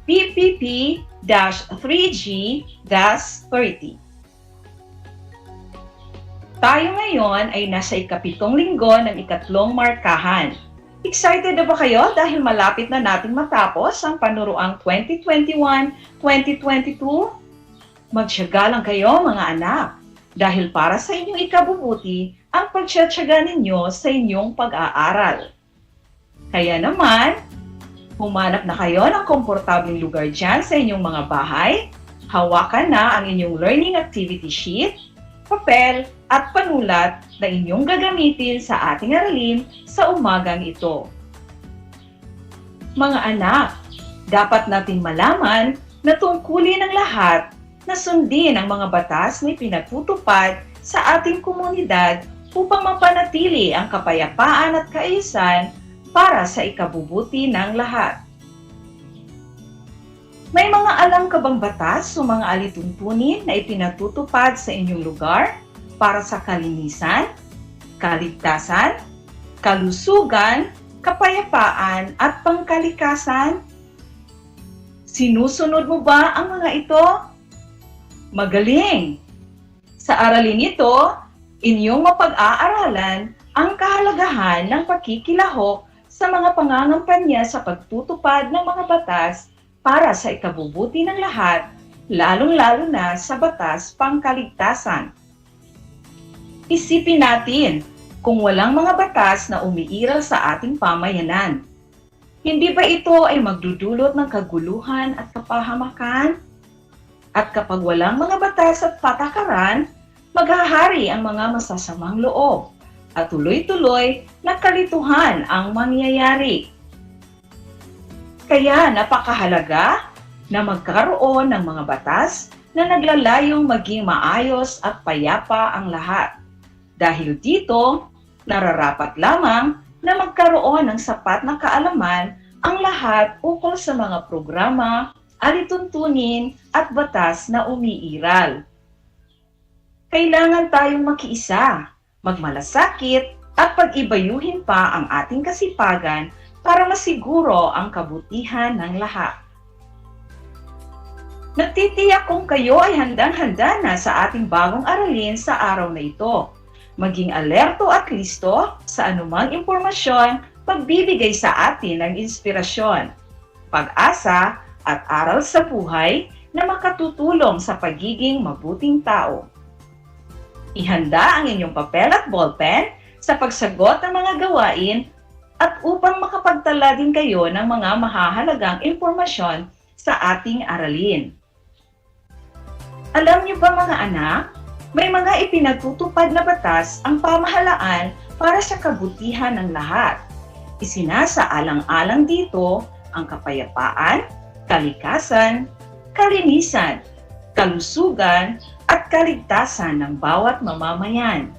PPP-3G-30. Tayo ngayon ay nasa ikapitong linggo ng ikatlong markahan. Excited na ba kayo dahil malapit na nating matapos ang panuruang 2021-2022? Magtiyaga lang kayo mga anak dahil para sa inyong ikabubuti ang pagtiyatsaga ninyo sa inyong pag-aaral. Kaya naman, humanap na kayo ng komportableng lugar dyan sa inyong mga bahay, hawakan na ang inyong learning activity sheet, papel at panulat na inyong gagamitin sa ating aralin sa umagang ito. Mga anak, dapat nating malaman na tungkulin ng lahat na sundin ang mga batas na pinatutupad sa ating komunidad upang mapanatili ang kapayapaan at kaayusan para sa ikabubuti ng lahat. May mga alam ka bang batas o mga alituntunin na ipinatutupad sa inyong lugar para sa kalinisan, kaligtasan, kalusugan, kapayapaan at pangkalikasan? Sinusunod mo ba ang mga ito? Magaling! Sa aralin ito, inyong mapag-aaralan ang kahalagahan ng pakikilahok sa mga pangangampanya sa pagtutupad ng mga batas para sa ikabubuti ng lahat, lalong-lalo na sa batas pangkaligtasan. Isipin natin kung walang mga batas na umiiral sa ating pamayanan. Hindi ba ito ay magdudulot ng kaguluhan at kapahamakan? At kapag walang mga batas at patakaran, maghahari ang mga masasamang loob at tuloy-tuloy na kalituhan ang mangyayari. Kaya napakahalaga na magkaroon ng mga batas na naglalayong maging maayos at payapa ang lahat. Dahil dito, nararapat lamang na magkaroon ng sapat na kaalaman ang lahat ukol sa mga programa, alituntunin at batas na umiiral. Kailangan tayong makiisa, magmalasakit at pag-ibayuhin pa ang ating kasipagan para masiguro ang kabutihan ng lahat. Nagtitiyak kung kayo ay handang-handa na sa ating bagong aralin sa araw na ito. Maging alerto at listo sa anumang impormasyon pagbibigay sa atin ng inspirasyon, pag-asa at aral sa buhay na makatutulong sa pagiging mabuting tao. Ihanda ang inyong papel at ballpen sa pagsagot ng mga gawain at upang makapagtala din kayo ng mga mahahalagang impormasyon sa ating aralin. Alam niyo ba mga anak, may mga ipinatutupad na batas ang pamahalaan para sa kabutihan ng lahat. Isinasaalang-alang dito ang kapayapaan, kalikasan, kalinisan, kalusugan, at kaligtasan ng bawat mamamayan.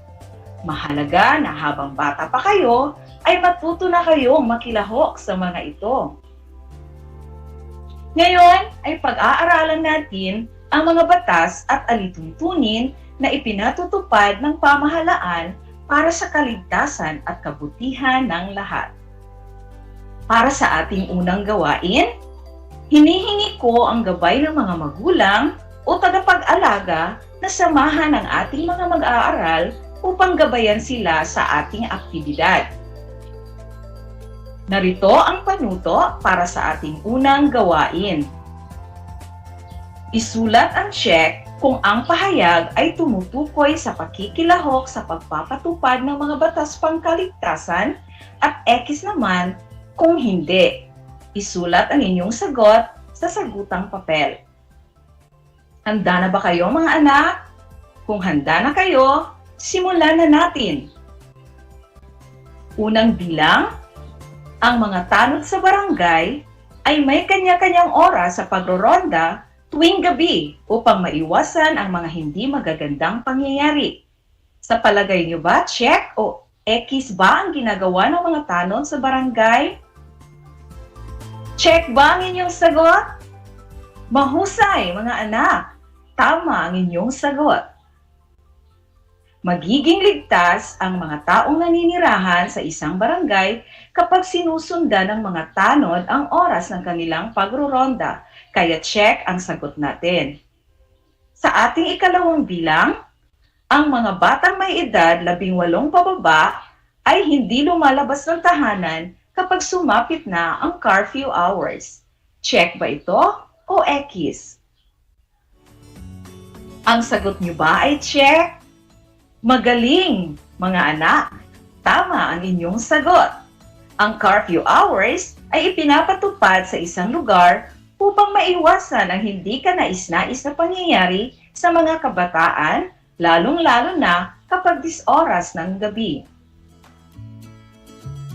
Mahalaga na habang bata pa kayo, ay matuto na kayong makilahok sa mga ito. Ngayon ay pag-aaralan natin ang mga batas at alituntunin na ipinatutupad ng pamahalaan para sa kaligtasan at kabutihan ng lahat. Para sa ating unang gawain, hinihingi ko ang gabay ng mga magulang o tagapag-alaga na samahan ang ating mga mag-aaral upang gabayan sila sa ating aktibidad. Narito ang panuto para sa ating unang gawain. Isulat ang check kung ang pahayag ay tumutukoy sa pakikilahok sa pagpapatupad ng mga batas pangkaligtasan at X naman kung hindi. Isulat ang inyong sagot sa sagutang papel. Handa na ba kayo mga anak? Kung handa na kayo, simulan na natin. Unang bilang, ang mga tanod sa barangay ay may kanya-kanyang oras sa pagroronda tuwing gabi upang maiwasan ang mga hindi magagandang pangyayari. Sa palagay niyo ba, check o X ba ang ginagawa ng mga tanod sa barangay? Check ba ang inyong sagot? Mahusay, mga anak. Tama ang inyong sagot. Magiging ligtas ang mga taong naninirahan sa isang barangay kapag sinusundan ng mga tanod ang oras ng kanilang pagroronda. Kaya check ang sagot natin. Sa ating ikalawang bilang, ang mga batang may edad 18 pababa ay hindi lumalabas ng tahanan kapag sumapit na ang curfew hours. Check ba ito o X? Ang sagot nyo ba ay check? Magaling, mga anak! Tama ang inyong sagot. Ang curfew hours ay ipinapatupad sa isang lugar upang maiwasan ang hindi kanais-nais na pangyayari sa mga kabataan, lalong-lalo na kapag 10 oras ng gabi.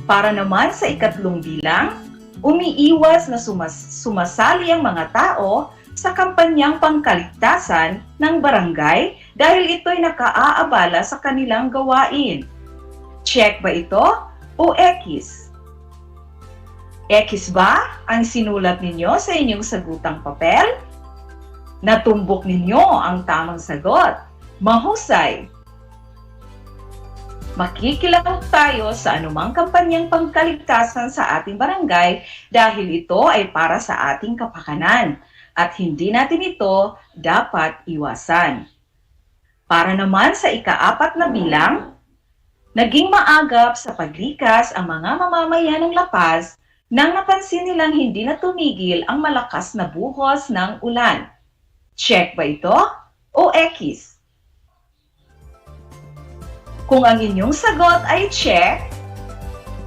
Para naman sa ikatlong bilang, umiiwas na sumasali ang mga tao sa kampanyang pangkaligtasan ng barangay dahil ito'y nakaaabala sa kanilang gawain. Check ba ito o X? X ba ang sinulat ninyo sa inyong sagutang papel? Natumbok ninyo ang tamang sagot. Mahusay! Makikilahok tayo sa anumang kampanyang pangkaligtasan sa ating barangay dahil ito ay para sa ating kapakanan at hindi natin ito dapat iwasan. Para naman sa ika-4 na bilang, naging maagap sa paglikas ang mga mamamayan ng La Paz nang napansin nilang hindi na tumigil ang malakas na buhos ng ulan. Check ba ito o X? Kung ang inyong sagot ay check,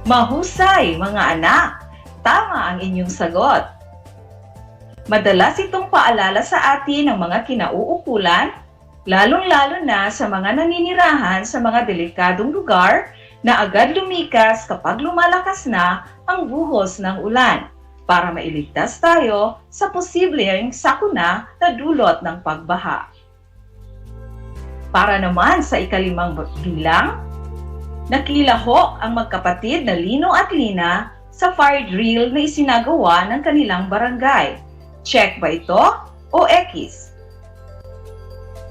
mahusay mga anak, tama ang inyong sagot. Madalas itong paalala sa atin ng mga kinauukulan, lalong-lalo na sa mga naninirahan sa mga delikadong lugar na agad lumikas kapag lumalakas na ang buhos ng ulan para mailigtas tayo sa posibleng sakuna na dulot ng pagbaha. Para naman sa ika-5 bilang, nakilahok ang magkapatid na Lino at Lina sa fire drill na isinagawa ng kanilang barangay. Check ba ito o X?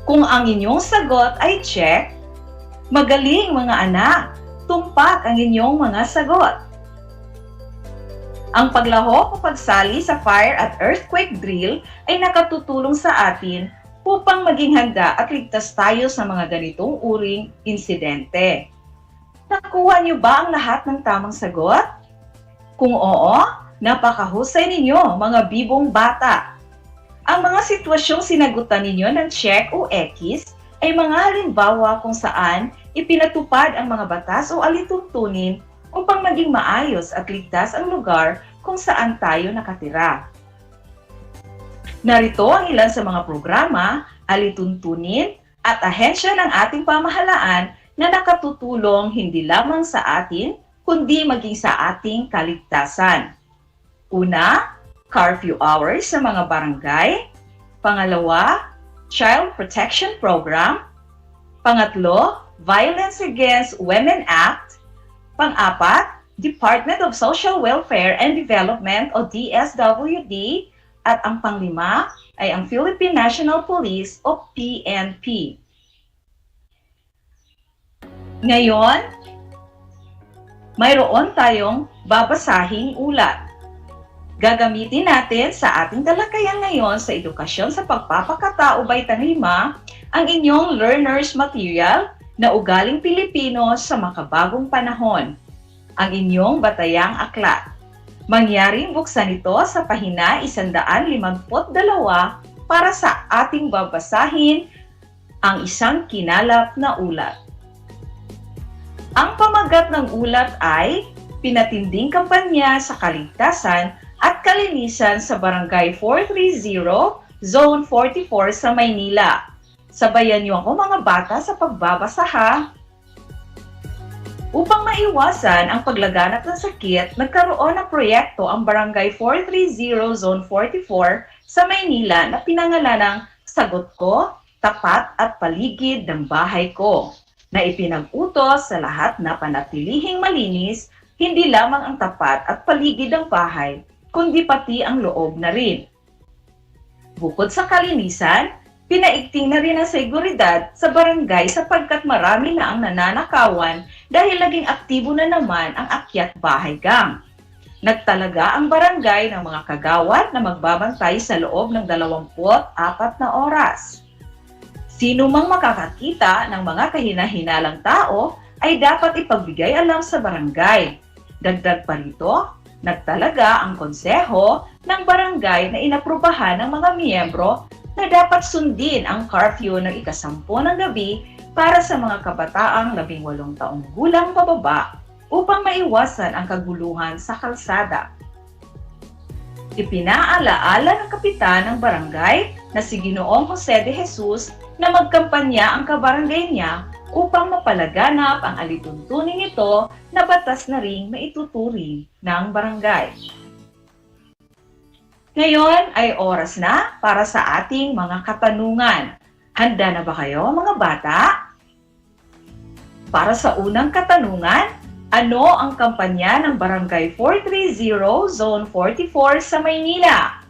Kung ang inyong sagot ay check, magaling mga anak, tumpak ang inyong mga sagot. Ang paglahok o pagsali sa fire at earthquake drill ay nakatutulong sa atin upang maging handa at ligtas tayo sa mga ganitong uring insidente. Nakuha niyo ba ang lahat ng tamang sagot? Kung oo, napakahusay ninyo mga bibong bata. Ang mga sitwasyong sinagutan ninyo ng check o X ay mga halimbawa kung saan ipinatupad ang mga batas o alituntunin upang maging maayos at ligtas ang lugar kung saan tayo nakatira. Narito ang ilan sa mga programa, alituntunin at ahensya ng ating pamahalaan na nakatutulong hindi lamang sa atin, kundi maging sa ating kaligtasan. Una, curfew hours sa mga barangay. Pangalawa, Child Protection Program. Pangatlo, Violence Against Women Act. Pang-apat, Department of Social Welfare and Development o DSWD. At ang panglima ay ang Philippine National Police o PNP. Ngayon, mayroon tayong babasahing ulat. Gagamitin natin sa ating talakayan ngayon sa edukasyon sa pagpapakatao baitang 5 ang inyong learner's material na ugaling Pilipino sa makabagong panahon, ang inyong batayang aklat. Mangyaring buksan ito sa pahina 152 para sa ating babasahin ang isang kinalap na ulat. Ang pamagat ng ulat ay Pinatinding Kampanya sa Kaligtasan at Kalinisan sa Barangay 430, Zone 44 sa Maynila. Sabayan niyo ako mga bata sa pagbabasa ha. Upang maiwasan ang paglaganap ng sakit, nagkaroon ng proyekto ang Barangay 430, Zone 44 sa Maynila na pinangalanang Sagot Ko, Tapat at Paligid ng Bahay Ko, na ipinag-utos sa lahat na panatilihing malinis, hindi lamang ang tapat at paligid ng bahay, kundi pati ang loob na rin. Bukod sa kalinisan, pinaigting na rin ang seguridad sa barangay sapagkat marami na ang nananakawan dahil naging aktibo na naman ang akyat bahay gang. Nagtalaga ang barangay ng mga kagawad na magbabantay sa loob ng 24 na oras. Sino mang makakakita ng mga kahina-hinalang tao ay dapat ipagbigay alam sa barangay. Dagdag pa rito, nagtalaga ang konseho ng barangay na inaprubahan ng mga miyembro na dapat sundin ang curfew ng 10:00 ng gabi para sa mga kabataang 18 taong gulang pababa upang maiwasan ang kaguluhan sa kalsada. Ipinaalaala ng kapitan ng barangay na si Ginoong Jose de Jesus na magkampanya ang kabarangay niya upang mapalaganap ang alituntunin nito na batas na ring maituturing ng barangay. Ngayon ay oras na para sa ating mga katanungan. Handa na ba kayo mga bata? Para sa unang katanungan, ano ang kampanya ng Barangay 430, Zone 44 sa Maynila?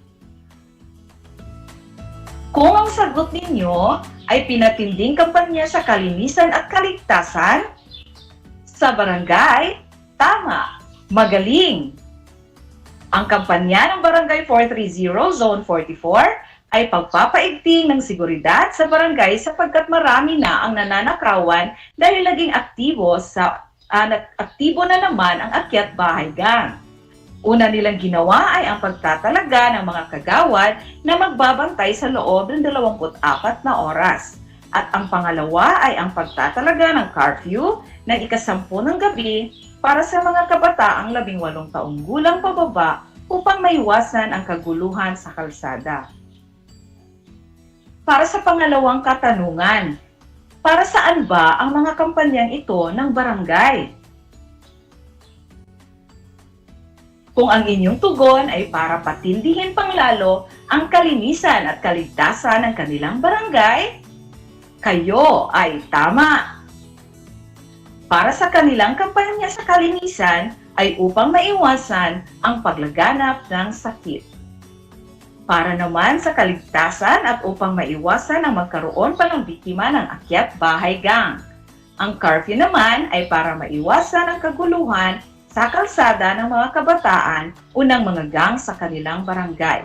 Kung ang sagot ninyo ay pinatinding kampanya sa kalinisan at kaligtasan sa barangay, tama, magaling! Ang kampanya ng Barangay 430, Zone 44 ay pagpapaigting ng seguridad sa barangay sapagkat marami na ang nananakawan dahil naging aktibo na naman ang akyat bahay gang. Una nilang ginawa ay ang pagtatalaga ng mga kagawad na magbabantay sa loob ng 24 na oras. At ang pangalawa ay ang pagtatalaga ng curfew ng 10:00 ng gabi para sa mga kabataang 18 taong gulang pababa upang maiwasan ang kaguluhan sa kalsada. Para sa pangalawang katanungan, para saan ba ang mga kampanyang ito ng barangay? Kung ang inyong tugon ay para patindihin panglalo ang kalinisan at kaligtasan ng kanilang barangay, kayo ay tama. Para sa kanilang kampanya sa kalinisan ay upang maiwasan ang paglaganap ng sakit. Para naman sa kaligtasan at upang maiwasan ang magkaroon pa ng biktima ng akyat bahay gang. Ang curfew naman ay para maiwasan ang kaguluhan sa kalsada ng mga kabataan o ng mga gang sa kanilang barangay.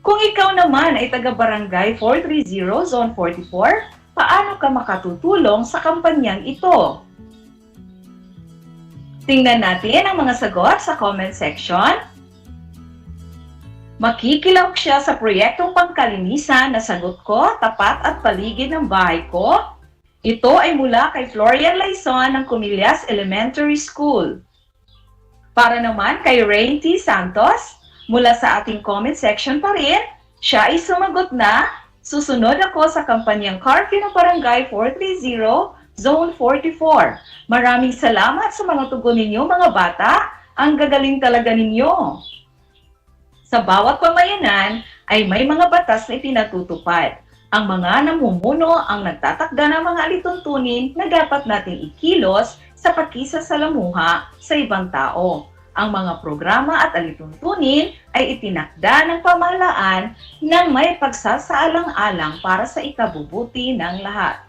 Kung ikaw naman ay taga-barangay 430, Zone 44, paano ka makatutulong sa kampanyang ito? Tingnan natin ang mga sagot sa comment section. Makikilahok siya sa proyektong pangkalinisan na Sagot Ko, Tapat at Paligid ng Bahay Ko. Ito ay mula kay Florian Laison ng Comillas Elementary School. Para naman kay Rain T. Santos, mula sa ating comment section pa rin, siya ay sumagot na, susunod ako sa kampanyang curfew ng Barangay 430, Zone 44. Maraming salamat sa mga tugon ninyo mga bata, ang gagaling talaga ninyo. Sa bawat pamayanan ay may mga batas na ipinatutupad. Ang mga namumuno ang nagtatakda ng mga alituntunin na dapat nating ikilos sa pakisasalamuha sa ibang tao. Ang mga programa at alituntunin ay itinakda ng pamahalaan ng may pagsasaalang-alang para sa ikabubuti ng lahat.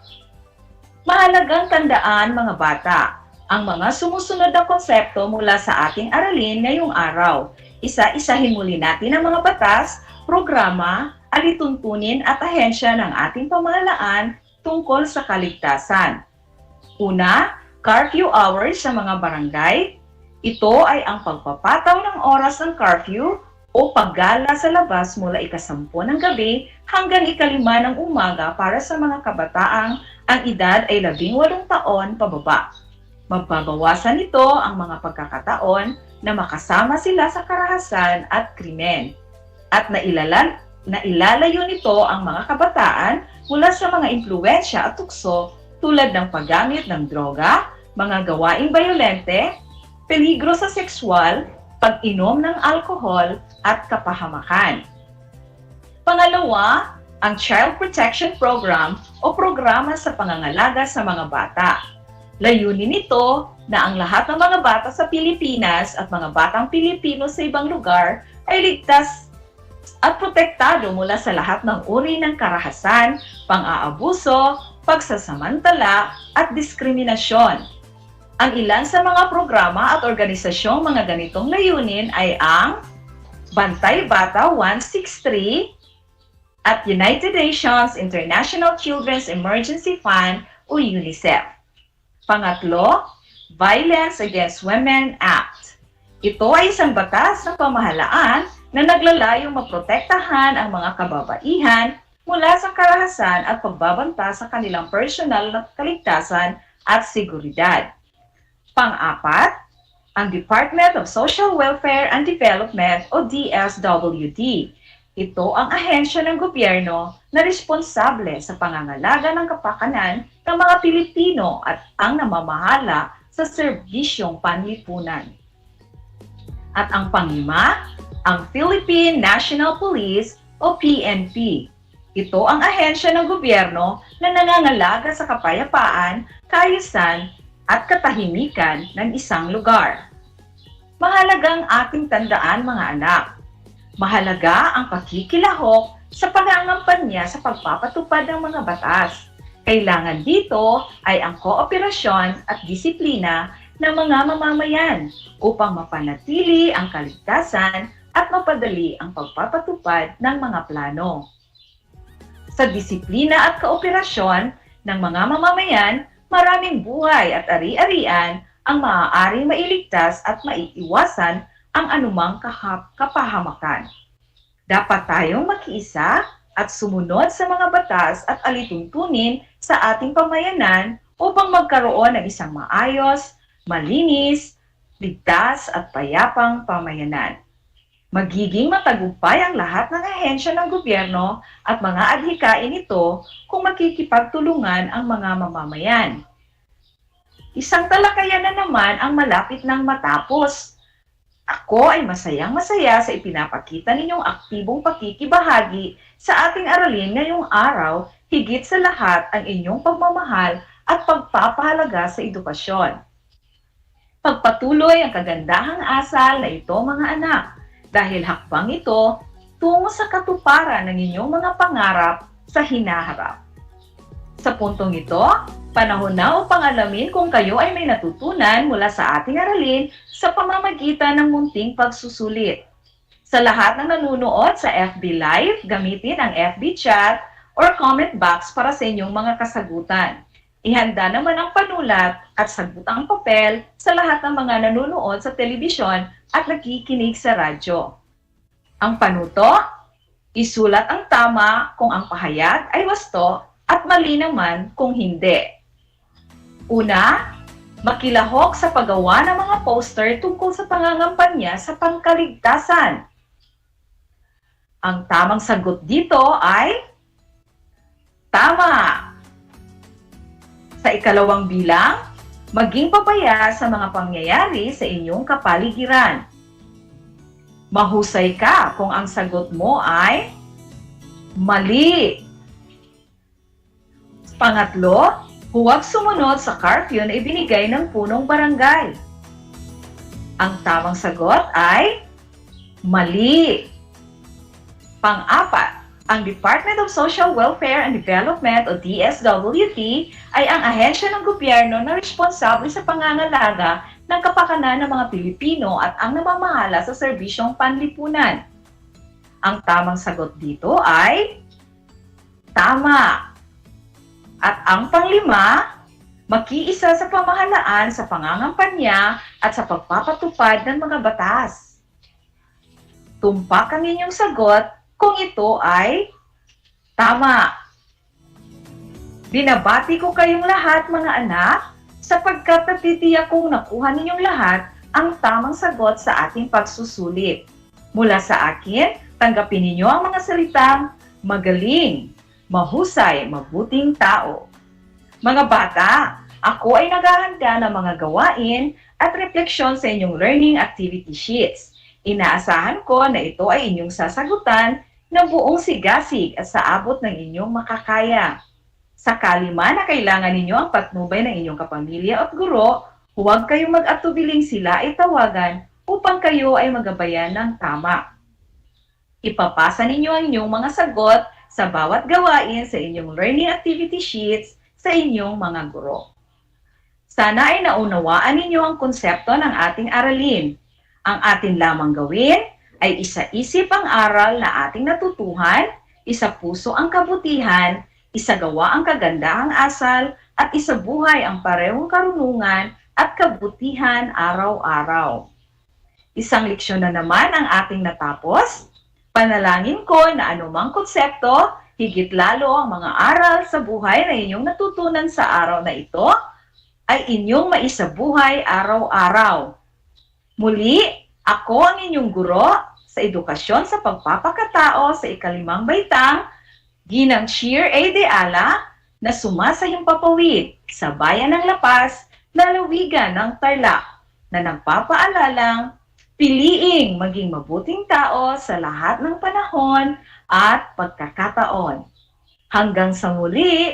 Mahalagang tandaan mga bata, ang mga sumusunod na konsepto mula sa ating aralin ngayong araw. Isa-isahin muli natin ang mga batas, programa, alituntunin at ahensya ng ating pamahalaan tungkol sa kaligtasan. Una, curfew hours sa mga barangay. Ito ay ang pagpapataw ng oras ng curfew o paggala sa labas mula 10:00 ng gabi hanggang 5:00 ng umaga para sa mga kabataang ang edad ay 18 taon pababa. Mababawasan nito ang mga pagkakataon na makasama sila sa karahasan at krimen. At nailalayo nito ang mga kabataan mula sa mga impluwensya at tukso tulad ng paggamit ng droga, mga gawaing bayolente, peligro sa sexual, pag-inom ng alkohol at kapahamakan. Pangalawa, ang Child Protection Program o programa sa pangangalaga sa mga bata. Layunin nito na ang lahat ng mga bata sa Pilipinas at mga batang Pilipino sa ibang lugar ay ligtas at protektado mula sa lahat ng uri ng karahasan, pang-aabuso, pagsasamantala at diskriminasyon. Ang ilan sa mga programa at organisasyong mga ganitong layunin ay ang Bantay Bata 163 at United Nations International Children's Emergency Fund o UNICEF. Pangatlo, Violence Against Women Act. Ito ay isang batas ng pamahalaan na naglalayong maprotektahan ang mga kababaihan mula sa karahasan at pagbabanta sa kanilang personal na kaligtasan at seguridad. Pang-apat, ang Department of Social Welfare and Development o DSWD. Ito ang ahensya ng gobyerno na responsable sa pangangalaga ng kapakanan ng mga Pilipino at ang namamahala sa serbisyong panlipunan. At ang panglima, ang Philippine National Police o PNP. Ito ang ahensya ng gobyerno na nangangalaga sa kapayapaan, kaayusan at katahimikan ng isang lugar. Mahalagang ating tandaan mga anak. Mahalaga ang pakikilahok sa pangangampanya sa pagpapatupad ng mga batas. Kailangan dito ay ang kooperasyon at disiplina ng mga mamamayan upang mapanatili ang kaligtasan at mapadali ang pagpapatupad ng mga plano. Sa disiplina at kooperasyon ng mga mamamayan, maraming buhay at ari-arian ang maaaring mailigtas at maiiwasan ang anumang kapahamakan. Dapat tayong makiisa at sumunod sa mga batas at alituntunin sa ating pamayanan upang magkaroon ng isang maayos, malinis, ligtas at payapang pamayanan. Magiging matagumpay ang lahat ng ahensya ng gobyerno at mga adhikain nito kung makikipagtulungan ang mga mamamayan. Isang talakayan na naman ang malapit ng matapos. Ako ay masayang-masaya sa ipinapakita ninyong aktibong pakikibahagi sa ating aralin ngayong araw, higit sa lahat ang inyong pagmamahal at pagpapahalaga sa edukasyon. Pagpatuloy ang kagandahang asal na ito mga anak, dahil hakbang ito tungo sa katuparan ng inyong mga pangarap sa hinaharap. Sa puntong ito, panahon na upang alamin kung kayo ay may natutunan mula sa ating aralin sa pamamagitan ng munting pagsusulit. Sa lahat ng nanunood sa FB Live, gamitin ang FB chat or comment box para sa inyong mga kasagutan. Ihanda naman ang panulat at sagutang papel sa lahat ng mga nanunood sa telebisyon at nakikinig sa radyo. Ang panuto, isulat ang tama kung ang pahayag ay wasto at mali naman kung hindi. Una, makilahok sa paggawa ng mga poster tungkol sa pangangampanya sa pangkaligtasan. Ang tamang sagot dito ay tama. Sa ikalawang bilang, maging papaya sa mga pangyayari sa inyong kapaligiran. Mahusay ka kung ang sagot mo ay mali. Pangatlo, huwag sumunod sa curfew na ibinigay ng punong barangay. Ang tamang sagot ay mali. Pang-apat, Ang Department of Social Welfare and Development o DSWD ay ang ahensya ng gobyerno na responsable sa pangangalaga ng kapakanan ng mga Pilipino at ang namamahala sa serbisyong panlipunan. Ang tamang sagot dito ay tama. At ang panglima, makiisa sa pamahalaan sa pangangampanya at sa pagpapatupad ng mga batas. Tumpak ang inyong sagot kung ito ay tama. Binabati ko kayong lahat mga anak sapagkat natitiyak kong nakuha ninyong lahat ang tamang sagot sa ating pagsusulit. Mula sa akin, tanggapin ninyo ang mga salitang magaling, mahusay, mabuting tao. Mga bata, ako ay naghahanda ng mga gawain at refleksyon sa inyong learning activity sheets. Inaasahan ko na ito ay inyong sasagutan ng buong sigasig at sa abot ng inyong makakaya. Sakali man na kailangan ninyo ang patnubay ng inyong kapamilya at guro, huwag kayong mag-atubiling sila ay tawagan upang kayo ay magabayan ng tama. Ipapasa ninyo ang inyong mga sagot sa bawat gawain sa inyong learning activity sheets sa inyong mga guro. Sana ay naunawaan ninyo ang konsepto ng ating aralin. Ang atin lamang gawin ay isa-isip ang aral na ating natutuhan, isa-puso ang kabutihan, isagawa ang kagandahang asal, at isabuhay ang parehong karunungan at kabutihan araw-araw. Isang leksyon na naman ang ating natapos. Panalangin ko na anumang konsepto, higit lalo ang mga aral sa buhay na inyong natutunan sa araw na ito, ay inyong maisabuhay araw-araw. Muli, ako ang inyong guro sa edukasyon sa pagpapakatao sa ikalimang baitang, Ginang Sheer A. De Ala, na sumasayang papawid sa bayan ng Lapas, lalawigan ng Tarlac, na nagpapaalalang piliing maging mabuting tao sa lahat ng panahon at pagkakataon. Hanggang sa muli,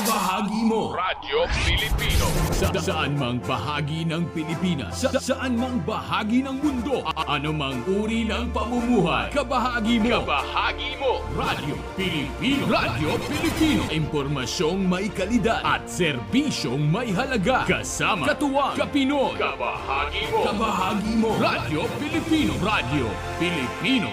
Bahagi mo Radyo Pilipino saan mang bahagi ng Pilipinas, saan mang bahagi ng mundo, anumang uri ng pamumuhay, kabahagi mo Radyo Pilipino. Radyo Pilipino, impormasyong may kalidad at serbisyong may halaga, kasama katuwang kapinoy. Kabahagi mo Radyo Pilipino. Radyo Pilipino.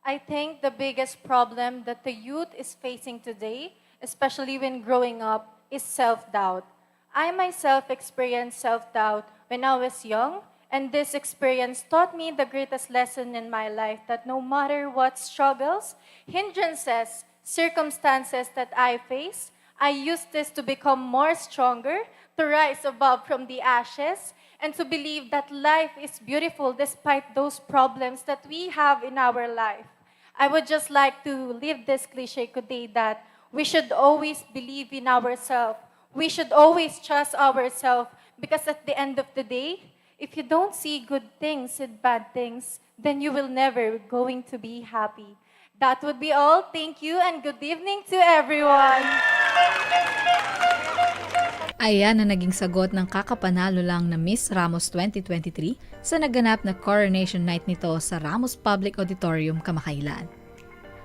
I think the biggest problem that the youth is facing today, especially when growing up, is self-doubt. I myself experienced self-doubt when I was young, and this experience taught me the greatest lesson in my life, that no matter what struggles, hindrances, circumstances that I face, I use this to become more stronger, to rise above from the ashes, and to believe that life is beautiful despite those problems that we have in our life. I would just like to leave this cliche today that we should always believe in ourselves. We should always trust ourselves, because at the end of the day, if you don't see good things and bad things, then you will never going to be happy. That would be all. Thank you and good evening to everyone. Ayan na naging sagot ng kakapanalo lang na Miss Ramos 2023 sa naganap na coronation night nito sa Ramos Public Auditorium kamakailan.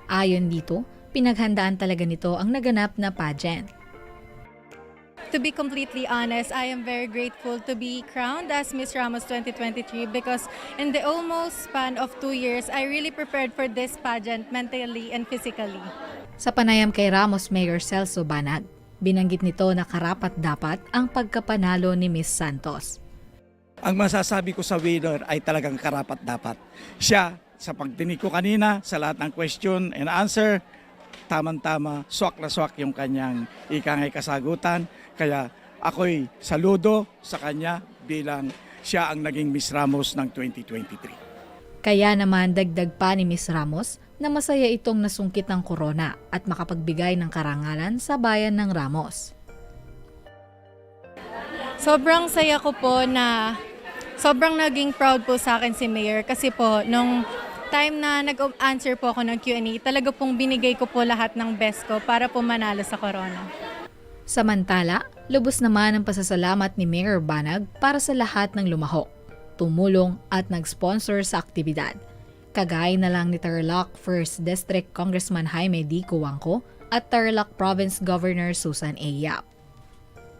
Ayon dito, pinaghandaan talaga nito ang naganap na pageant. To be completely honest, I am very grateful to be crowned as Miss Ramos 2023 because in the almost span of 2 years, I really prepared for this pageant mentally and physically. Sa panayam kay Ramos Mayor Celso Banag, binanggit nito na karapat-dapat ang pagkapanalo ni Miss Santos. Ang masasabi ko sa winner ay talagang karapat-dapat. Siya, sa pagdinig ko kanina, sa lahat ng question and answer, tamang-tama, swak na swak yung kanyang ikangay kasagutan. Kaya ako'y saludo sa kanya bilang siya ang naging Miss Ramos ng 2023. Kaya naman dagdag pa ni Miss Ramos na masaya itong nasungkit ng korona at makapagbigay ng karangalan sa bayan ng Ramos. Sobrang saya ko po na sobrang naging proud po sa akin si Mayor kasi po nung time na nag-answer po ako ng Q&A, talaga pong binigay ko po lahat ng best ko para po manalo sa corona. Samantala, lubos naman ang pasasalamat ni Mayor Banag para sa lahat ng lumahok, tumulong at nag-sponsor sa aktibidad. Kagaya na lang ni Tarlac 1st District Congressman Jaime D. Cuangco at Tarlac Province Governor Susan A. Yap.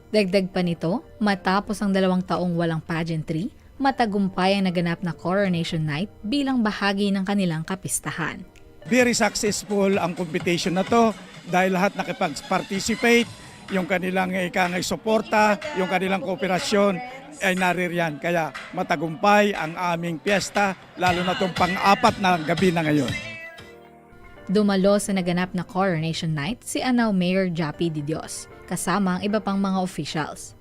Dagdag pa nito, matapos ang 2 taong walang pageantry, matagumpay ang naganap na Coronation Night bilang bahagi ng kanilang kapistahan. Very successful ang competition na to dahil lahat nakipag-participate, yung kanilang ikangay suporta, yung kanilang kooperasyon ay naririyan. Kaya matagumpay ang aming piyesta, lalo na itong pang-4 na gabi na ngayon. Dumalo sa naganap na Coronation Night si Anao Mayor Jappy Di Dios, kasama ang iba pang mga officials.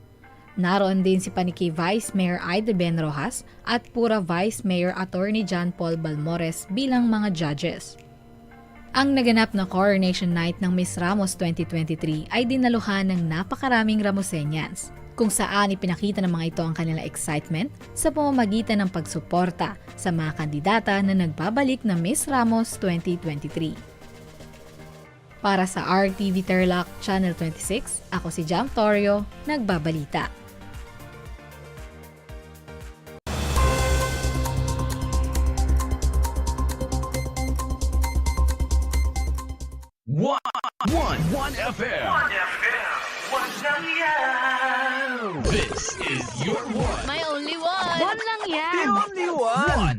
Naroon din si Paniki Vice Mayor Aida Ben Rojas at Pura Vice Mayor Attorney John Paul Balmores bilang mga judges. Ang naganap na Coronation Night ng Miss Ramos 2023 ay dinaluhan ng napakaraming Ramoseñans, kung saan ipinakita ng mga ito ang kanilang excitement sa pamamagitan ng pagsuporta sa mga kandidata na nagbabalik na Miss Ramos 2023. Para sa RTV Tarlac Channel 26, ako si Jam Torio, nagbabalita. One FM. This is your one. My only one. One lang yan. The only one.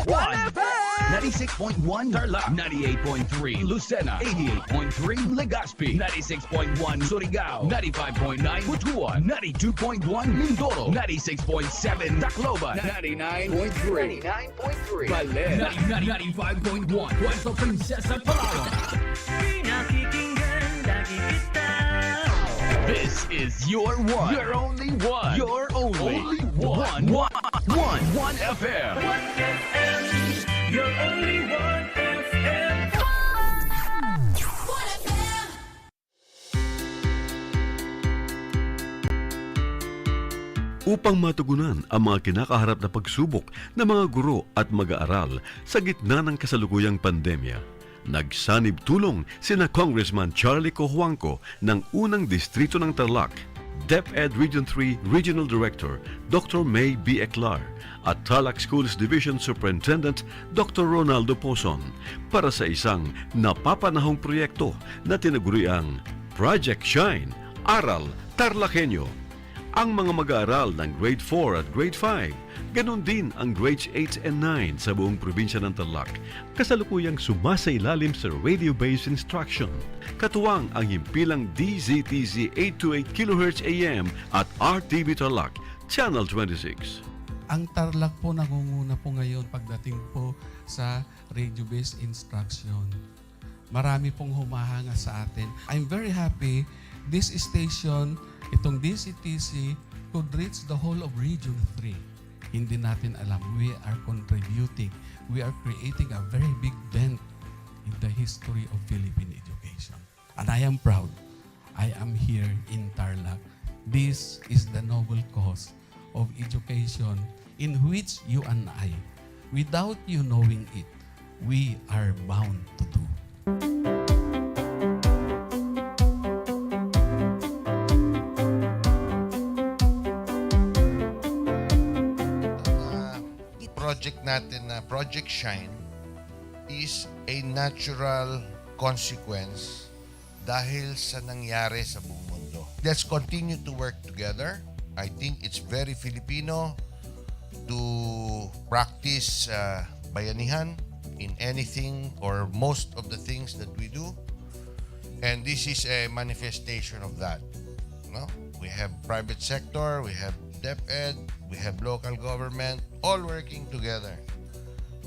One FM. 96.1 Tarlac, 98.3 Lucena, 88.3 Legazpi, 96.1 Surigao, 95.9 Butuan, 92.1 Mindoro, 96.7 Tacloban, 99.3 Baler, 95.1 Puerto Princesa, Palawan. This is your one. Your only one. Your only one. One FM. Your only one FM. Upang matugunan ang mga kinakaharap na pagsubok ng mga guro at mag-aaral sa gitna ng kasalukuyang pandemya, nagsanib tulong sina Congressman Charlie Cojuangco ng unang distrito ng Tarlac, DEPED Region 3 Regional Director Dr. May B. Eclar at Tarlac Schools Division Superintendent Dr. Ronaldo Pozon para sa isang napapanahong proyekto na tinaguriang Project Shine, Aral TarlakHenyo. Ang mga mag-aaral ng Grade 4 at Grade 5, ganon din ang Grades 8 and 9 sa buong probinsya ng Tarlac, kasalukuyang sumasailalim sa radio-based instruction. Katuwang ang himpilang DZTZ 828 kHz AM at RTV Tarlac, Channel 26. Ang Tarlac po nangunguna po ngayon pagdating po sa radio-based instruction. Marami pong humahanga sa atin. I'm very happy this station, itong DCTC, could reach the whole of Region 3. Hindi natin alam, we are contributing. We are creating a very big dent in the history of Philippine education. And I am proud. I am here in Tarlac. This is the noble cause of education in which you and I, without you knowing it, we are bound to do. Project natin na Project Shine is a natural consequence dahil sa nangyari sa buong mundo. Let's continue to work together. I think it's very Filipino to practice bayanihan in anything or most of the things that we do. And this is a manifestation of that. No? We have private sector, we have DEPED, we have local government, all working together.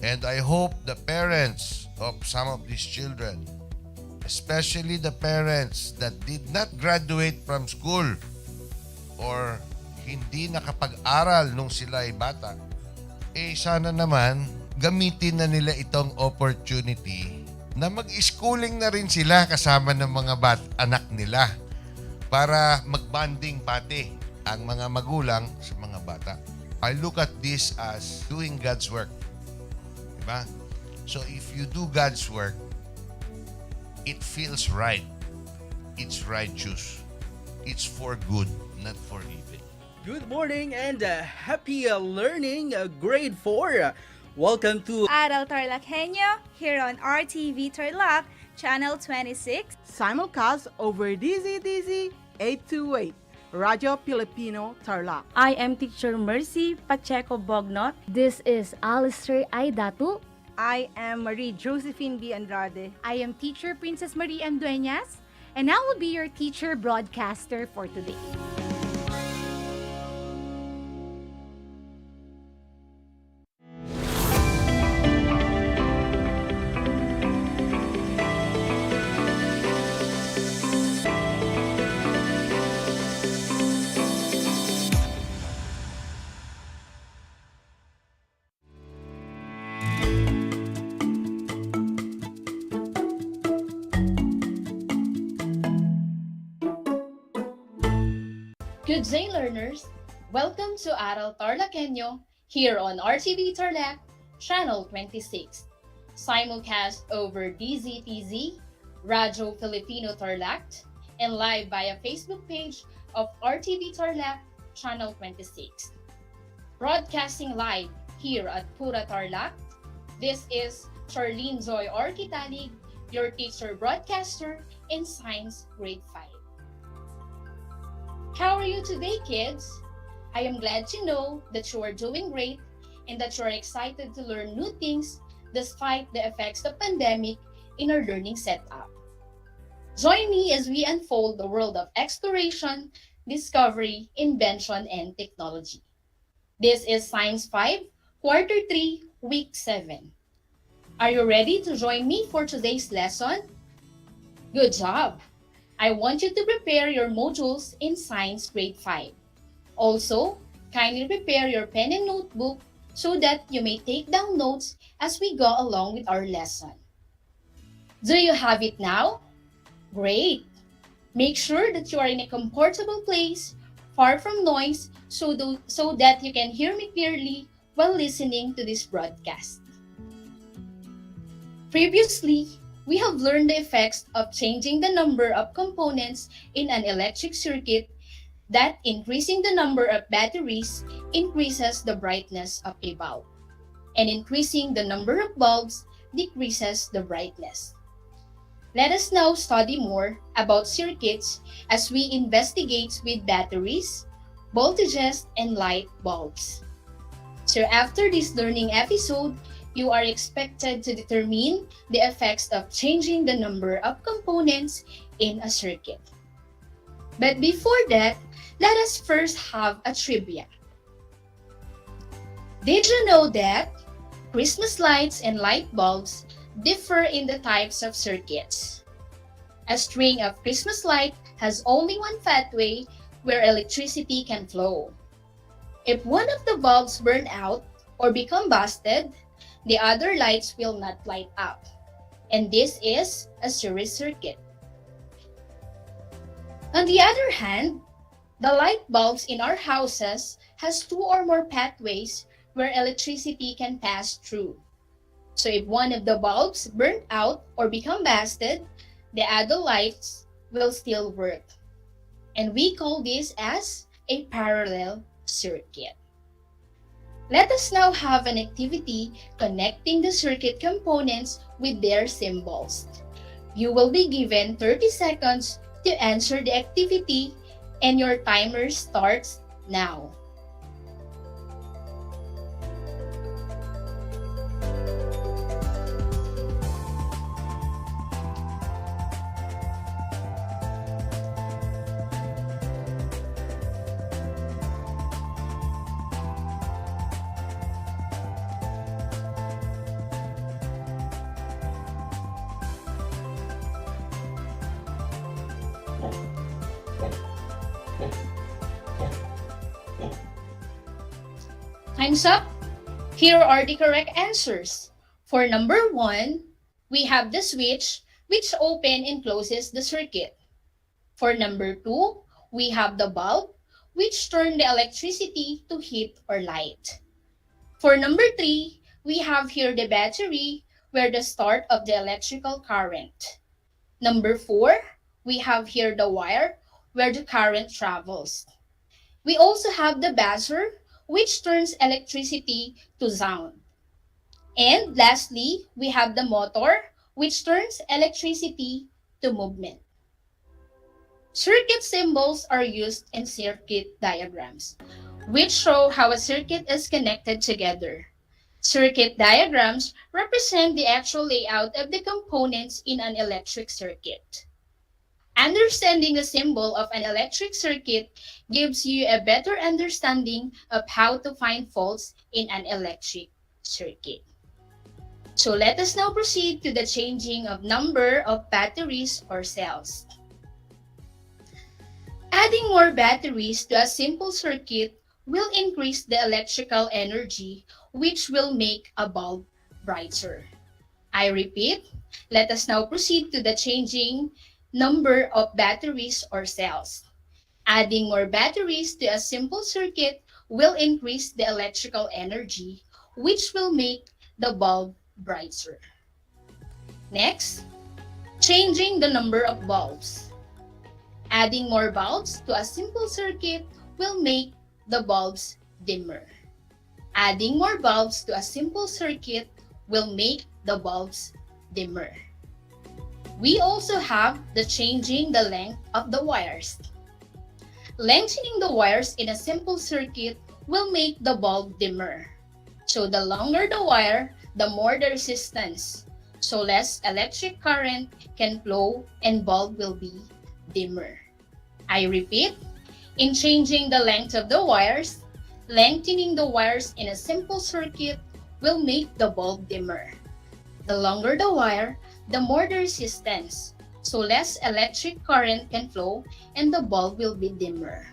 And I hope the parents of some of these children, especially the parents that did not graduate from school or hindi nakapag-aral nung sila ay bata, sana naman gamitin na nila itong opportunity na mag-schooling na rin sila kasama ng mga anak nila para mag-bonding pati. ang mga magulang sa mga bata. I look at this as doing God's work. Diba? So if you do God's work, it feels right. It's righteous. It's for good, not for evil. Good morning and happy learning, grade 4. Welcome to Aral TarlakHenyo here on RTV Tarlac, Channel 26. Simulcast over DZDZ 828, Radyo Pilipino Tarlac. I am Teacher Mercy Pacheco Bognot. This is Alistair Aidatu. I am Marie Josephine B. Andrade. I am Teacher Princess Marie M. Dueñas, and I will be your teacher broadcaster for today. Good day, learners! Welcome to Aral TarlakHenyo here on RTV Tarlac, Channel 26. Simulcast over DZTZ, Radyo Filipino Tarlac, and live via Facebook page of RTV Tarlac, Channel 26. Broadcasting live here at Pura Tarlac, this is Charlene Joy Orquitalig, your teacher broadcaster in Science Grade 5. How are you today, kids? I am glad to know that you are doing great and that you are excited to learn new things despite the effects of the pandemic in our learning setup. Join me as we unfold the world of exploration, discovery, invention, and technology. This is Science 5, Quarter 3, Week 7. Are you ready to join me for today's lesson? Good job! I want you to prepare your modules in Science Grade 5. Also, kindly prepare your pen and notebook so that you may take down notes as we go along with our lesson. Do you have it now? Great! Make sure that you are in a comfortable place, far from noise, so that you can hear me clearly while listening to this broadcast. Previously, we have learned the effects of changing the number of components in an electric circuit, that increasing the number of batteries increases the brightness of a bulb, and increasing the number of bulbs decreases the brightness. Let us now study more about circuits as we investigate with batteries, voltages, and light bulbs. So after this learning episode, you are expected to determine the effects of changing the number of components in a circuit. But before that, let us first have a trivia. Did you know that Christmas lights and light bulbs differ in the types of circuits? A string of Christmas light has only one pathway where electricity can flow. If one of the bulbs burn out or become busted, the other lights will not light up, and this is a series circuit. On the other hand, the light bulbs in our houses has two or more pathways where electricity can pass through. So if one of the bulbs burnt out or become busted, the other lights will still work. And we call this as a parallel circuit. Let us now have an activity connecting the circuit components with their symbols. You will be given 30 seconds to answer the activity, and your timer starts now. Time's up. Here are the correct answers. For number 1, we have the switch which opens and closes the circuit. For number 2, we have the bulb which turn the electricity to heat or light. For number 3, we have here the battery, where the start of the electrical current. Number 4, we have here the wire, where the current travels. We also have the buzzer, which turns electricity to sound. And lastly, we have the motor, which turns electricity to movement. Circuit symbols are used in circuit diagrams, which show how a circuit is connected together. Circuit diagrams represent the actual layout of the components in an electric circuit. Understanding the symbol of an electric circuit gives you a better understanding of how to find faults in an electric circuit. So let us now proceed to the changing of number of batteries or cells. Adding more batteries to a simple circuit will increase the electrical energy, which will make a bulb brighter. I repeat, let us now proceed to the changing number of batteries or cells. Adding more batteries to a simple circuit will increase the electrical energy, which will make the bulb brighter. Next, changing the number of bulbs. Adding more bulbs to a simple circuit will make the bulbs dimmer. Adding more bulbs to a simple circuit will make the bulbs dimmer. We also have the changing the length of the wires. Lengthening the wires in a simple circuit will make the bulb dimmer. So the longer the wire, the more the resistance. So less electric current can flow and bulb will be dimmer. I repeat, in changing the length of the wires, lengthening the wires in a simple circuit will make the bulb dimmer. The longer the wire, the more the resistance, so less electric current can flow and the bulb will be dimmer.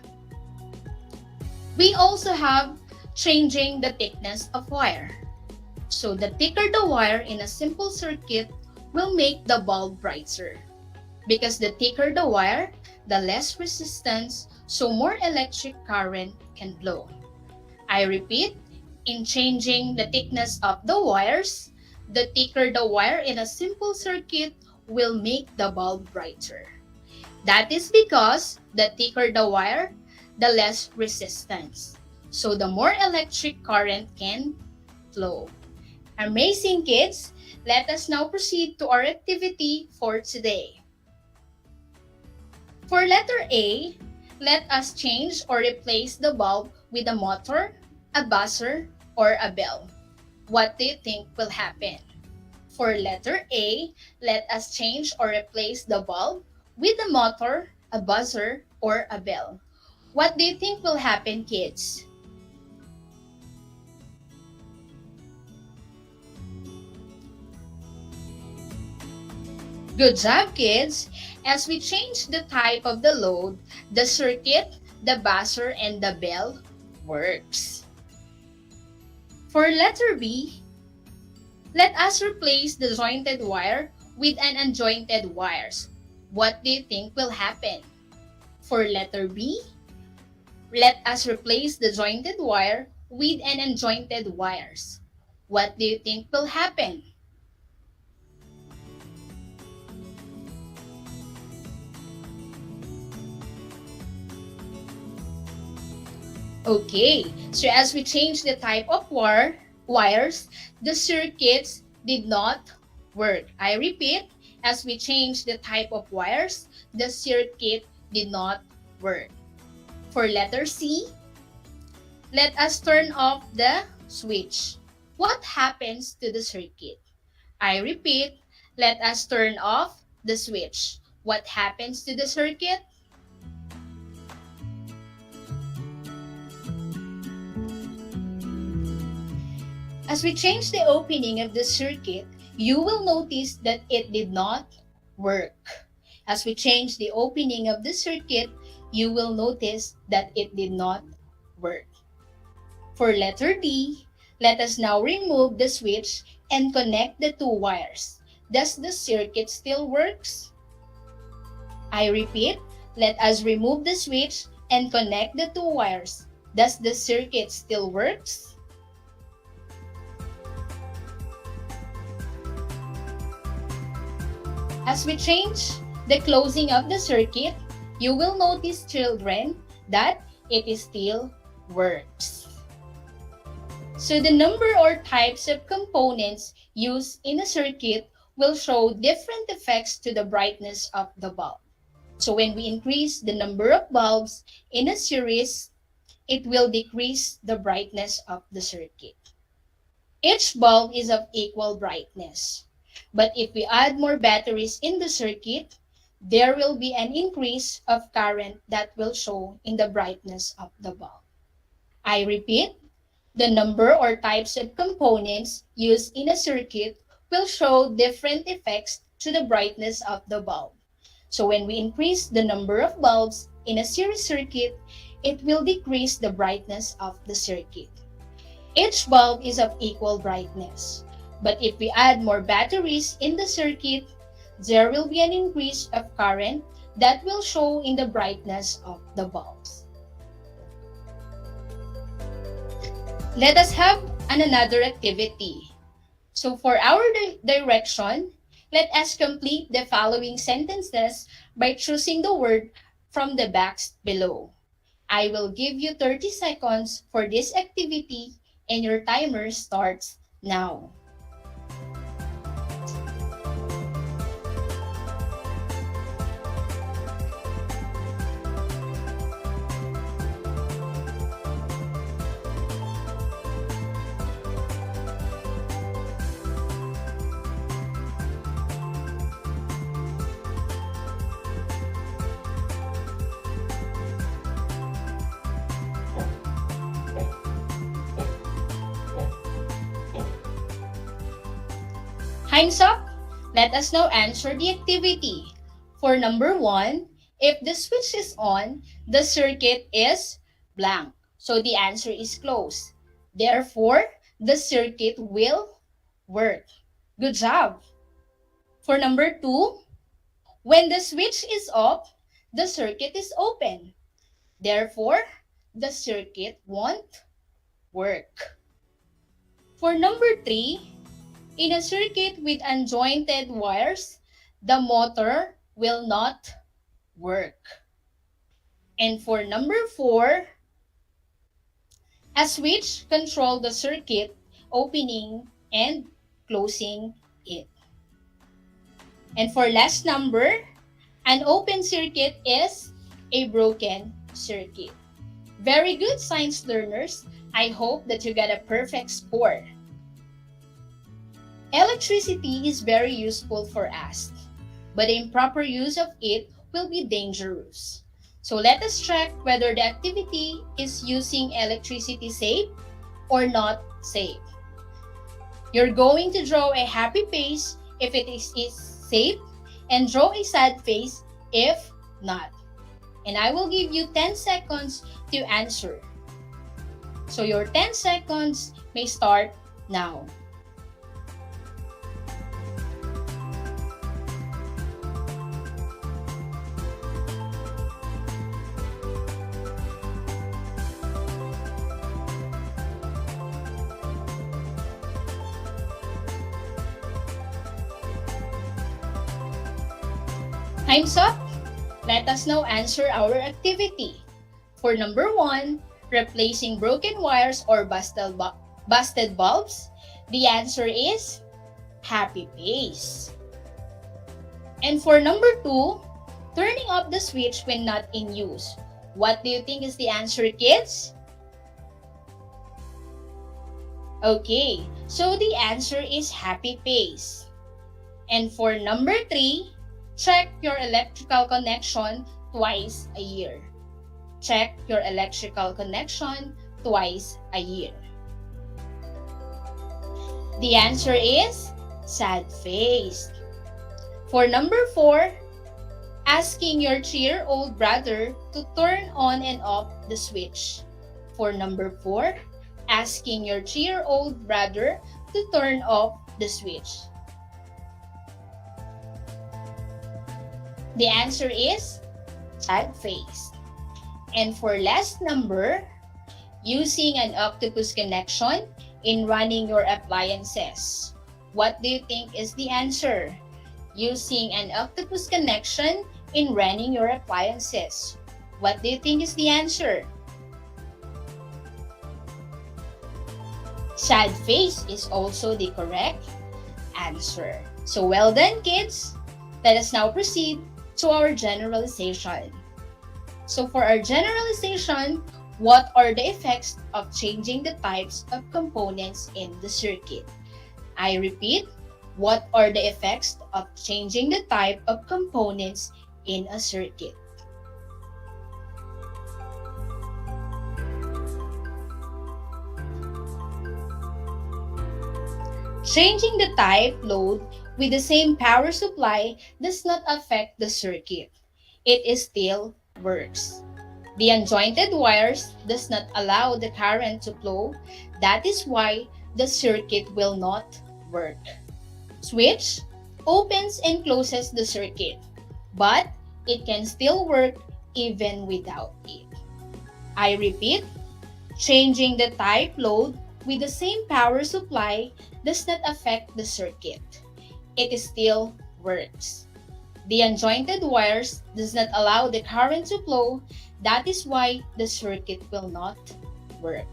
We also have changing the thickness of wire. So the thicker the wire in a simple circuit will make the bulb brighter. Because the thicker the wire, the less resistance, so more electric current can flow. I repeat, in changing the thickness of the wires, the thicker the wire in a simple circuit will make the bulb brighter. That is because the thicker the wire, the less resistance. So the more electric current can flow. Amazing, kids! Let us now proceed to our activity for today. For letter A, let us change or replace the bulb with a motor, a buzzer, or a bell. What do you think will happen? For letter A, let us change or replace the bulb with a motor, a buzzer, or a bell. What do you think will happen, kids? Good job, kids! As we change the type of the load, the circuit, the buzzer, and the bell works. For letter B, let us replace the jointed wire with an unjointed wires. What do you think will happen? For letter B, let us replace the jointed wire with an unjointed wires. What do you think will happen? Okay, so as we change the type of wires, the circuits did not work. I repeat, as we change the type of wires, the circuit did not work. For letter C, let us turn off the switch. What happens to the circuit? I repeat, let us turn off the switch. What happens to the circuit? As we change the opening of the circuit, you will notice that it did not work. As we change the opening of the circuit, you will notice that it did not work. For letter D, let us now remove the switch and connect the two wires. Does the circuit still works? I repeat, let us remove the switch and connect the two wires, does the circuit still works? As we change the closing of the circuit, you will notice, children, that it still works. So the number or types of components used in a circuit will show different effects to the brightness of the bulb. So when we increase the number of bulbs in a series, it will decrease the brightness of the circuit. Each bulb is of equal brightness. But if we add more batteries in the circuit, there will be an increase of current that will show in the brightness of the bulb. I repeat, the number or types of components used in a circuit will show different effects to the brightness of the bulb. So when we increase the number of bulbs in a series circuit, it will decrease the brightness of the circuit. Each bulb is of equal brightness. But if we add more batteries in the circuit, there will be an increase of current that will show in the brightness of the bulbs. Let us have another activity. So for our direction, let us complete the following sentences by choosing the word from the box below. I will give you 30 seconds for this activity and your timer starts now. Time's up. Let us now answer the activity. For number 1, if the switch is on, the circuit is blank. So the answer is closed. Therefore, the circuit will work. Good job. For number 2, when the switch is off, the circuit is open. Therefore, the circuit won't work. For number 3, in a circuit with unjointed wires, the motor will not work. And for number 4, a switch controls the circuit opening and closing it. And for last number, an open circuit is a broken circuit. Very good, science learners. I hope that you got a perfect score. Electricity is very useful for us, but the improper use of it will be dangerous. So let us check whether the activity is using electricity safe or not safe. You're going to draw a happy face if it is safe and draw a sad face if not. And I will give you 10 seconds to answer. So your 10 seconds may start now. Time's up. Let us now answer our activity. For number 1, replacing broken wires or busted bulbs, the answer is happy face. And for number 2, turning off the switch when not in use. What do you think is the answer, kids? Okay, so the answer is happy face. And for number 3, check your electrical connection twice a year. Check your electrical connection twice a year. The answer is sad face. For number 4, asking your 3-year-old brother to turn on and off the switch. For number 4, asking your 3-year-old brother to turn off the switch. The answer is sad face. And for last number, using an octopus connection in running your appliances. What do you think is the answer? Using an octopus connection in running your appliances. What do you think is the answer? Sad face is also the correct answer. So well done, kids. Let us now proceed to our generalization. So for our generalization, what are the effects of changing the types of components in the circuit? I repeat, what are the effects of changing the type of components in a circuit? Changing the type load with the same power supply does not affect the circuit. It still works. The unjointed wires does not allow the current to flow. That is why the circuit will not work. Switch opens and closes the circuit, but it can still work even without it. I repeat, changing the type load with the same power supply does not affect the circuit. It still works. The unjointed wires does not allow the current to flow. That is why the circuit will not work.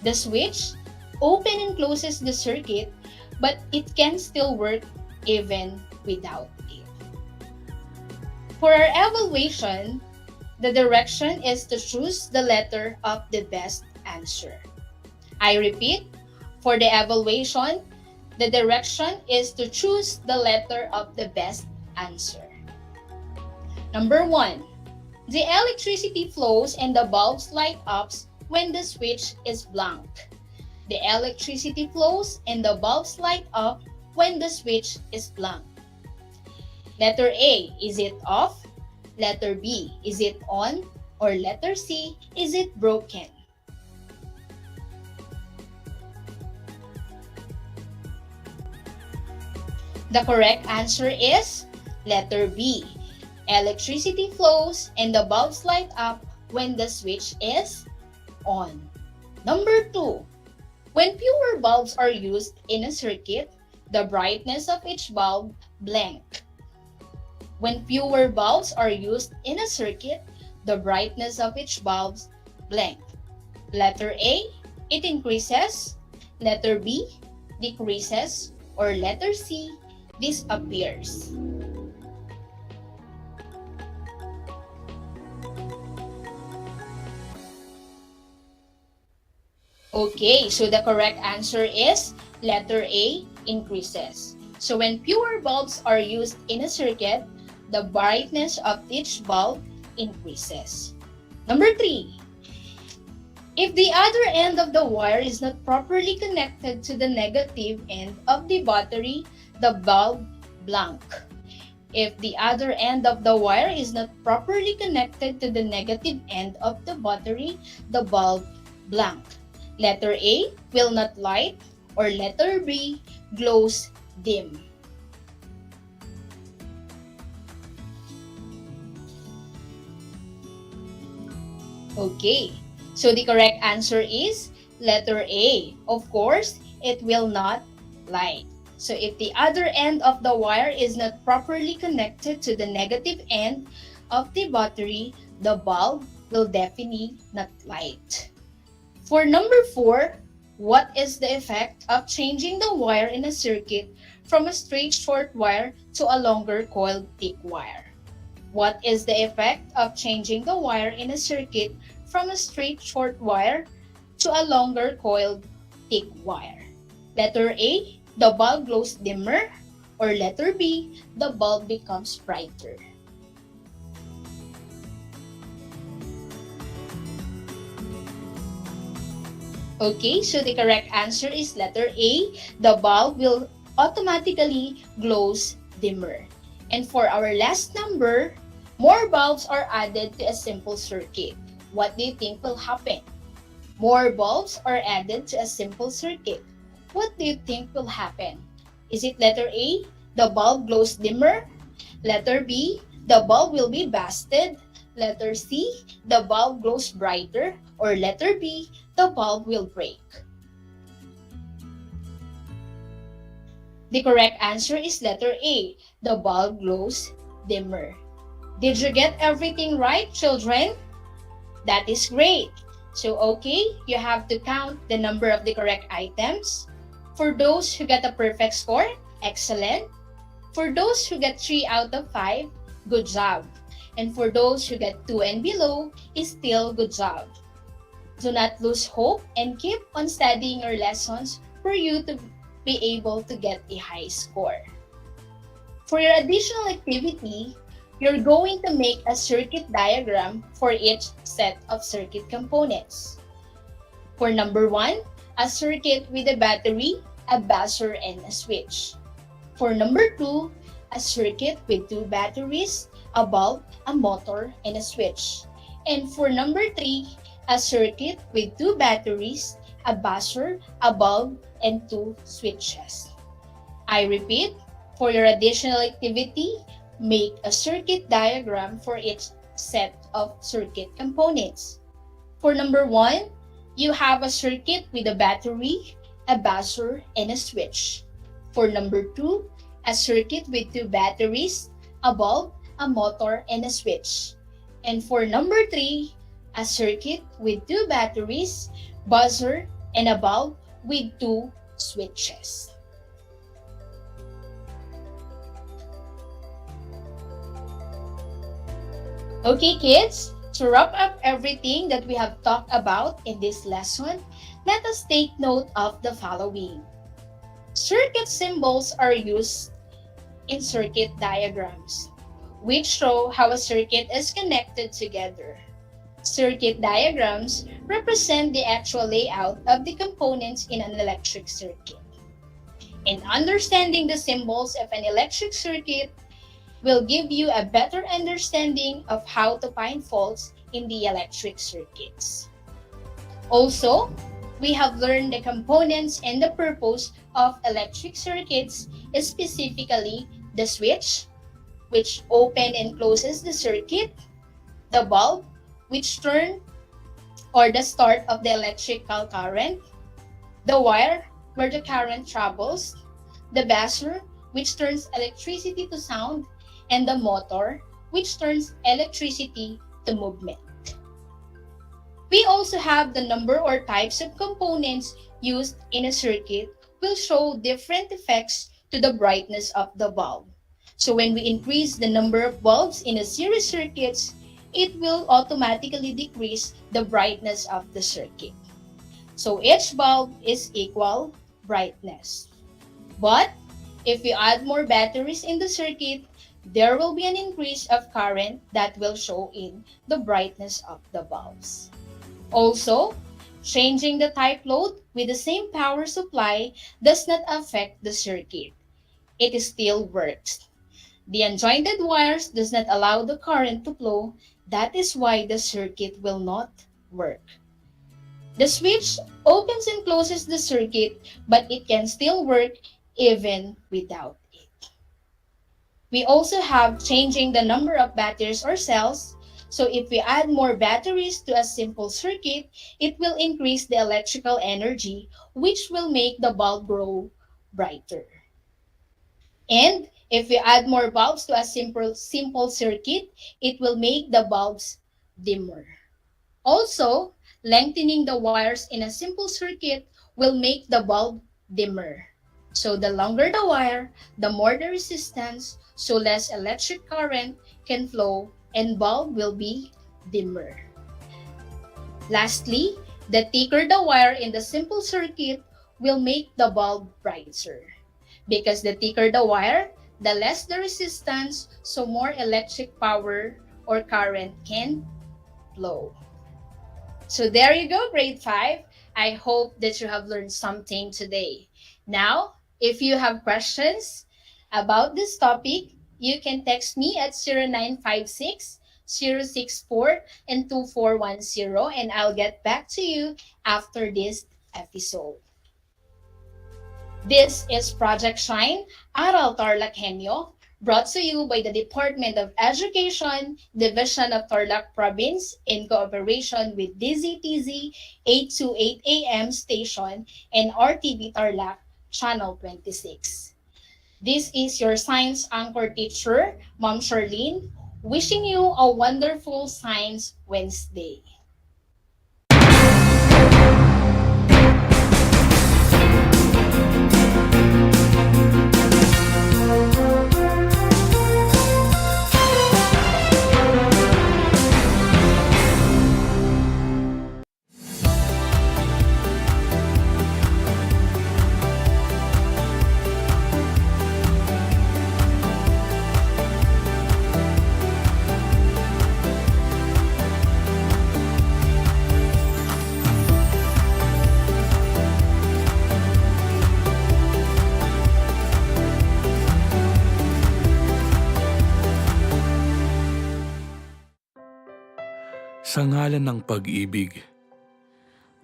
The switch opens and closes the circuit, but it can still work even without it. For our evaluation, the direction is to choose the letter of the best answer. I repeat, for the evaluation, the direction is to choose the letter of the best answer. Number 1, the electricity flows and the bulbs light up when the switch is blank. The electricity flows and the bulbs light up when the switch is blank. Letter A, is it off? Letter B, is it on? Or letter C, is it broken? The correct answer is letter B. Electricity flows and the bulbs light up when the switch is on. Number 2, when fewer bulbs are used in a circuit, the brightness of each bulb blank. When fewer bulbs are used in a circuit, the brightness of each bulb blank. Letter A, it increases. Letter B, decreases. Or letter C, disappears. Okay, so the correct answer is letter A, increases. So when fewer bulbs are used in a circuit, the brightness of each bulb increases. Number 3, if the other end of the wire is not properly connected to the negative end of the battery, the bulb blank. If the other end of the wire is not properly connected to the negative end of the battery, the bulb blank. Letter A, will not light, or letter B, glows dim. Okay, so the correct answer is letter A. Of course, it will not light. So if the other end of the wire is not properly connected to the negative end of the battery, the bulb will definitely not light. For number 4, what is the effect of changing the wire in a circuit from a straight short wire to a longer coiled thick wire? What is the effect of changing the wire in a circuit from a straight short wire to a longer coiled thick wire? Letter A, the bulb glows dimmer. Or letter B, the bulb becomes brighter. Okay, so the correct answer is letter A, the bulb will automatically glows dimmer. And for our last number, more bulbs are added to a simple circuit. What do you think will happen? More bulbs are added to a simple circuit. What do you think will happen? Is it letter A, the bulb glows dimmer? Letter B, the bulb will be busted? Letter C, the bulb glows brighter. Or letter B, the bulb will break. The correct answer is letter A, the bulb glows dimmer. Did you get everything right, children? That is great. So, okay, you have to count the number of the correct items. For those who got a perfect score, excellent. For those who got 3 out of 5, good job. And for those who get 2 and below, is still good job. Do not lose hope and keep on studying your lessons for you to be able to get a high score. For your additional activity, you're going to make a circuit diagram for each set of circuit components. For number 1, a circuit with a battery, a buzzer, and a switch. For number 2, a circuit with 2 batteries, a bulb, a motor, and a switch. And for number 3, a circuit with 2 batteries, a buzzer, a bulb, and 2 switches. I repeat, for your additional activity, make a circuit diagram for each set of circuit components. For number 1, you have a circuit with a battery, a buzzer, and a switch. For number 2, a circuit with 2 batteries, a bulb, a motor, and a switch. And for number 3, a circuit with 2 batteries, buzzer, and a bulb with 2 switches. Okay, kids, to wrap up everything that we have talked about in this lesson, let us take note of the following. Circuit symbols are used in circuit diagrams, which show how a circuit is connected together. Circuit diagrams represent the actual layout of the components in an electric circuit. And understanding the symbols of an electric circuit will give you a better understanding of how to find faults in the electric circuits. Also, we have learned the components and the purpose of electric circuits, specifically the switch, which opens and closes the circuit, the bulb, which turns or the start of the electrical current, the wire, where the current travels, the buzzer, which turns electricity to sound, and the motor, which turns electricity to movement. We also have the number or types of components used in a circuit will show different effects to the brightness of the bulb. So when we increase the number of bulbs in a series circuits, it will automatically decrease the brightness of the circuit. So each bulb is equal brightness. But if we add more batteries in the circuit, there will be an increase of current that will show in the brightness of the bulbs. Also, changing the type load with the same power supply does not affect the circuit. It still works. The unjointed wires does not allow the current to flow. That is why the circuit will not work. The switch opens and closes the circuit, but it can still work even without it. We also have changing the number of batteries or cells. So if we add more batteries to a simple circuit, it will increase the electrical energy, which will make the bulb grow brighter. And if we add more bulbs to a simple circuit, it will make the bulbs dimmer. Also, lengthening the wires in a simple circuit will make the bulb dimmer. So the longer the wire, the more the resistance, so less electric current can flow and bulb will be dimmer. Lastly, the thicker the wire in the simple circuit will make the bulb brighter. Because the thicker the wire, the less the resistance, so more electric power or current can flow. So there you go, grade 5. I hope that you have learned something today. Now, if you have questions about this topic, you can text me at 0956 064 and 2410 and I'll get back to you after this episode. This is Project Shine, Aral TarlakHenyo, Brought to you by the Department of Education, Division of Tarlac Province, in cooperation with DZTZ 828 AM station and RTV Tarlac, Channel 26. This is your science anchor teacher, Ma'am Charlene, wishing you a wonderful Science Wednesday. Sa ngalan ng pag-ibig,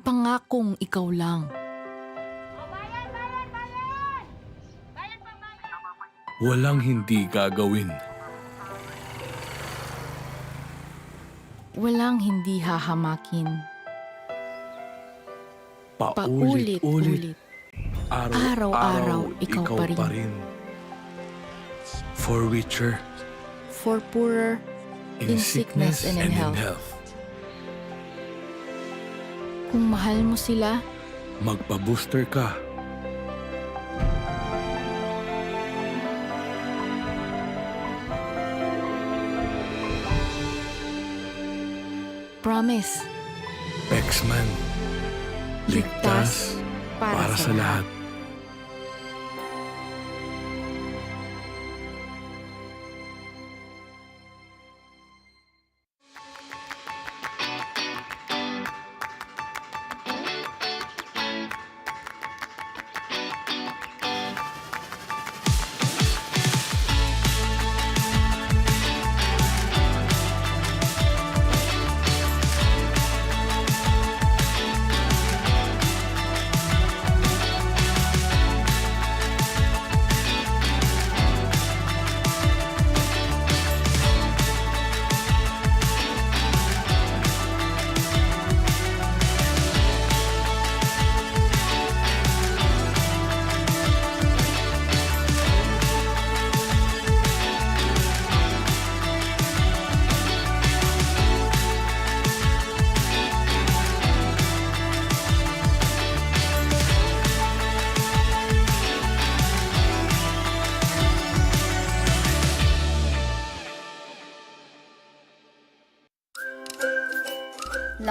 Pangakong ikaw lang. walang hindi gagawin. Walang hindi hahamakin. Paulit-ulit, Araw-araw, ikaw pa rin. For richer, For poorer, in sickness and in health. Kung mahal mo sila, Magpa-booster ka. promise, Pexman, ligtas para sa lahat.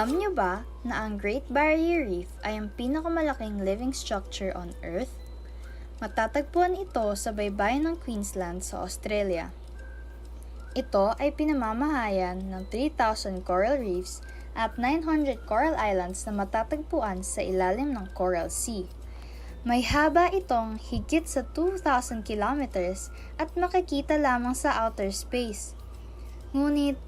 Alam niyo ba na ang Great Barrier Reef ay ang pinakamalaking living structure on Earth? Matatagpuan ito sa baybayin ng Queensland sa Australia. Ito ay pinamamahayan ng 3,000 coral reefs at 900 coral islands na matatagpuan sa ilalim ng Coral Sea. May haba itong higit sa 2,000 kilometers at makikita lamang sa outer space. Ngunit,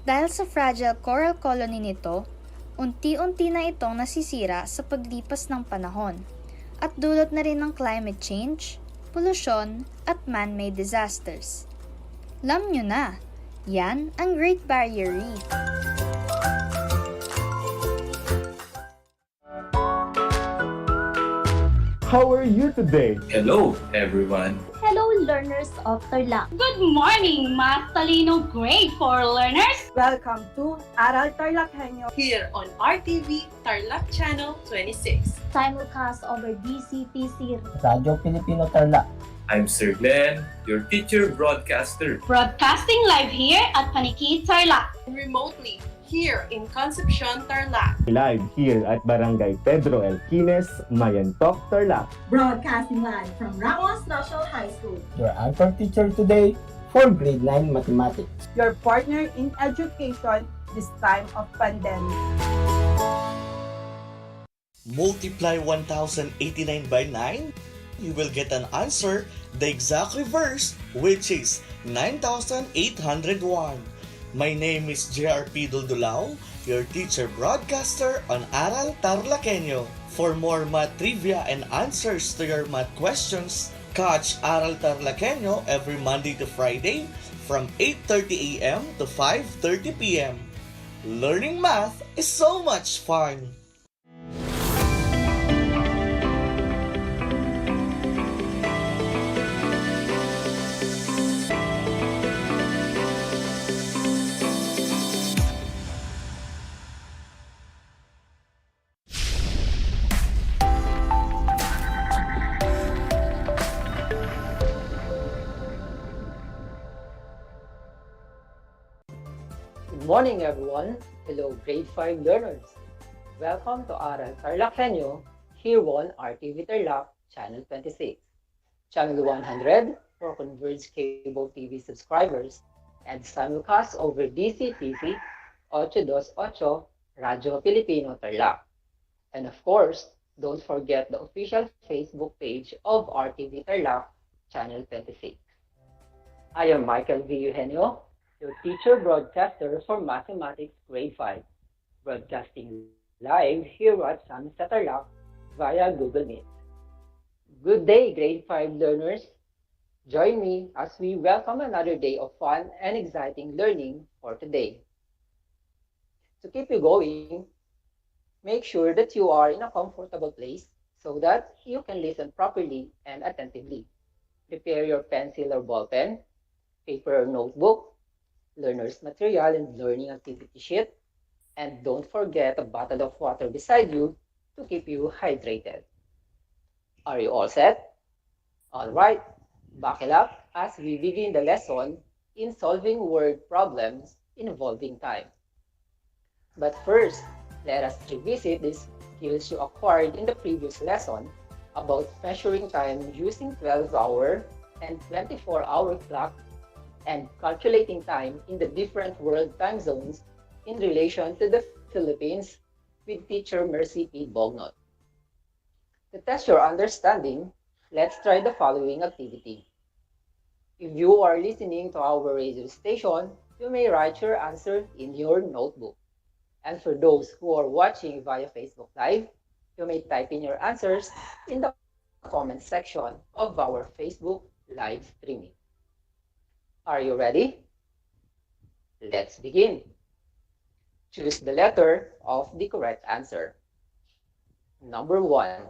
dahil sa fragile coral colony nito, unti-unti na itong nasisira sa paglipas ng panahon at dulot na rin ng climate change, polusyon at man-made disasters. Alam nyo na, yan ang Great Barrier Reef. How are you today? Hello, everyone. Hello, learners of Tarlac. Good morning, Math Talino Grade 4 learners! Welcome to Aral TarlakHenyo here on RTV Tarlac Channel 26. Simulcast over DCTC Radio Filipino Tarlac. I'm Sir Glenn, your teacher broadcaster. Broadcasting live here at Paniki Tarlac. Remotely here in Concepcion, Tarlac. Live here at Barangay Pedro Elquines, Mayantok, Tarlac. Broadcasting live from Ramos National High School. Your anchor teacher today for grade 9 mathematics. Your partner in education this time of pandemic. Multiply 1089 by 9. You will get an answer, the exact reverse, which is 9,801. My name is JRP Duldulao, your teacher broadcaster on Aral TarlakHenyo. For more math trivia and answers to your math questions, Catch Aral TarlakHenyo every Monday to Friday from 8:30 a.m. to 5:30 p.m. Learning math is so much fun! Good morning, everyone. Hello, grade 5 learners. Welcome to Aral TarlakHenyo, here on RTV Tarlac, Channel 26. Channel 100 for converged cable TV subscribers and simulcast over DCTC 828 Radio Filipino Tarlac. And of course, don't forget the official Facebook page of RTV Tarlac, Channel 26. I am Michael V. HENYO, your teacher broadcaster for Mathematics Grade 5, broadcasting live here at Sunset Tarlac via Google Meet. Good day, Grade 5 learners. Join me as we welcome another day of fun and exciting learning for today. To keep you going, make sure that you are in a comfortable place so that you can listen properly and attentively. Prepare your pencil or ball pen, paper or notebook, learner's material and learning activity sheet, and don't forget a bottle of water beside you to keep you hydrated. Are you all set? All right, buckle up as we begin the lesson in solving word problems involving time. But first, let us revisit the skills you acquired in the previous lesson about measuring time using 12-hour and 24-hour clock and calculating time in the different world time zones in relation to the Philippines with teacher Mercy P. Bognot. To test your understanding, let's try the following activity. If you are listening to our radio station, you may write your answer in your notebook. And for those who are watching via Facebook Live, you may type in your answers in the comment section of our Facebook live streaming. Are you ready? Let's begin. Choose the letter of the correct answer. Number 1.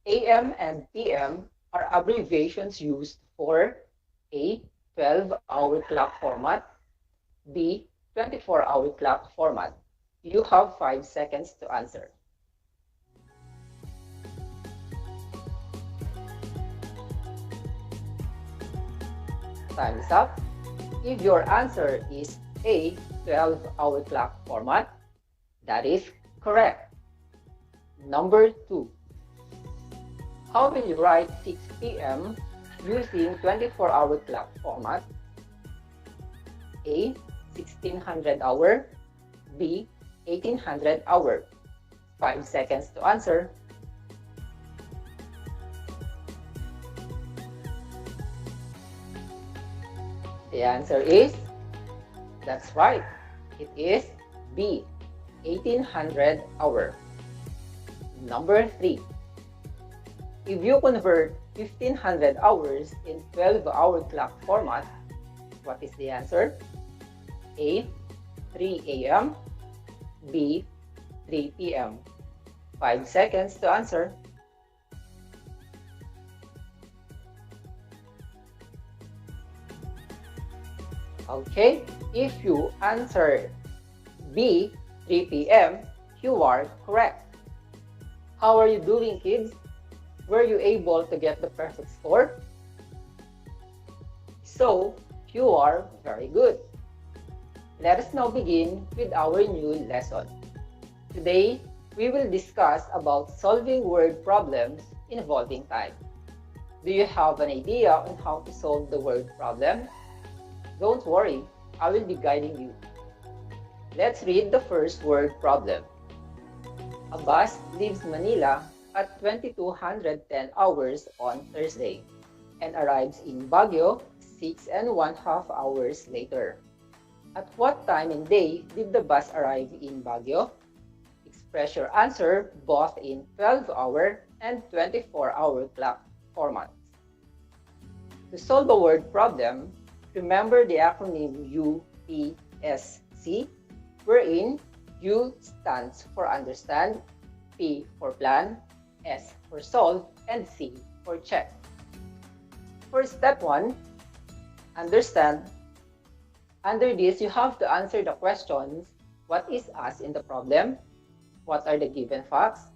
AM and PM are abbreviations used for A. 12-hour clock format, B. 24-hour clock format. You have 5 seconds to answer. Time is up. If your answer is A, 12-hour clock format, that is correct. Number 2. How will you write 6 p.m. using 24-hour clock format? A, 1600 hour, B, 1800 hour. 5 seconds to answer. The answer is, that's right, it is B, 1800 hour. Number 3. If you convert 1500 hours in 12-hour clock format, what is the answer? A, 3 a.m., B, 3 p.m. 5 seconds to answer. Okay, if you answer B, 3 p.m., you are correct. How are you doing, kids? Were you able to get the perfect score? So, you are very good. Let us now begin with our new lesson. Today, we will discuss about solving word problems involving time. Do you have an idea on how to solve the word problem? Don't worry, I will be guiding you. Let's read the first word problem. A bus leaves Manila at 2210 hours on Thursday and arrives in Baguio 6.5 hours later. At what time and day did the bus arrive in Baguio? Express your answer both in 12-hour and 24-hour clock formats. To solve a word problem, remember the acronym UPSC, wherein U stands for understand, P for plan, S for solve, and C for check. For step 1, understand. Under this, you have to answer the questions: what is asked in the problem, what are the given facts,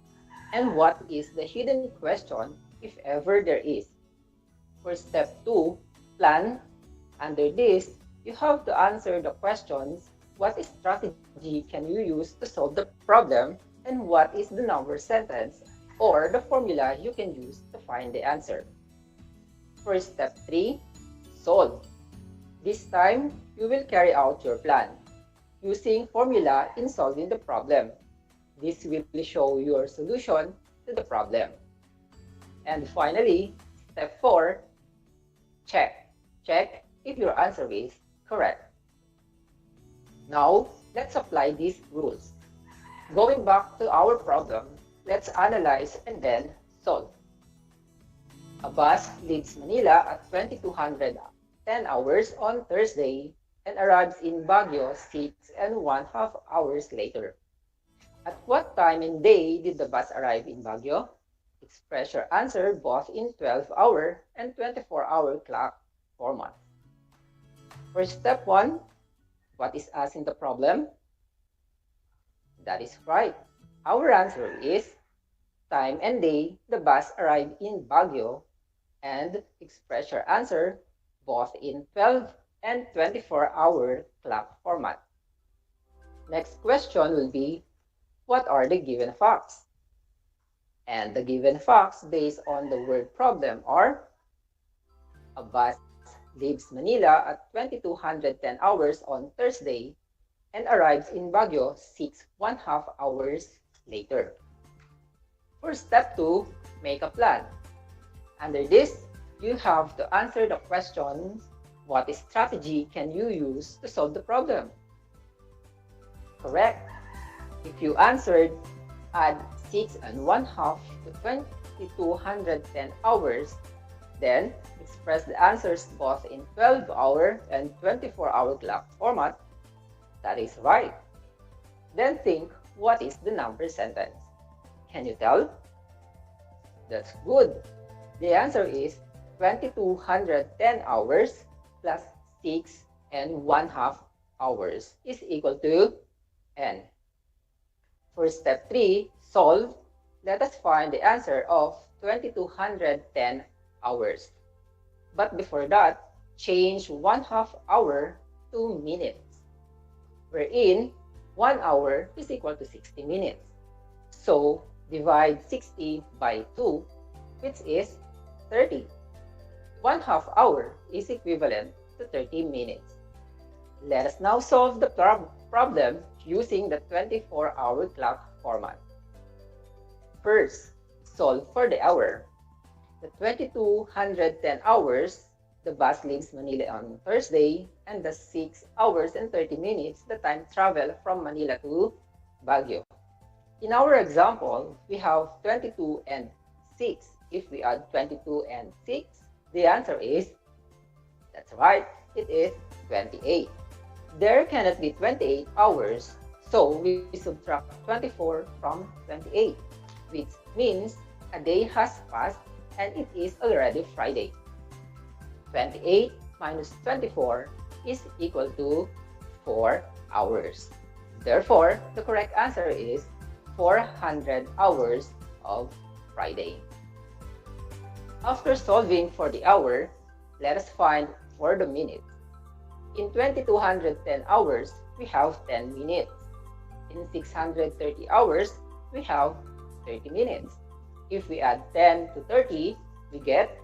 and what is the hidden question if ever there is. For step 2, plan. Under this, you have to answer the questions: what strategy can you use to solve the problem, and what is the number sentence or the formula you can use to find the answer. For step 3, solve. This time, you will carry out your plan using formula in solving the problem. This will show your solution to the problem. And finally, step 4, check. Check if your answer is correct. Now, let's apply these rules. Going back to our problem, let's analyze and then solve. A bus leaves Manila at 2210 hours on Thursday and arrives in Baguio 6.5 hours later. At what time and day did the bus arrive in Baguio? Express your answer both in 12-hour and 24-hour clock format. For step 1, what is asked in the problem? That is right. Our answer is time and day the bus arrived in Baguio, and express your answer both in 12 and 24-hour clock format. Next question will be, what are the given facts? And the given facts based on the word problem are: a bus leaves Manila at 2210 hours on Thursday and arrives in Baguio 6.5 hours later. For step 2, make a plan. Under this, you have to answer the questions: what strategy can you use to solve the problem? Correct. If you answered, add 6.5 to 2210 hours, then express the answers both in 12-hour and 24-hour clock format. That is right. Then think, what is the number sentence? Can you tell? That's good. The answer is 2210 hours plus 6.5 hours is equal to N. For step 3, solve, let us find the answer of 2210 hours. But before that, change 1/2 hour to minutes, wherein 1 hour is equal to 60 minutes. So, divide 60 by 2, which is 30. 1/2 hour is equivalent to 30 minutes. Let us now solve the problem using the 24-hour clock format. First, solve for the hour. The 2210 hours, the bus leaves Manila on Thursday, and the 6 hours and 30 minutes, the time travel from Manila to Baguio. In our example, we have 22 and 6. If we add 22 and 6, the answer is, that's right, it is 28. There cannot be 28 hours, so we subtract 24 from 28, which means a day has passed and it is already Friday. 28 minus 24 is equal to 4 hours. Therefore, the correct answer is 400 hours of Friday. After solving for the hour, let us find for the minutes. In 2210 hours, we have 10 minutes. In 630 hours, we have 30 minutes. If we add 10 to 30, we get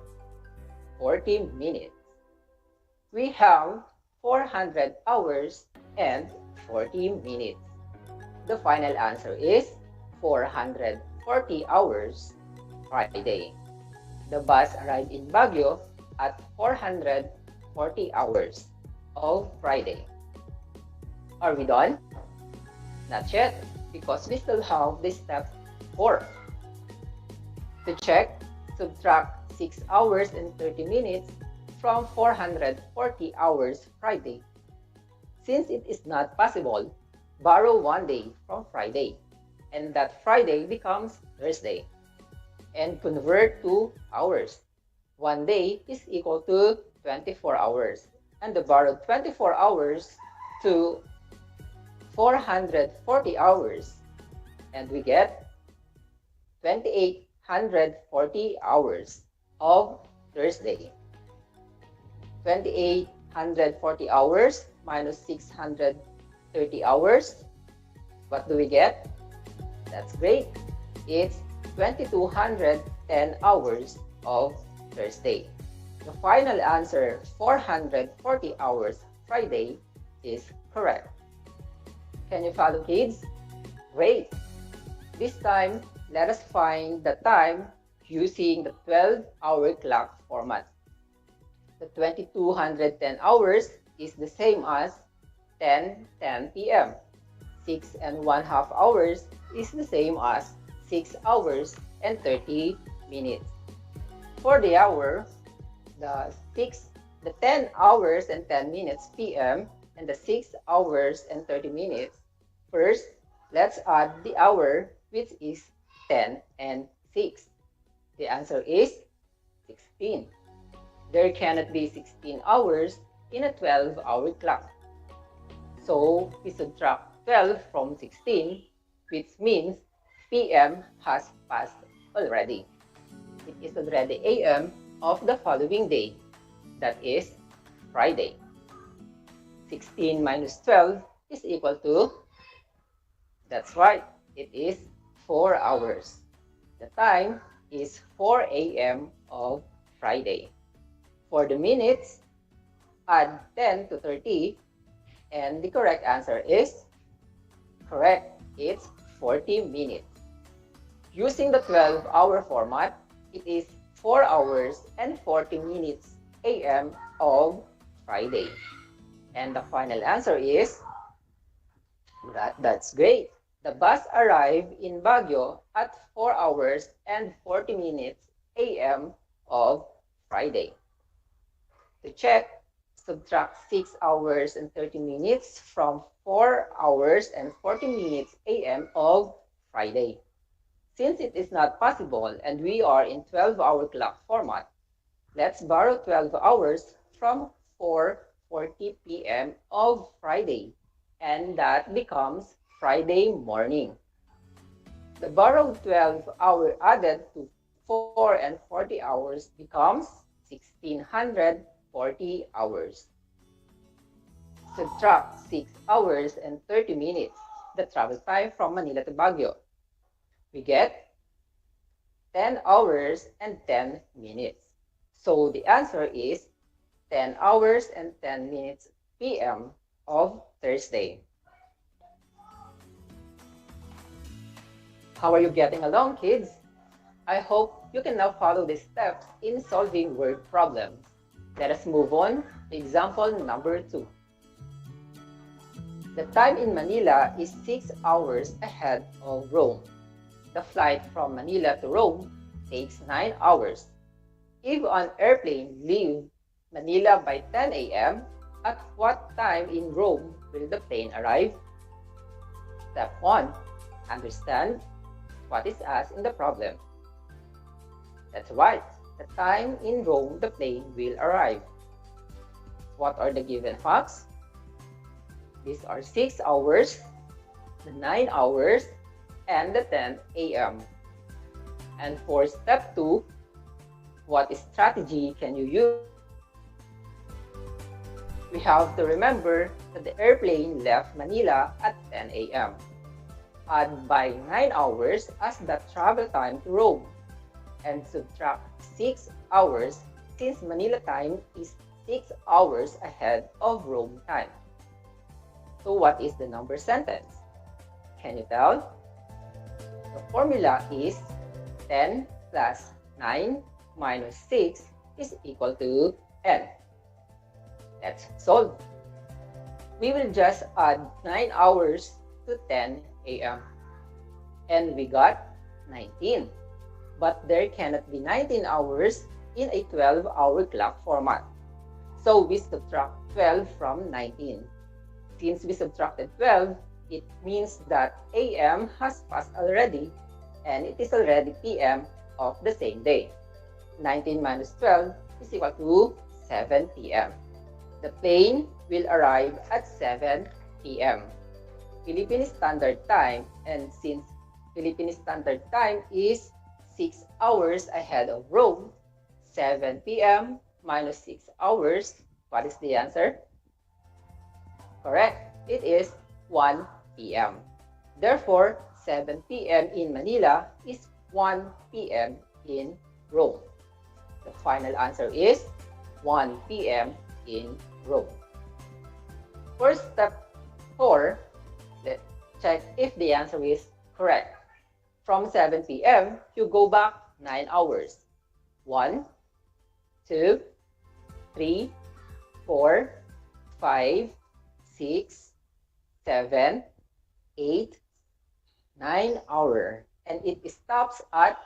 40 minutes. We have 400 hours and 40 minutes. The final answer is 440 hours Friday. The bus arrived in Baguio at 440 hours of Friday. Are we done? Not yet, because we still have the step 4. To check, subtract 6 hours and 30 minutes from 440 hours Friday. Since it is not possible, borrow 1 day from Friday, and that Friday becomes Thursday. And convert to hours. 1 day is equal to 24 hours, and the borrowed 24 hours to 440 hours, and we get 2840 hours of Thursday. 2840 hours minus 630 hours. What do we get? That's great. It's 2210 hours of Thursday. The final answer, 440 hours Friday, is correct. Can you follow, kids? Great. This time, let us find the time using the 12-hour clock format. The 2210 hours is the same as 10:10 p.m. 6½ hours is the same as 6 hours and 30 minutes. For the hour, the 10 hours and 10 minutes p.m. and the 6 hours and 30 minutes. First, let's add the hour, which is 10 and 6. The answer is 16. There cannot be 16 hours in a 12-hour clock. So, we subtract 12 from 16, which means PM has passed already. It is already AM of the following day, that is Friday. 16 minus 12 is equal to, that's right, it is 4 hours. The time is 4 a.m. of Friday. For the minutes, add 10 to 30, and the correct answer is correct. It's 40 minutes. Using the 12-hour format, it is 4 hours and 40 minutes a.m. of Friday. And the final answer is, that's great. The bus arrived in Baguio at 4 hours and 40 minutes a.m. of Friday. To check, subtract 6 hours and 30 minutes from 4 hours and 40 minutes a.m. of Friday. Since it is not possible and we are in 12-hour clock format, let's borrow 12 hours from 4:40 p.m. of Friday, and that becomes Friday morning. The borrowed 12 hour added to 4 and 40 hours becomes 1640 hours. Subtract 6 hours and 30 minutes, the travel time from Manila to Baguio. We get 10 hours and 10 minutes. So the answer is 10 hours and 10 minutes p.m. of Thursday. How are you getting along, kids? I hope you can now follow the steps in solving word problems. Let us move on to example number 2. The time in Manila is 6 hours ahead of Rome. The flight from Manila to Rome takes 9 hours. If an airplane leaves Manila by 10 a.m., at what time in Rome will the plane arrive? Step 1. Understand what is asked in the problem. That's right. The time in Rome the plane will arrive. What are the given facts? These are 6 hours, the 9 hours, and the 10 a.m. And for step 2, what strategy can you use? We have to remember that the airplane left Manila at 10 a.m. Add by 9 hours as the travel time to Rome, and subtract 6 hours since Manila time is 6 hours ahead of Rome time. So what is the number sentence? Can you tell? The formula is 10 plus 9 minus 6 is equal to n. Let's solve. We will just add 9 hours to 10 a.m. and we got 19. But there cannot be 19 hours in a 12-hour clock format. So we subtract 12 from 19. Since we subtracted 12, it means that AM has passed already and it is already PM of the same day. 19 minus 12 is equal to 7 PM. The plane will arrive at 7 PM. Philippine Standard Time, and since Philippine Standard Time is 6 hours ahead of Rome, 7 PM minus 6 hours, what is the answer? Correct. It is 1 PM. Therefore, 7 PM in Manila is 1 PM in Rome. The final answer is 1 PM in Rome. For step 4, let's check if the answer is correct. From 7 PM, you go back 9 hours. 1, 2, 3, 4, 5, 6, 7, 8, 9 hours. And it stops at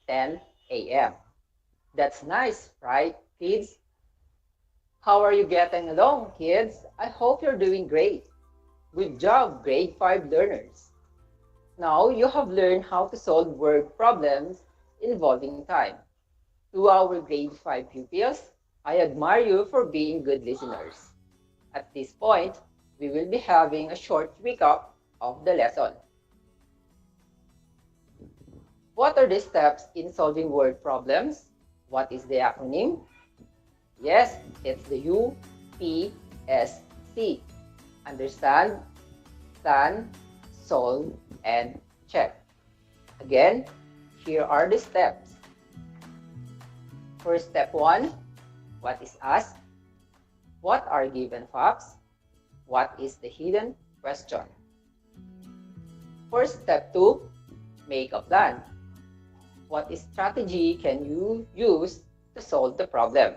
10 AM. That's nice, right, kids? How are you getting along, kids? I hope you're doing great. Good job, grade 5 learners. Now you have learned how to solve word problems involving time. To our grade 5 pupils, I admire you for being good listeners. At this point, we will be having a short recap of the lesson. What are the steps in solving word problems? What is the acronym? Yes, it's the UPSC. Understand, plan, solve, and check. Again, here are the steps. For step 1, what is asked? What are given facts? What is the hidden question? For step 2, make a plan. What strategy can you use to solve the problem?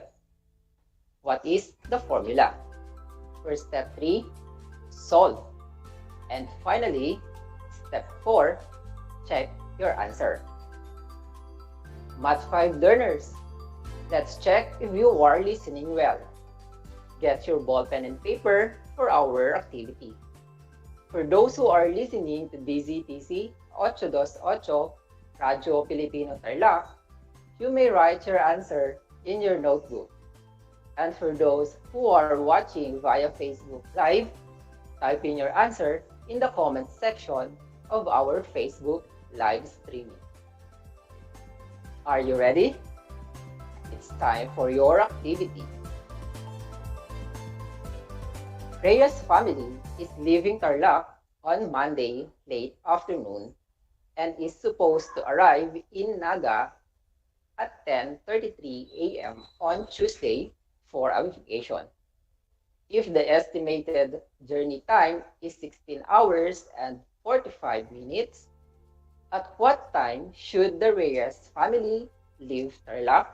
What is the formula? For step 3, solve. And finally, step 4, check your answer. Math 5 learners, let's check if you are listening well. Get your ball pen and paper for our activity. For those who are listening to DZTC 828 Radio Filipino Tarlac, you may write your answer in your notebook. And for those who are watching via Facebook Live, type in your answer in the comment section of our Facebook live streaming. Are you ready? It's time for your activity. Reyes family is leaving Tarlac on Monday late afternoon and is supposed to arrive in Naga at 10:33 AM on Tuesday for a vacation. If the estimated journey time is 16 hours and 45 minutes, at what time should the Reyes family leave Tarlac?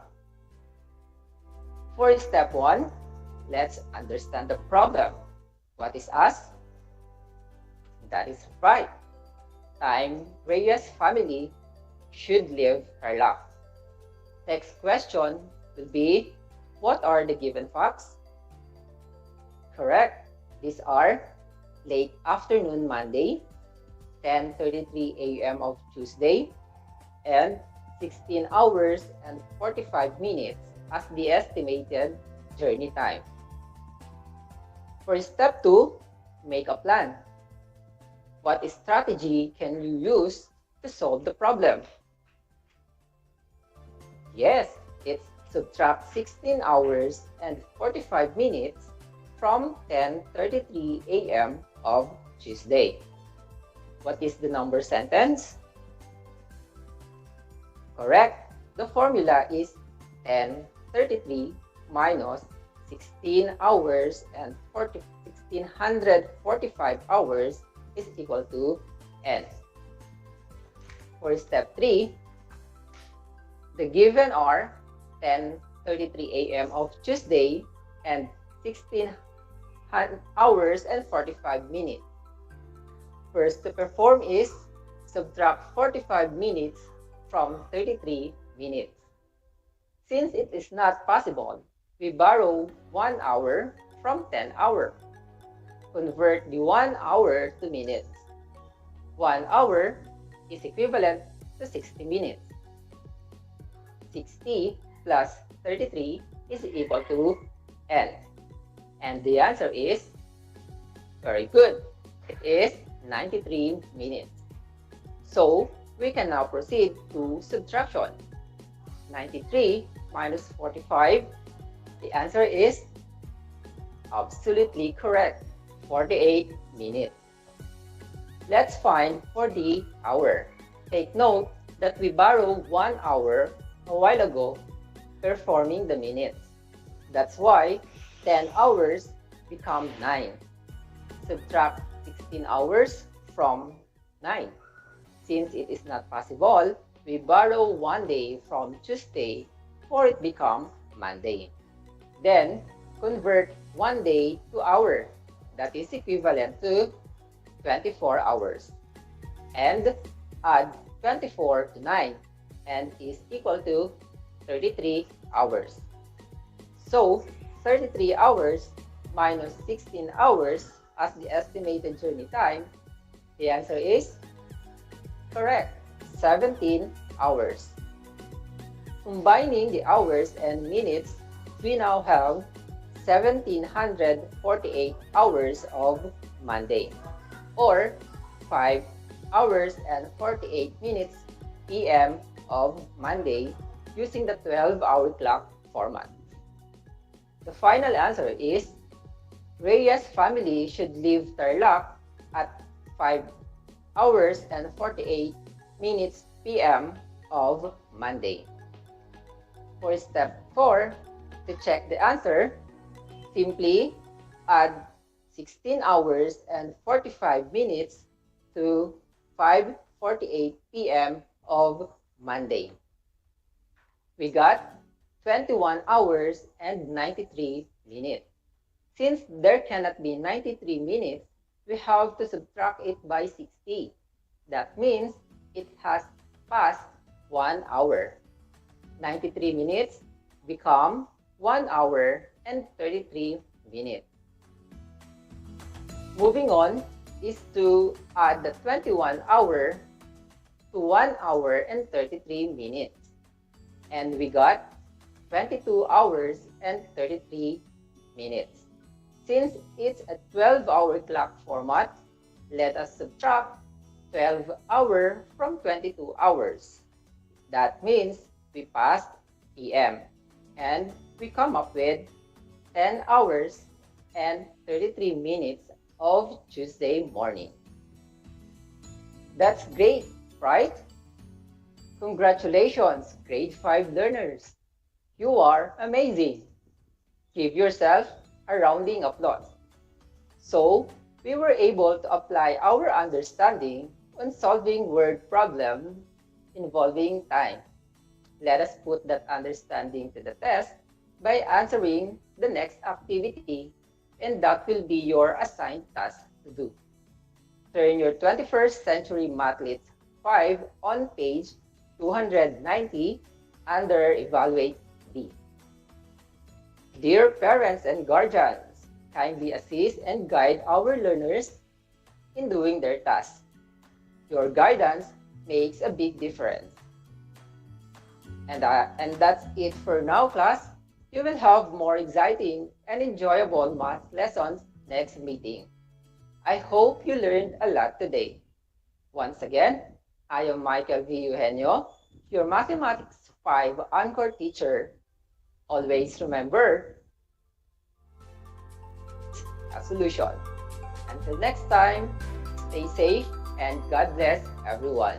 For step 1, let's understand the problem. What is asked? That is right. Time Reyes family should leave Tarlac. Next question will be, what are the given facts? Correct. These are late afternoon Monday, 10:33 AM of Tuesday, and 16 hours and 45 minutes as the estimated journey time. For step 2, make a plan. What strategy can you use to solve the problem? Yes, it's subtract 16 hours and 45 minutes from 10:33 AM of Tuesday. What is the number sentence? Correct. The formula is 10:33 minus 16 hours and 1645 hours is equal to N. For step 3, the given are 10:33 AM of Tuesday and 16 hours and 45 minutes. First to perform is subtract 45 minutes from 33 minutes. Since it is not possible, we borrow 1 hour from 10 hour. Convert the 1 hour to minutes. 1 hour is equivalent to 60 minutes. 60 plus 33 is equal to L. And the answer is very good. It is 93 minutes. So, we can now proceed to subtraction. 93 minus 45. The answer is absolutely correct. 48 minutes. Let's find for the hour. Take note that we borrowed 1 hour a while ago performing the minutes. That's why 10 hours become 9. Subtract 16 hours from 9. Since it is not possible, we borrow 1 day from Tuesday for it become Monday. Then, convert 1 day to hour. That is equivalent to 24 hours. And add 24 to 9 and is equal to 33 hours. So, 33 hours minus 16 hours as the estimated journey time, the answer is correct, 17 hours. Combining the hours and minutes, we now have 1748 hours of Monday, or 5 hours and 48 minutes p.m. of Monday using the 12-hour clock format. The final answer is Reyes family should leave Tarlac at 5 hours and 48 minutes p.m. of Monday. For step 4, to check the answer, simply add 16 hours and 45 minutes to 5:48 p.m. of Monday. We got 21 hours and 93 minutes. Since there cannot be 93 minutes, we have to subtract it by 60. That means it has passed 1 hour. 93 minutes become 1 hour and 33 minutes. Moving on is to add the 21 hour to 1 hour and 33 minutes. And we got 22 hours and 33 minutes. Since it's a 12-hour clock format, let us subtract 12 hours from 22 hours. That means we passed PM and we come up with 10 hours and 33 minutes of Tuesday morning. That's great, right? Congratulations, grade 5 learners. You are amazing. Give yourself a rounding applause. So, we were able to apply our understanding on solving word problems involving time. Let us put that understanding to the test by answering the next activity, and that will be your assigned task to do. Turn your 21st Century Mathlet 5 on page 290 under Evaluate B. Dear parents and guardians, kindly assist and guide our learners in doing their tasks. Your guidance makes a big difference. And that's it for now, class. You will have more exciting and enjoyable math lessons next meeting. I hope you learned a lot today. Once again, I am Michael V. HENYO, your Mathematics 5 Anchor teacher. Always remember a solution. Until next time, stay safe and God bless everyone.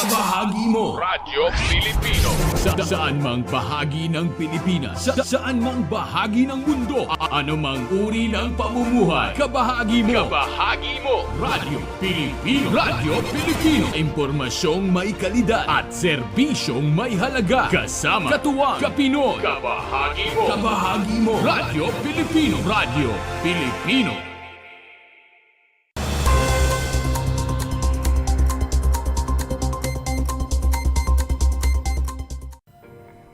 Bahagi mo Radyo Pilipino sa saan mang bahagi ng Pilipinas, saan mang bahagi ng mundo, anumang uri ng pamumuhay, kabahagi mo. Radyo Pilipino. Radyo Pilipino. Impormasyong may kalidad at serbisyong may halaga. Kasama, katuwang, kapinoy. Kabahagi mo. Radyo Pilipino. Radyo Pilipino.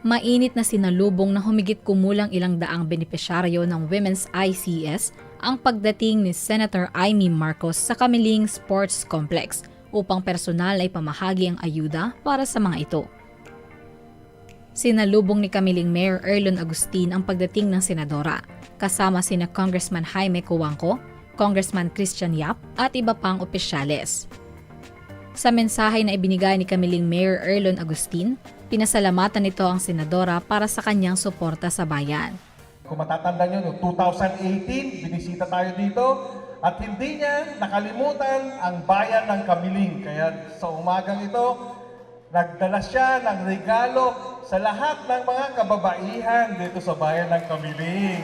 Mainit na sinalubong na humigit kumulang ilang daang benepisyaryo ng Women's ICS ang pagdating ni Senator Amy Marcos sa Kamiling Sports Complex upang personal ay pamahagi ang ayuda para sa mga ito. Sinalubong ni Kamiling Mayor Erlon Agustin ang pagdating ng senadora, kasama sina Congressman Jaime Cuangco, Congressman Christian Yap at iba pang opisyales. Sa mensahe na ibinigay ni Kamiling Mayor Erlon Agustin, pinasalamatan nito ang senadora para sa kanyang suporta sa bayan. Kung matatanda nyo, noong 2018, binisita tayo dito at hindi niya nakalimutan ang bayan ng Kamiling. Kaya sa umagang ito, nagdala siya ng regalo sa lahat ng mga kababaihan dito sa bayan ng Kamiling.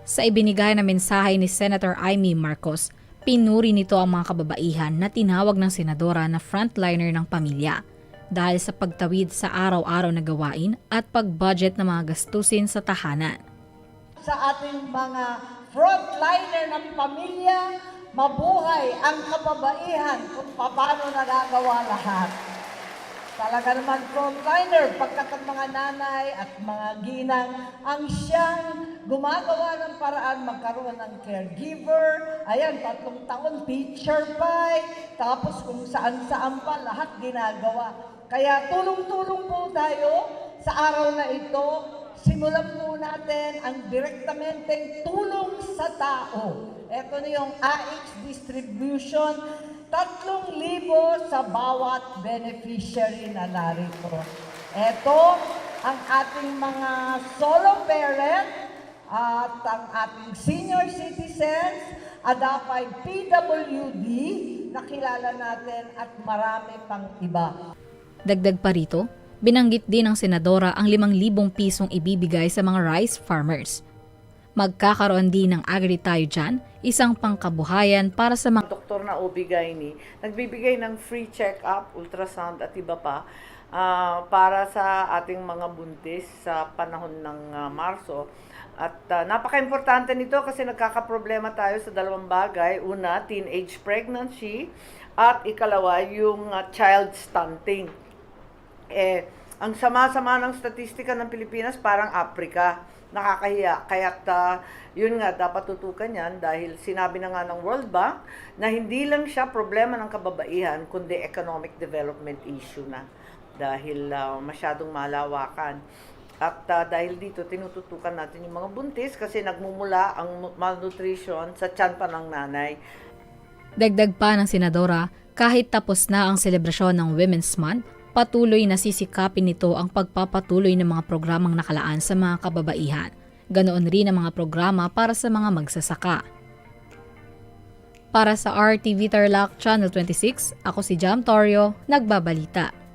Sa ibinigay na mensahe ni Senator Amy Marcos, pinuri nito ang mga kababaihan na tinawag ng senadora na frontliner ng pamilya dahil sa pagtawid sa araw-araw na gawain at pag-budget ng mga gastusin sa tahanan. Sa ating mga frontliner ng pamilya, mabuhay ang kababaihan kung paano nagagawa lahat. Talaga naman frontliner, pagkat ang mga nanay at mga ginang ang siyang gumagawa ng paraan magkaroon ng caregiver. Ayan, 3 taon, teacher pa, tapos kung saan-saan pa, lahat ginagawa. Kaya tulong-tulong po tayo sa araw na ito. Simulan po natin ang direktamenteng tulong sa tao. Ito na yung AX distribution, 3,000 sa bawat beneficiary na narito. Ito ang ating mga solo parent at ang ating senior citizens, adapay PWD, nakilala natin at marami pang iba. Dagdag pa rito, binanggit din ng senadora ang 5,000 pisong ibibigay sa mga rice farmers. Magkakaroon din ng Agri Tayo Dyan, isang pangkabuhayan para sa mga doktor na OB-GYN, nagbibigay ng free check-up, ultrasound at iba pa para sa ating mga buntis sa panahon ng Marso. At napaka-importante nito kasi nagkakaproblema tayo sa 2 bagay. Una, teenage pregnancy at ikalawa, yung child stunting. Ang sama-sama ng statistika ng Pilipinas parang Africa. Nakakahiya. Kaya't yun nga, dapat tutukan yan dahil sinabi na nga ng World Bank na hindi lang siya problema ng kababaihan kundi economic development issue na dahil masyadong malawakan. At dahil dito, tinututukan natin yung mga buntis kasi nagmumula ang malnutrition sa tiyan pa ng nanay. Dagdag pa ng senadora, kahit tapos na ang selebrasyon ng Women's Month, patuloy na sisikapin nito ang pagpapatuloy ng mga programang nakalaan sa mga kababaihan. Ganoon rin ang mga programa para sa mga magsasaka. Para sa RTV Tarlac Channel 26, ako si Jam Torio, nagbabalita.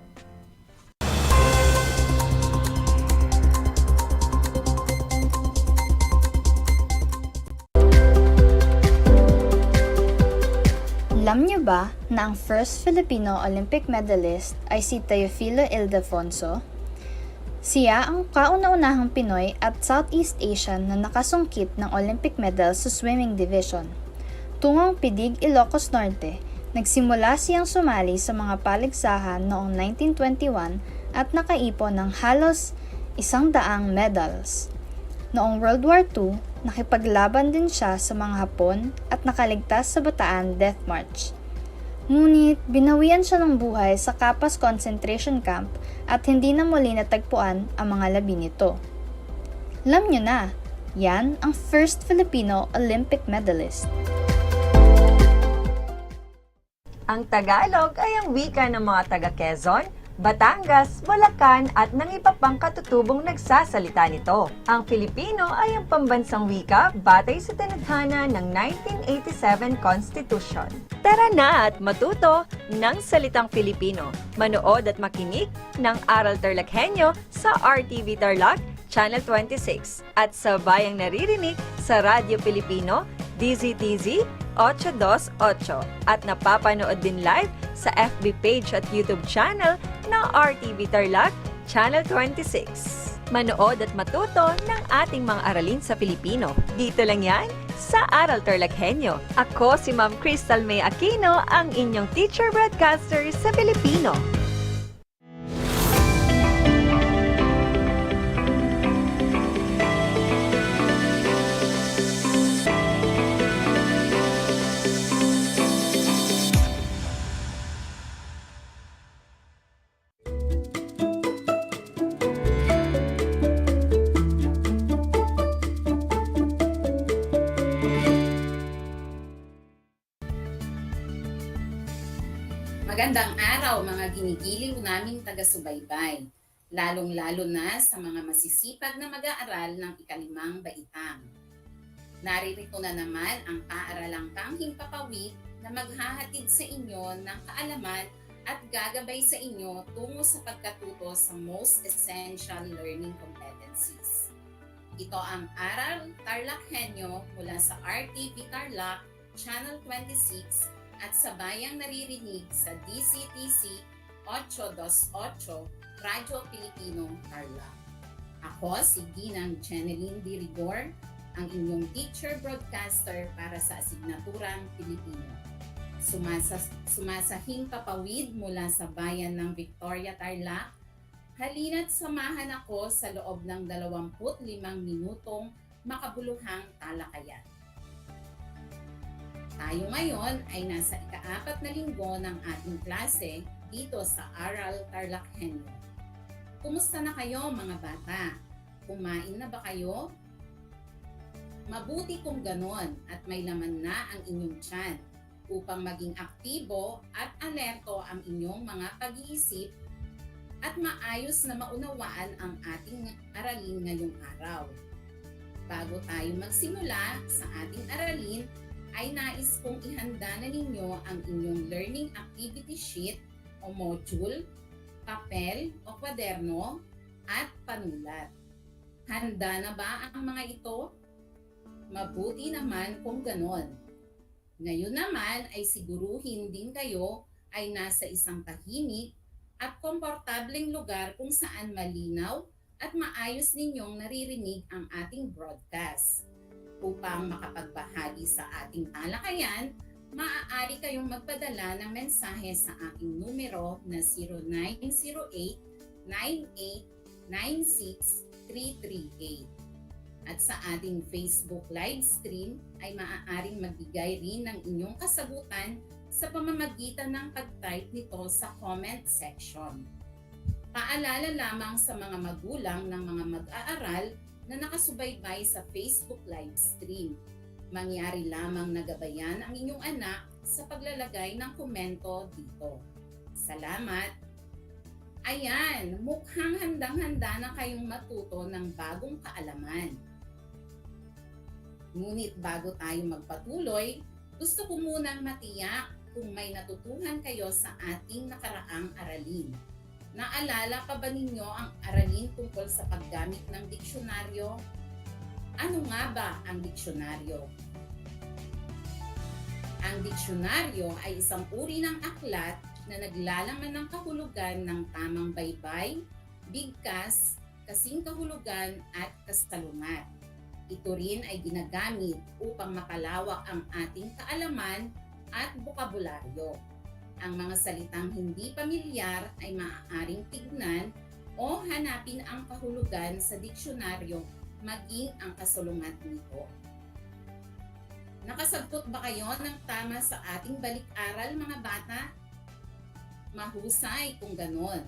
Alam niyo ba na ang first Filipino Olympic medalist ay si Teofilo Ildefonso? Siya ang kauna-unahang Pinoy at Southeast Asian na nakasungkit ng Olympic medal sa swimming division. Tungong Pidig, Ilocos Norte, nagsimula siyang sumali sa mga paligsahan noong 1921 at nakaipon ng halos 100 medals. Noong World War II, nakipaglaban din siya sa mga Hapon at nakaligtas sa Bataan Death March. Ngunit binawian siya ng buhay sa Capas Concentration Camp at hindi na muli natagpuan ang mga labi nito. Alam niyo na, yan ang first Filipino Olympic medalist. Ang Tagalog ay ang wika ng mga taga-Quezon, Batangas, Bulacan at ng iba pang katutubong nagsasalita nito. Ang Filipino ay ang pambansang wika batay sa tinadhana ng 1987 Constitution. Tara na at matuto ng salitang Filipino. Manood at makinig ng Aral TarlakHenyo sa RTV Tarlac, Channel 26 at sa bayang naririnig sa Radyo Pilipino, DZTZ 828 at napapanood din live sa FB page at YouTube channel ng RTV Tarlac, Channel 26. Manood at matuto ng ating mga aralin sa Filipino. Dito lang yan sa Aral TarlakHenyo. Ako si Ma'am Crystal May Aquino, ang inyong teacher broadcaster sa Filipino. Magandang araw mga ginigiliw naming taga-subaybay, lalong-lalo na sa mga masisipag na mag-aaral ng ikalimang baitang. Naririto na naman ang paaralang tangking papawid na maghahatid sa inyo ng kaalaman at gagabay sa inyo tungo sa pagkatuto sa Most Essential Learning Competencies. Ito ang Aral TarlakHenyo mula sa RTV Tarlac, Channel 26 at sa bayang naririnig sa DCTC 828 Radyo Pilipino Tarlac. Ako si Ginang Jeneline D. Rigor, ang inyong teacher broadcaster para sa asignaturang Pilipino. Sumasahing papawid mula sa bayan ng Victoria, Tarlac. Halina't samahan ako sa loob ng 25 minutong makabuluhang talakayan. Tayo ngayon ay nasa ika-4 na linggo ng ating klase dito sa Aral TarlakHenyo. Kumusta na kayo mga bata? Kumain na ba kayo? Mabuti kung ganon at may laman na ang inyong tiyan upang maging aktibo at alerto ang inyong mga pag-iisip at maayos na maunawaan ang ating aralin ngayong araw. Bago tayo magsimula sa ating aralin, ay nais kong ihanda na ninyo ang inyong learning activity sheet o module, papel o kwaderno at panulat. Handa na ba ang mga ito? Mabuti naman kung ganon. Ngayon naman ay siguruhin din kayo ay nasa isang tahimik at komportableng lugar kung saan malinaw at maayos ninyong naririnig ang ating broadcast. Upang makapagbahagi sa ating talakayan, maaari kayong magpadala ng mensahe sa aking numero na 0908-9896-338. At sa ating Facebook live stream ay maaaring magbigay rin ng inyong kasagutan sa pamamagitan ng pag-type nito sa comment section. Paalala lamang sa mga magulang ng mga mag-aaral na nakasubaybay sa Facebook live stream. Mangyari lamang nagabayan ang inyong anak sa paglalagay ng komento dito. Salamat! Ayan, mukhang handang-handa na kayong matuto ng bagong kaalaman. Ngunit bago tayo magpatuloy, gusto ko munang matiyak kung may natutuhan kayo sa ating nakaraang aralin. Naalala pa ba ninyo ang aralin tungkol sa paggamit ng diksyonaryo? Ano nga ba ang diksyonaryo? Ang diksyonaryo ay isang uri ng aklat na naglalaman ng kahulugan ng tamang baybay, bigkas, kasing kahulugan at kasalungat. Ito rin ay ginagamit upang mapalawak ang ating kaalaman at bokabularyo. Ang mga salitang hindi pamilyar ay maaaring tignan o hanapin ang kahulugan sa diksyonaryo maging ang kasalungat nito. Nakasagot ba kayo ng tama sa ating balik-aral mga bata? Mahusay kung ganon.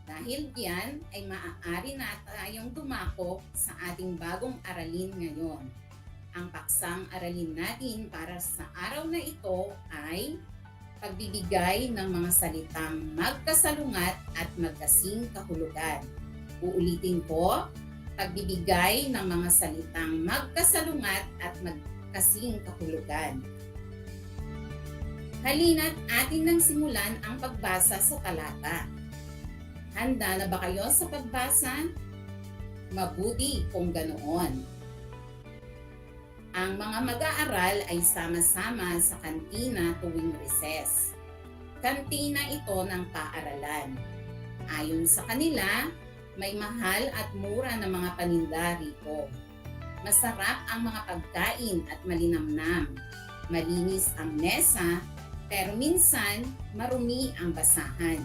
Dahil diyan ay maaari na tayong dumako sa ating bagong aralin ngayon. Ang paksang aralin natin para sa araw na ito ay pagbibigay ng mga salitang magkasalungat at magkasing kahulugan. Uulitin ko, pagbibigay ng mga salitang magkasalungat at magkasing kahulugan. Halina't atin nang simulan ang pagbasa sa talata. Handa na ba kayo sa pagbasa? Mabuti kung ganoon. Ang mga mag-aaral ay sama-sama sa kantina tuwing recess. Kantina ito ng paaralan. Ayon sa kanila, may mahal at mura na mga paninda rito. Masarap ang mga pagkain at malinamnam. Malinis ang mesa, pero minsan marumi ang basahan.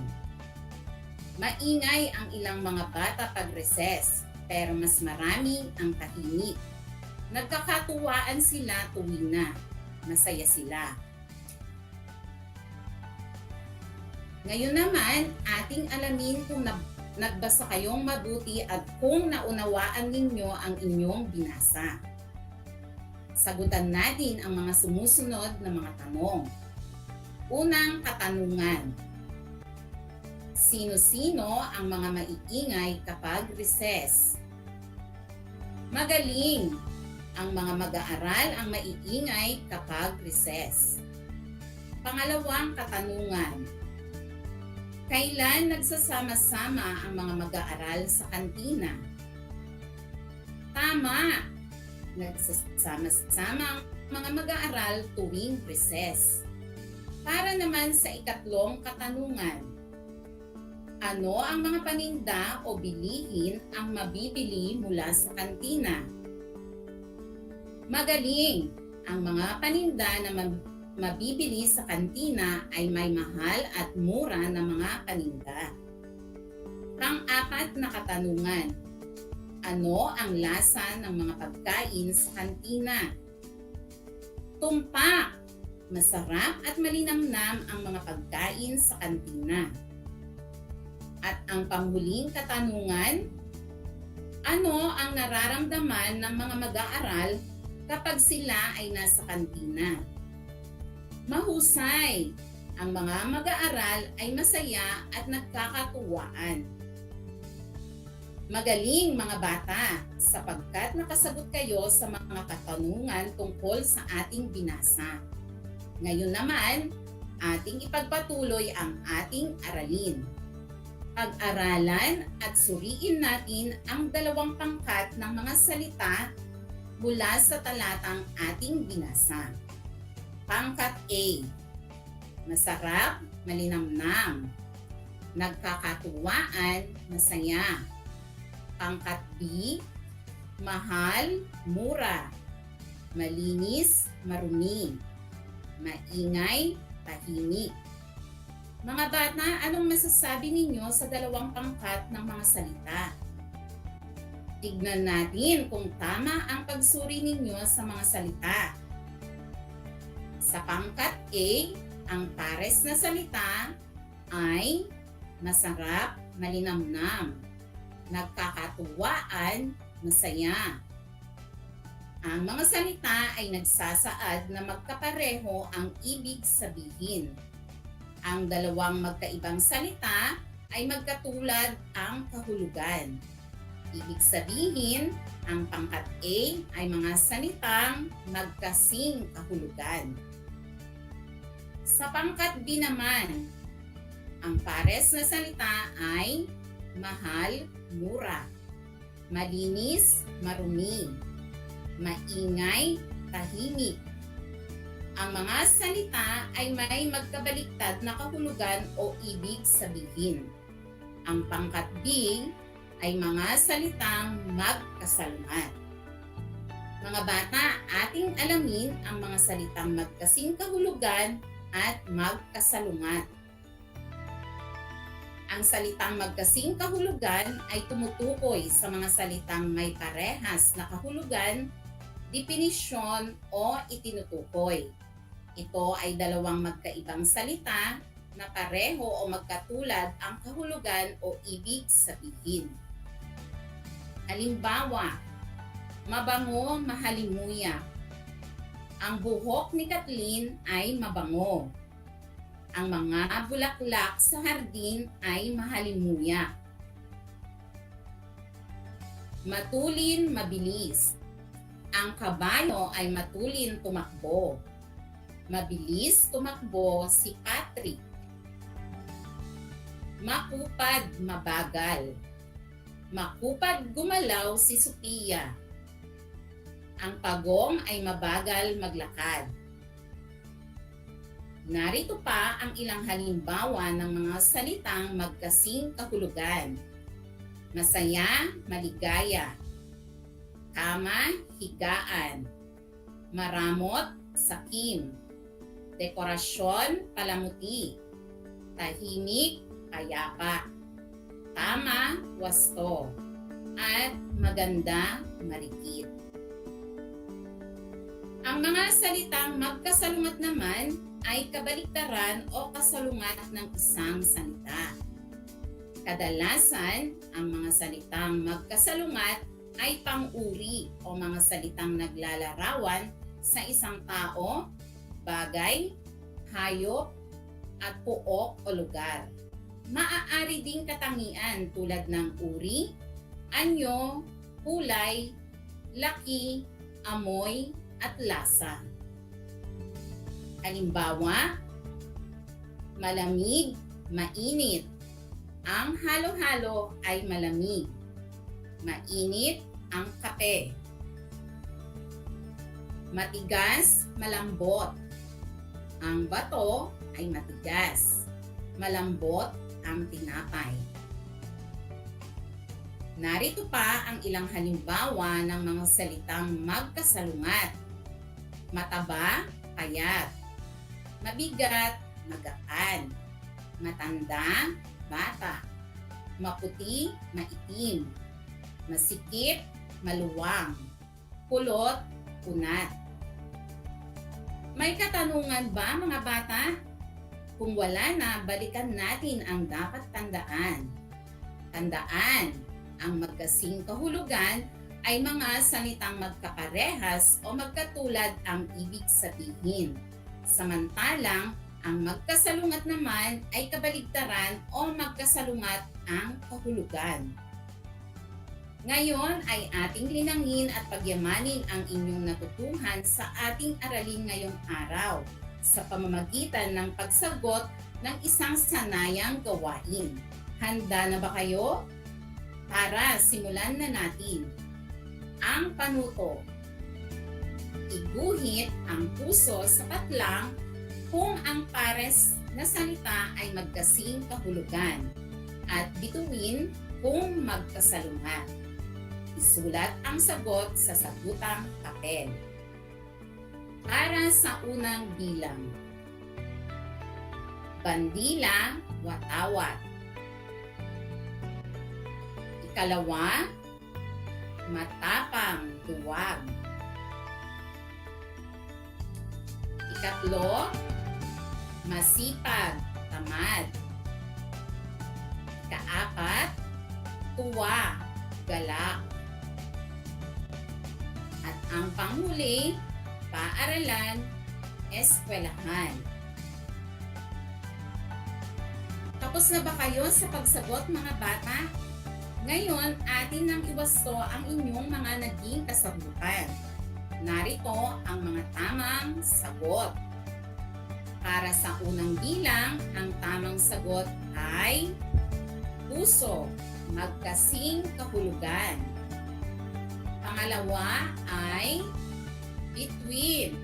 Maingay ang ilang mga bata pag recess, pero mas marami ang tahimik. Nagkakatuwaan sila tuwing na. Masaya sila. Ngayon naman, ating alamin kung nagbasa kayong mabuti at kung naunawaan ninyo ang inyong binasa. Sagutan natin ang mga sumusunod na mga tanong. Unang katanungan. Sino-sino ang mga maiingay kapag recess? Magaling! Ang mga mag-aaral ang maiingay kapag recess. Pangalawang katanungan. Kailan nagsasama-sama ang mga mag-aaral sa kantina? Tama! Nagsasama-sama ang mga mag-aaral tuwing recess. Para naman sa ikatlong katanungan. Ano ang mga paninda o bilihin ang mabibili mula sa kantina? Magaling! Ang mga paninda na mabibili sa kantina ay may mahal at mura na mga paninda. Pang-apat na katanungan. Ano ang lasa ng mga pagkain sa kantina? Tumpak! Masarap at malinamnam ang mga pagkain sa kantina. At ang panghuling katanungan, ano ang nararamdaman ng mga mag-aaral kapag sila ay nasa kantina? Mahusay! Ang mga mag-aaral ay masaya at nagkakatuwaan. Magaling mga bata, sapagkat nakasagot kayo sa mga katanungan tungkol sa ating binasa. Ngayon naman, ating ipagpatuloy ang ating aralin. Pag-aralan at suriin natin ang dalawang pangkat ng mga salita mula sa talatang ating binasa. Pangkat A. Masarap, malinamnam. Nagkakatuwaan, masaya. Pangkat B. Mahal, mura. Malinis, marumi. Maingay, tahimik. Mga bata, anong masasabi ninyo sa dalawang pangkat ng mga salita? Tignan natin kung tama ang pagsuri ninyo sa mga salita. Sa pangkat A, ang pares na salita ay masarap, malinamnam, nagkakatuwaan, masaya. Ang mga salita ay nagsasaad na magkapareho ang ibig sabihin. Ang dalawang magkaibang salita ay magkatulad ang kahulugan. Ibig sabihin, ang pangkat A ay mga salitang magkasing kahulugan. Sa pangkat B naman, ang pares na salita ay mahal, mura, malinis, marumi, maingay, tahimik. Ang mga salita ay may magkabaliktad na kahulugan o ibig sabihin. Ang pangkat B ay mga salitang magkasalungat. Mga bata, ating alamin ang mga salitang magkasing kahulugan at magkasalungat. Ang salitang magkasing kahulugan ay tumutukoy sa mga salitang may parehas na kahulugan, definisyon o itinutukoy. Ito ay dalawang magkaibang salita na pareho o magkatulad ang kahulugan o ibig sabihin. Halimbawa, mabango, mahalimuyak. Ang buhok ni Kathleen ay mabango. Ang mga bulaklak sa hardin ay mahalimuyak. Matulin, mabilis. Ang kabayo ay matulin tumakbo. Mabilis tumakbo si Patrick. Makupad, mabagal. Makupad gumalaw si Sophia. Ang pagong ay mabagal maglakad. Narito pa ang ilang halimbawa ng mga salitang magkasing kahulugan. Masaya, maligaya. Kama, higaan. Maramot, sakim. Dekorasyon, palamuti. Tahimik, payapa. Tama, wasto. At maganda, marikit. Ang mga salitang magkasalungat naman ay kabaliktaran o kasalungat ng isang salita. Kadalasan, ang mga salitang magkasalungat ay pang-uri o mga salitang naglalarawan sa isang tao, bagay, hayop, at puok o lugar. Maaari ding katangian tulad ng uri, anyo, kulay, laki, amoy, at lasa. Halimbawa, malamig, mainit. Ang halo-halo ay malamig. Mainit ang kape. Matigas, malambot. Ang bato ay matigas. Malambot ang tinapay. Narito pa ang ilang halimbawa ng mga salitang magkasalungat. Mataba, payat. Mabigat, magaan. Matanda, bata. Maputi, maitim. Masikip, maluwang. Kulot, unat. May katanungan ba mga bata? Kung wala na, balikan natin ang dapat tandaan. Tandaan, ang magkasing kahulugan ay mga salitang magkaparehas o magkatulad ang ibig sabihin. Samantalang, ang magkasalungat naman ay kabaligtaran o magkasalungat ang kahulugan. Ngayon ay ating linangin at pagyamanin ang inyong natutuhan sa ating aralin ngayong araw sa pamamagitan ng pagsagot ng isang sanayang gawain. Handa na ba kayo? Tara, simulan na natin. Ang panuto. Iguhit ang puso sa patlang kung ang pares na salita ay magkasing kahulugan at bituin kung magkasalungat. Isulat ang sagot sa sagutang papel. Para sa unang bilang. Bandila, watawat. Ikalawa, matapang, duwag. Ikatlo, masipag, tamad. Ikaapat, tuwa, galak. At ang panghuli, paaralan, eskwelahan. Tapos na ba kayo sa pagsagot mga bata? Ngayon, atin nang iwasto ang inyong mga naging kasagutan. Narito ang mga tamang sagot. Para sa unang bilang, ang tamang sagot ay puso, magkasing kahulugan. Pangalawa ay between,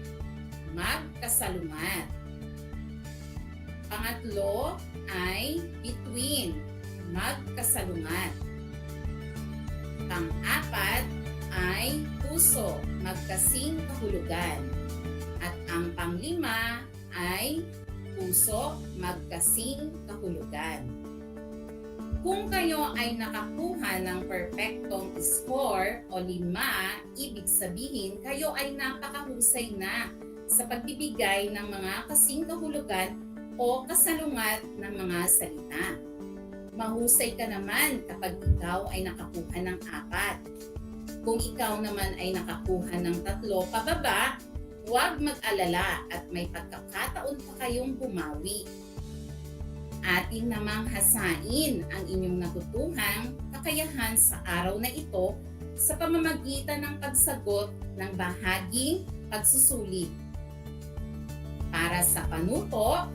magkasalungat. Pangatlo ay between, magkasalungat. Pang-apat ay puso, magkasing kahulugan. At ang panglima ay puso, magkasing kahulugan. Kung kayo ay nakakuha ng perfectong score o 5, ibig sabihin kayo ay napakahusay na sa pagbibigay ng mga kasing kahulugan o kasalungat ng mga salita. Mahusay ka naman kapag ikaw ay nakakuha ng 4. Kung ikaw naman ay nakakuha ng 3 pababa, huwag mag-alala at may pagkakataon pa kayong bumawi. atin namang hasain ang inyong natutuhang kakayahan sa araw na ito sa pamamagitan ng pagsagot ng bahaging pagsusulit. Para sa panuto,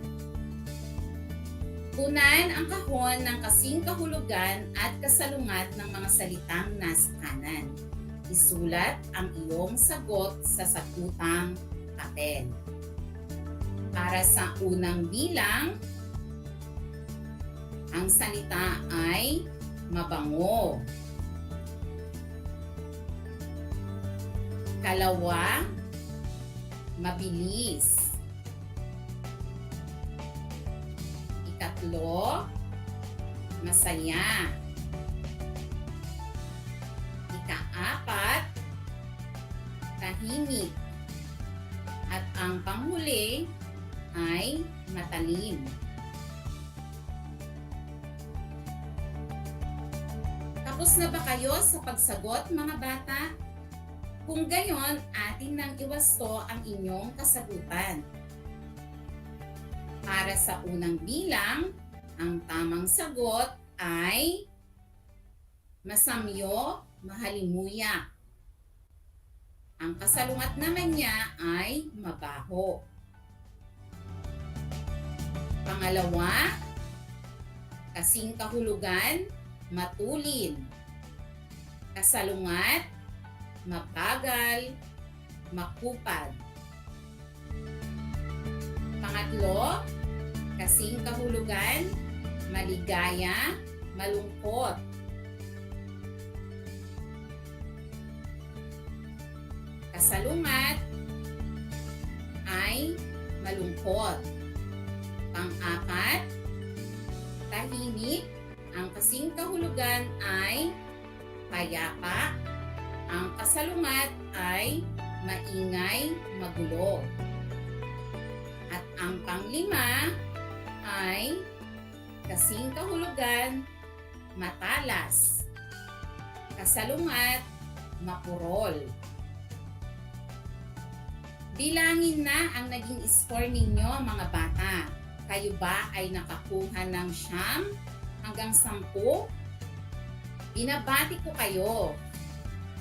kunan ang kahon ng kasing kahulugan at kasalungat ng mga salitang nasa kanan. Isulat ang iyong sagot sa sakutang papel. Para sa unang bilang, ang salita ay mabango. Kalawa, mabilis. Ikatlo, masaya. Ikaapat, tahimik. At ang panghuli ay matalim. Tapos na ba kayo sa pagsagot, mga bata? Kung gayon, atin nang iwasto ang inyong kasagutan. Para sa unang bilang, ang tamang sagot ay masamyo, mahalimuyak. Ang kasalungat naman niya ay mabaho. Pangalawa, kasing kahulugan, matulin. Kasalungat, mabagal, makupad. Pangatlo, kasing kahulugan, maligaya, malungkot. Kasalungat ay malungkot. Pang-apat, tahimik. Ang kasing kahulugan ay payapa. Ang kasalungat ay maingay, magulo. At ang panglima ay kasing kahulugan, matalas. Kasalungat, mapurol. Bilangin na ang naging score ninyo, mga bata. Kayo ba ay nakakuha ng 9 hanggang 10? Binabati ko kayo.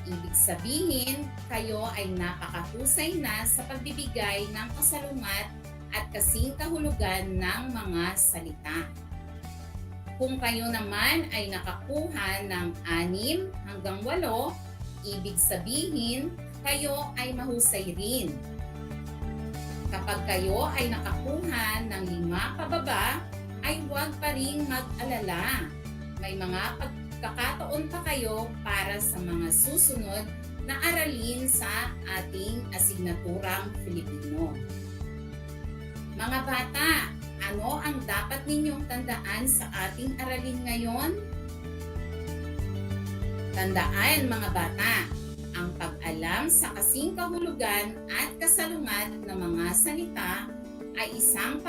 Ibig sabihin, kayo ay napakahusay na sa pagbibigay ng kasalungat at kasing kahulugan ng mga salita. Kung kayo naman ay nakakuha ng 6 hanggang 8, ibig sabihin, kayo ay mahusay rin. Kapag kayo ay nakakuha ng 5 pababa, ay huwag pa rin mag-alala. May mga pagkakataon pa kayo para sa mga susunod na aralin sa ating asignaturang Filipino. Mga bata, ano ang dapat ninyong tandaan sa ating aralin ngayon? Tandaan, mga bata, ang pag-alam sa kasing kahulugan at kasalungat ng mga salita ay isang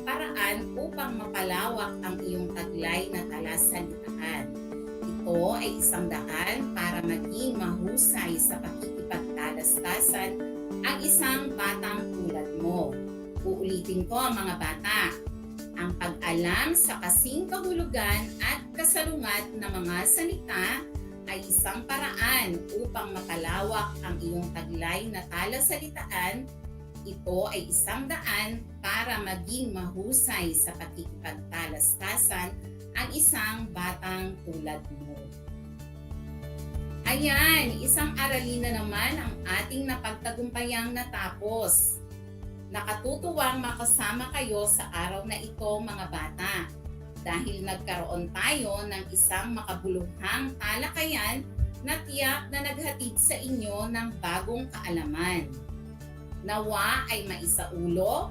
paraan upang mapalawak ang iyong taglay na talasalitaan. Ito ay isang daan para maging mahusay sa pakikipagtalastasan ang isang batang tulad mo. Uulitin ko, mga bata, ang pag-alam sa kasing kahulugan at kasalungat ng mga salita ay isang paraan upang mapalawak ang iyong taglay na talasalitaan. Ito ay isang daan para maging mahusay sa pakikipagtalastasan ang isang batang tulad mo. Ayan, isang aralin na naman ang ating napagtagumpayang natapos. Nakatutuwang makasama kayo sa araw na ito, mga bata, dahil nagkaroon tayo ng isang makabuluhang talakayan na tiyak na naghatid sa inyo ng bagong kaalaman. Nawa ay maisaulo,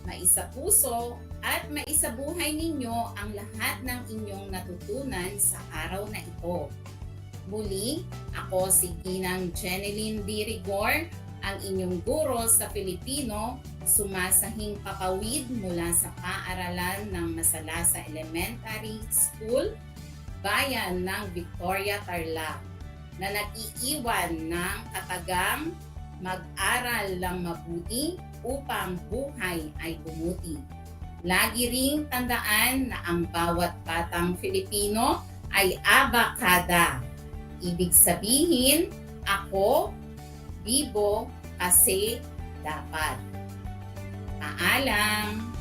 maisapuso, at maisabuhay ninyo ang lahat ng inyong natutunan sa araw na ito. Muli, ako si Ginang Jeneline D. Rigor, ang inyong guro sa Filipino, sumasahing papawid mula sa paaralan ng Masalasa Elementary School, bayan ng Victoria, Tarlac, na nag-iiwan ng katagang mag-aral lang mabuti upang buhay ay bumuti. Lagi ring tandaan na ang bawat batang Filipino ay abakada. Ibig sabihin, ako, bibo, kasi dapat. Paalam!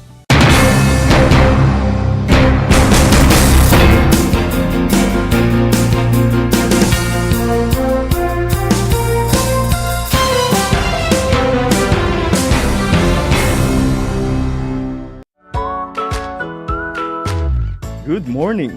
Good morning!